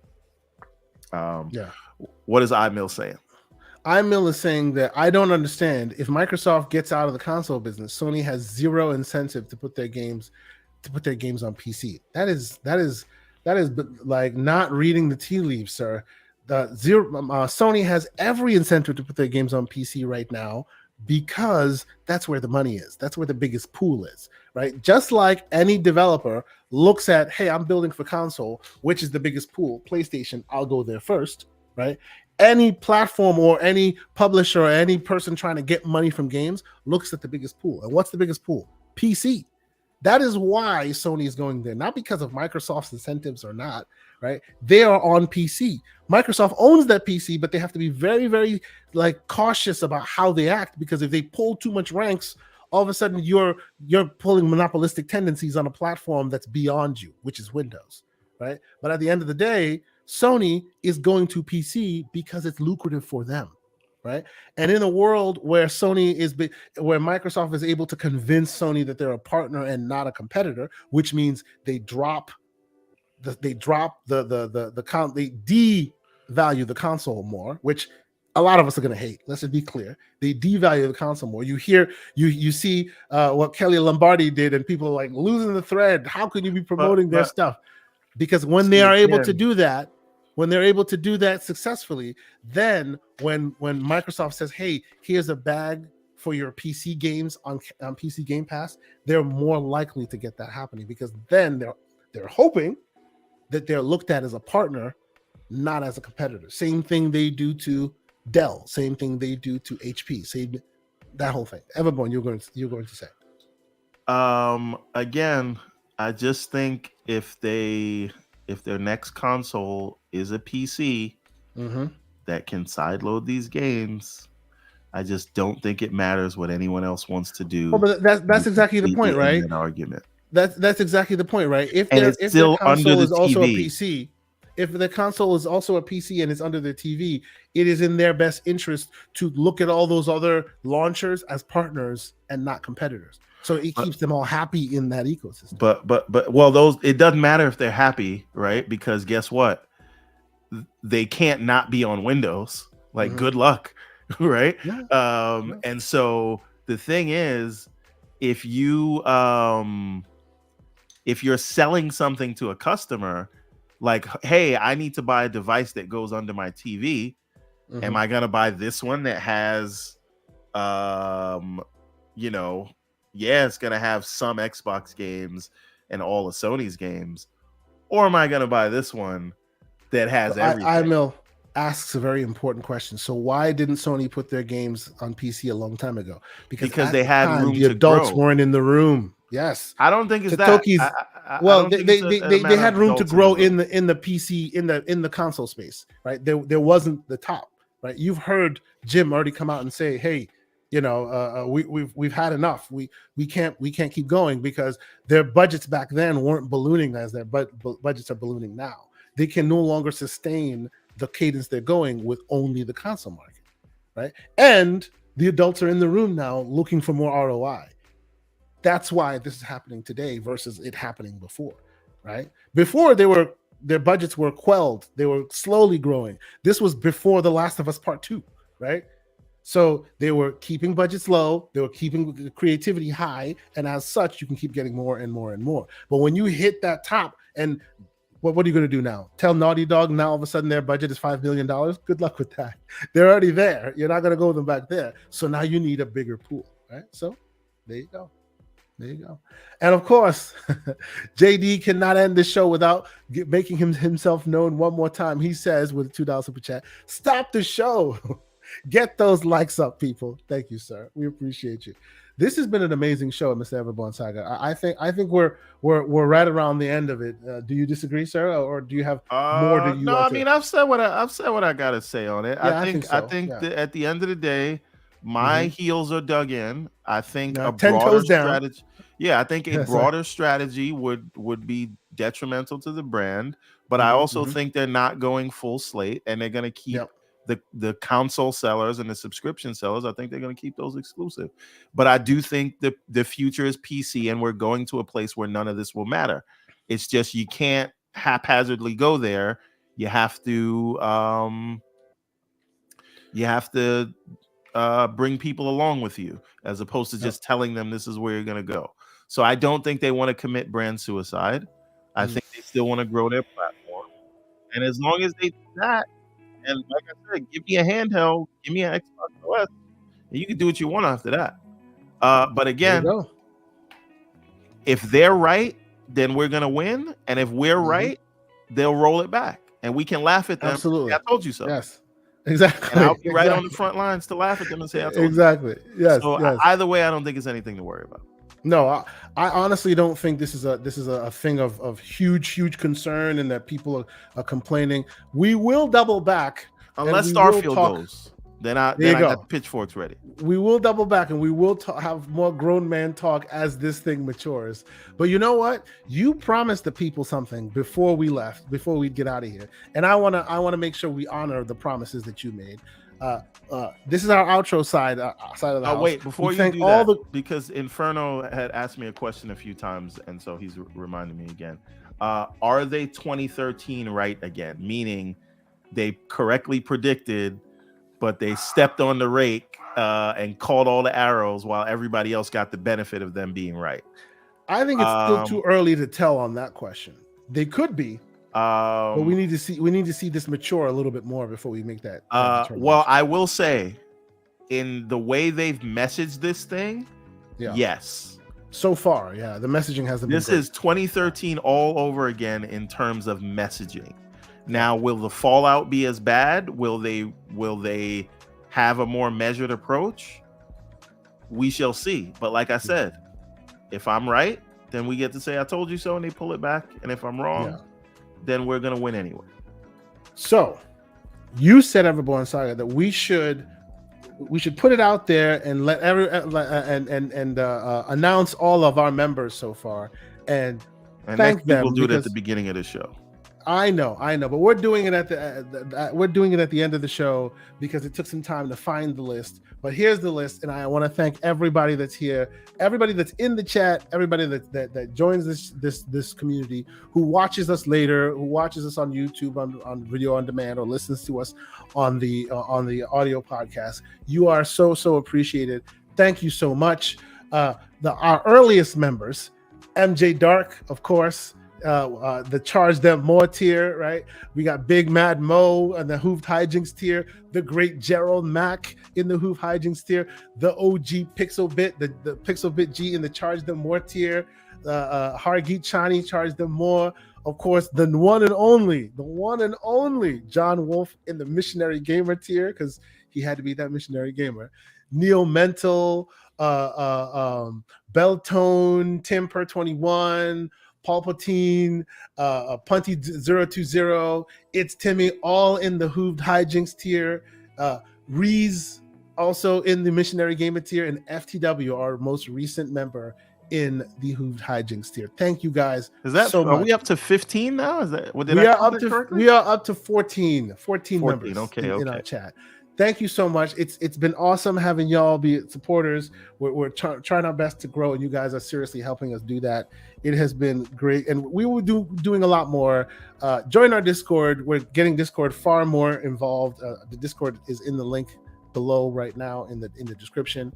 S2: what is iMill saying?
S1: iMill is saying that I don't understand. If Microsoft gets out of the console business, Sony has zero incentive to put their games on PC. That is like not reading the tea leaves, sir. Sony has every incentive to put their games on PC right now because that's where the money is. That's where the biggest pool is, right? Just like any developer looks at, hey, I'm building for console, which is the biggest pool? PlayStation, I'll go there first, right? Any platform or any publisher or any person trying to get money from games looks at the biggest pool. And what's the biggest pool? PC. That is why Sony is going there, not because of Microsoft's incentives or not, right? They are on PC. Microsoft owns that PC, but they have to be very, very like cautious about how they act, because if they pull too much ranks, all of a sudden you're pulling monopolistic tendencies on a platform that's beyond you, which is Windows, right? But at the end of the day, Sony is going to PC because it's lucrative for them, right? And in a world where where Microsoft is able to convince Sony that they're a partner and not a competitor, which means they devalue the console more, which a lot of us are going to hate. Let's just be clear. They devalue the console more. You see what Kelly Lombardi did, and people are like losing the thread. How can you be promoting their stuff? Because when they are able to do that, when they're able to do that successfully, then when Microsoft says, hey, here's a bag for your PC games on PC Game Pass, they're more likely to get that happening, because then they're hoping that they're looked at as a partner, not as a competitor. Same thing they do to Dell, same thing they do to HP, same that whole thing. Everborn, you're going to say.
S2: Again, I just think if their next console is a PC that can sideload these games, I just don't think it matters what anyone else wants to do.
S1: Well, but that's exactly the point, right?
S2: That argument.
S1: That's exactly the point, right? If
S2: their console
S1: is also a PC, if the console is also a PC and it's under the TV, it is in their best interest to look at all those other launchers as partners and not competitors. So it keeps them all happy in that ecosystem.
S2: But it doesn't matter if they're happy, right? Because guess what? They can't not be on Windows. Like, good luck, right? Yeah. And so the thing is, if you're selling something to a customer, like, hey, I need to buy a device that goes under my TV. Am I gonna buy this one that has, it's gonna have some Xbox games and all of Sony's games, or am I gonna buy this one that has everything?
S1: Imil asks a very important question. So why didn't Sony put their games on PC a long time ago? Because
S2: they had room.
S1: The adults weren't in the room. Yes,
S2: I don't think it's
S1: they had room to grow in the PC in the console space, right? There wasn't the top, right? You've heard Jim already come out and say, hey, we've had enough. We can't keep going, because their budgets back then weren't ballooning as their budgets are ballooning now. They can no longer sustain the cadence they're going with only the console market, right? And the adults are in the room now looking for more ROI. That's why this is happening today versus it happening before, right? Before their budgets were quelled. They were slowly growing. This was before The Last of Us Part 2, right? So they were keeping budgets low, they were keeping the creativity high, and as such, you can keep getting more and more and more. But when you hit that top, and what are you going to do now? Tell Naughty Dog now all of a sudden their budget is $5 million? Good luck with that. They're already there. You're not going to go with them back there. So now you need a bigger pool, right? So there you go. And of course, JD cannot end the show without making himself known one more time. He says with a $2 super chat, stop the show. Get those likes up, people. Thank you, sir. We appreciate you. This has been an amazing show, Mr. Everborn Saga. I think we're right around the end of it. Do you disagree, sir, or do you have more? Do you?
S2: No, I mean, I've said what I got to say on it. Yeah, I think that at the end of the day, my heels are dug in. I think a broader strategy. Yeah, I think a broader strategy would be detrimental to the brand. But I also think they're not going full slate, and they're going to keep. The console sellers and the subscription sellers, I think they're going to keep those exclusive. But I do think the future is PC, and we're going to a place where none of this will matter. It's just you can't haphazardly go there. You have to bring people along with you, as opposed to just telling them this is where you're going to go. So I don't think they want to commit brand suicide. I think they still want to grow their platform. And as long as they do that, and like I said, give me a handheld, give me an Xbox OS, You can do what you want after that. But again, if they're right, then we're gonna win, and if we're right, they'll roll it back, and we can laugh at them.
S1: Absolutely,
S2: I told you so.
S1: Yes, exactly.
S2: And I'll be right on the front lines to laugh at them and say, "I told
S1: exactly."
S2: you.
S1: Yes.
S2: So
S1: yes.
S2: Either way, I don't think it's anything to worry about.
S1: No, I honestly don't think this is a thing of huge concern and that people are complaining. We will double back
S2: unless Starfield goes. Then I got the pitchforks ready.
S1: We will double back and we will have more grown man talk as this thing matures. But you know what? You promised the people something before we left, before we get out of here, and I wanna make sure we honor the promises that you made. This is our outro side of the house.
S2: Wait, before you do that, because Inferno had asked me a question a few times, and so he's reminding me again. Are they 2013 right again? Meaning they correctly predicted, but they stepped on the rake and caught all the arrows while everybody else got the benefit of them being right.
S1: I think it's still too early to tell on that question. They could be. But we need to see this mature a little bit more before we make that.
S2: Well, I will say, in the way they've messaged this thing, yes.
S1: So far, yeah, the messaging hasn't been.
S2: This is 2013 all over again in terms of messaging. Now, will the fallout be as bad? Will they have a more measured approach? We shall see. But like I said, if I'm right, then we get to say I told you so, and they pull it back. And if I'm wrong, then we're gonna win anyway.
S1: So, you said, Everborn Saga, that we should put it out there and let announce all of our members so far and thank them.
S2: We'll do it at the beginning of the show.
S1: I know, but we're doing it at the end of the show because it took some time to find the list. But here's the list, and I want to thank everybody that's here, everybody that's in the chat, everybody that joins this community, who watches us later, who watches us on YouTube on video on demand, or listens to us on the audio podcast. You are so appreciated. Thank you so much. Our earliest members, MJ Dark, of course. The Charge Them More tier, right? We got Big Mad Mo and the Hooved Hijinks tier, the great Gerald Mack in the Hooved Hijinks tier, the OG Pixel Bit, the Pixel Bit G in the Charge Them More tier, Hargeet Chani Charge Them More, of course, the one and only John Wolf in the Missionary Gamer tier, because he had to be that Missionary Gamer, Neil Mental, Beltone, Tim Per 21, Palpatine, Punty 020, It's Timmy, all in the Hooved Hijinks tier. Reese also in the Missionary Gamer tier, and FTW, our most recent member, in the Hooved Hijinks tier. Thank you guys.
S2: Is that
S1: so much.
S2: Are we up to 15 now? Is that
S1: we are up to 14 members in our chat. Thank you so much. It's been awesome having y'all be supporters. We're trying our best to grow, and you guys are seriously helping us do that. It has been great, and we will doing a lot more. Join our Discord. We're getting Discord far more involved. The Discord is in the link below right now in the description.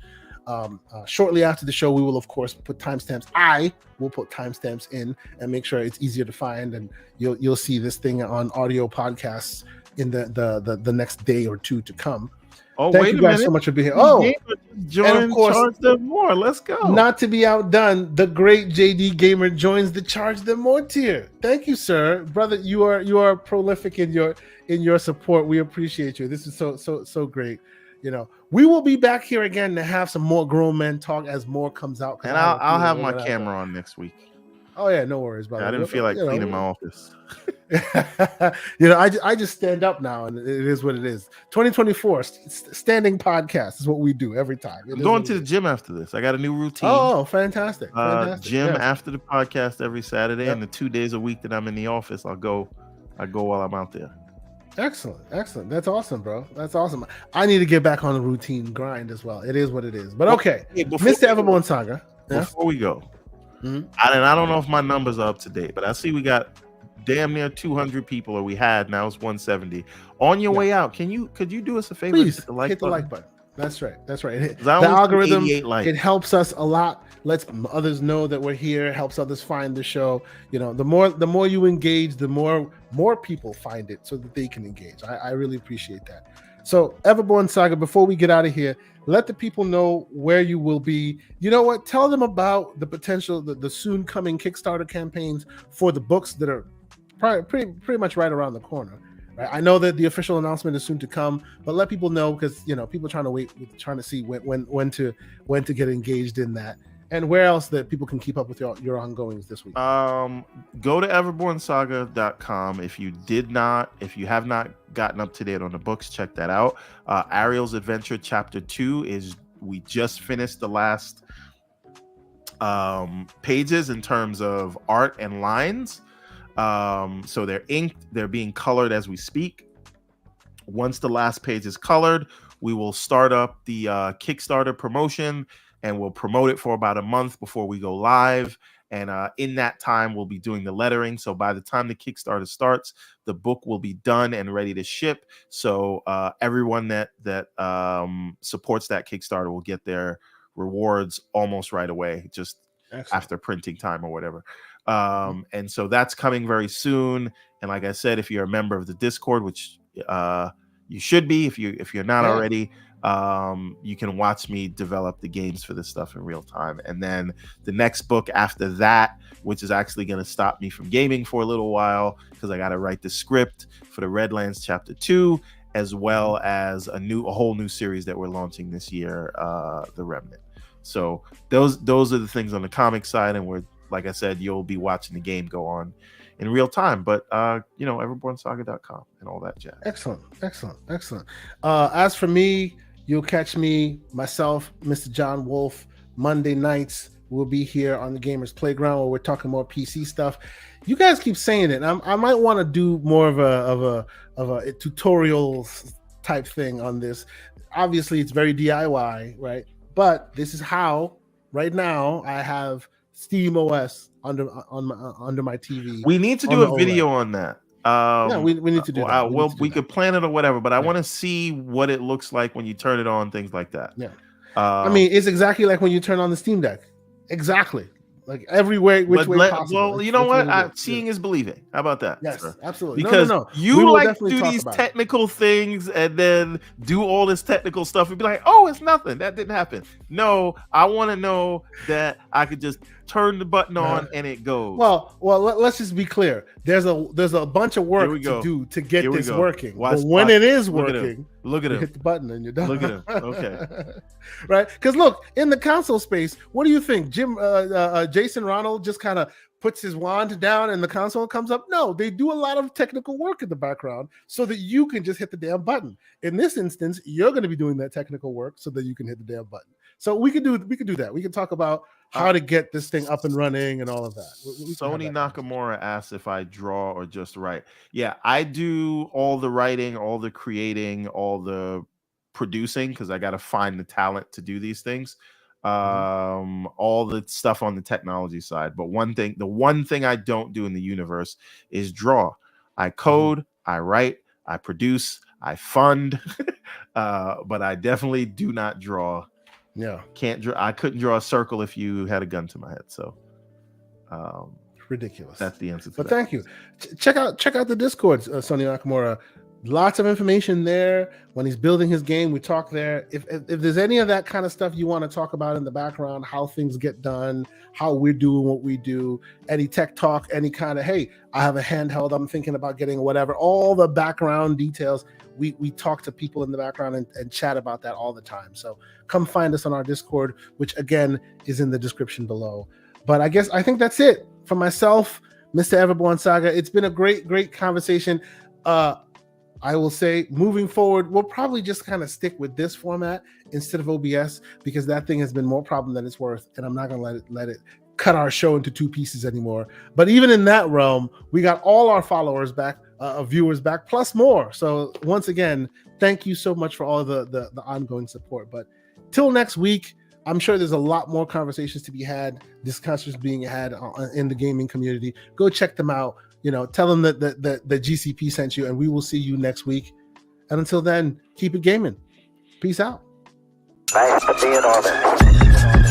S1: Shortly after the show, we will of course put timestamps. I will put timestamps in and make sure it's easier to find, and you'll see this thing on audio podcasts in the next day or two to come. Thank you guys so much for being here.
S2: And of course, Charge Them More. Let's go.
S1: Not to be outdone, the great JD Gamer joins the Charge Them More tier. Thank you, sir, brother. You are prolific in your support. We appreciate you. This is so great. You know, we will be back here again to have some more grown men talk as more comes out.
S2: And I'll have my camera on next week.
S1: Oh yeah, no worries, brother.
S2: I didn't feel like cleaning my office.
S1: I just stand up now, and it is what it is. 2024 standing podcast is what we do every time.
S2: I'm going to the gym after this. I got a new routine.
S1: Oh, fantastic!
S2: Gym after the podcast every Saturday, and the 2 days a week that I'm in the office, I go while I'm out there. Excellent. That's awesome, bro. That's awesome. I need to get back on the routine grind as well. It is what it is. But okay, Mr. Everborn Saga. Before we go. And I don't know if my numbers are up to date, but I see we got damn near 200 people, or we had. Now it's 170. On your way out, could you do us a favor?
S1: Please hit the like button. That's right. The
S2: The
S1: algorithm, it helps us a lot. Lets others know that we're here. Helps others find the show. You know, the more you engage, the more people find it, so that they can engage. I really appreciate that. So Everborn Saga, before we get out of here, let the people know where you will be. You know what? Tell them about the potential, the soon coming Kickstarter campaigns for the books that are pretty much right around the corner. Right? I know that the official announcement is soon to come, but let people know, because people are trying to wait, trying to see when to get engaged in that. And where else that people can keep up with your ongoings this week?
S2: Go to everbornsaga.com. If you have not gotten up to date on the books, check that out. Ariel's Adventure Chapter 2 we just finished the last pages in terms of art and lines. So they're inked, they're being colored as we speak. Once the last page is colored, we will start up the Kickstarter promotion, and we'll promote it for about a month before we go live. And in that time, we'll be doing the lettering. So by the time the Kickstarter starts, the book will be done and ready to ship. So everyone that supports that Kickstarter will get their rewards almost right away, just after printing time or whatever. And so that's coming very soon. And like I said, if you're a member of the Discord, which you should be, if you're not already, you can watch me develop the games for this stuff in real time. And then the next book after that, which is actually going to stop me from gaming for a little while, because I got to write the script for the Redlands Chapter 2, as well as a whole new series that we're launching this year, The Remnant. So those are the things on the comic side, and like I said, you'll be watching the game go on in real time. But everbornsaga.com and all that jazz.
S1: Excellent. As for me, you'll catch myself, Mr. John Wolf, Monday nights. We'll be here on the Gamers Playground, where we're talking more PC stuff. You guys keep saying it. I might want to do more of a tutorial type thing on this. Obviously, it's very DIY, right? But this is how. Right now, I have Steam OS under my TV.
S2: We need to do a video on that.
S1: We need to do that.
S2: We could plan it or whatever, but I want to see what it looks like when you turn it on, things like that.
S1: Yeah. I mean, it's exactly like when you turn on the Steam Deck. Exactly. Like every way, which way possible.
S2: Well, you know what? Seeing is believing. How about that?
S1: Yes,
S2: sir?
S1: Absolutely.
S2: Because you like to do these technical things and then do all this technical stuff and be like, oh, it's nothing. That didn't happen. No, I want to know that I could just turn the button on and it goes.
S1: Well, let's just be clear. There's a bunch of work to do to get this working. But when it is working,
S2: look at him.
S1: Hit the button and you're done.
S2: Look at him. Okay.
S1: Right? Because look, in the console space, what do you think? Jason Ronald just kind of puts his wand down and the console comes up? No, they do a lot of technical work in the background so that you can just hit the damn button. In this instance, you're going to be doing that technical work so that you can hit the damn button. So we could do that. We can talk about how to get this thing up and running and all of that.
S2: Sony Nakamura asks if I draw or just write. Yeah, I do all the writing, all the creating, all the producing, because I got to find the talent to do these things. All the stuff on the technology side. But the one thing I don't do in the universe is draw. I code, I write, I produce, I fund, but I definitely do not draw.
S1: Yeah,
S2: can't draw. I couldn't draw a circle if you had a gun to my head. So,
S1: ridiculous.
S2: That's the answer.
S1: But thank you. Check out the Discord, Sony Nakamura. Lots of information there. When he's building his game, we talk there. If there's any of that kind of stuff you want to talk about in the background, how things get done, how we're doing what we do, any tech talk, any kind of, hey, I have a handheld, I'm thinking about getting whatever, all the background details. We talk to people in the background and chat about that all the time. So come find us on our Discord, which again is in the description below. But I think that's it for myself, Mr. Everborn Saga. It's been a great conversation. I will say, moving forward, we'll probably just kind of stick with this format instead of OBS, because that thing has been more problem than it's worth, and I'm not going to let it cut our show into two pieces anymore. But even in that realm, we got all our followers back, viewers back, plus more. So once again, thank you so much for all the ongoing support. But till next week, I'm sure there's a lot more conversations to be had, discussions being had in the gaming community. Go check them out. Tell them that the GCP sent you, and we will see you next week. And until then, keep it gaming. Peace out.
S3: Nice to be in orbit.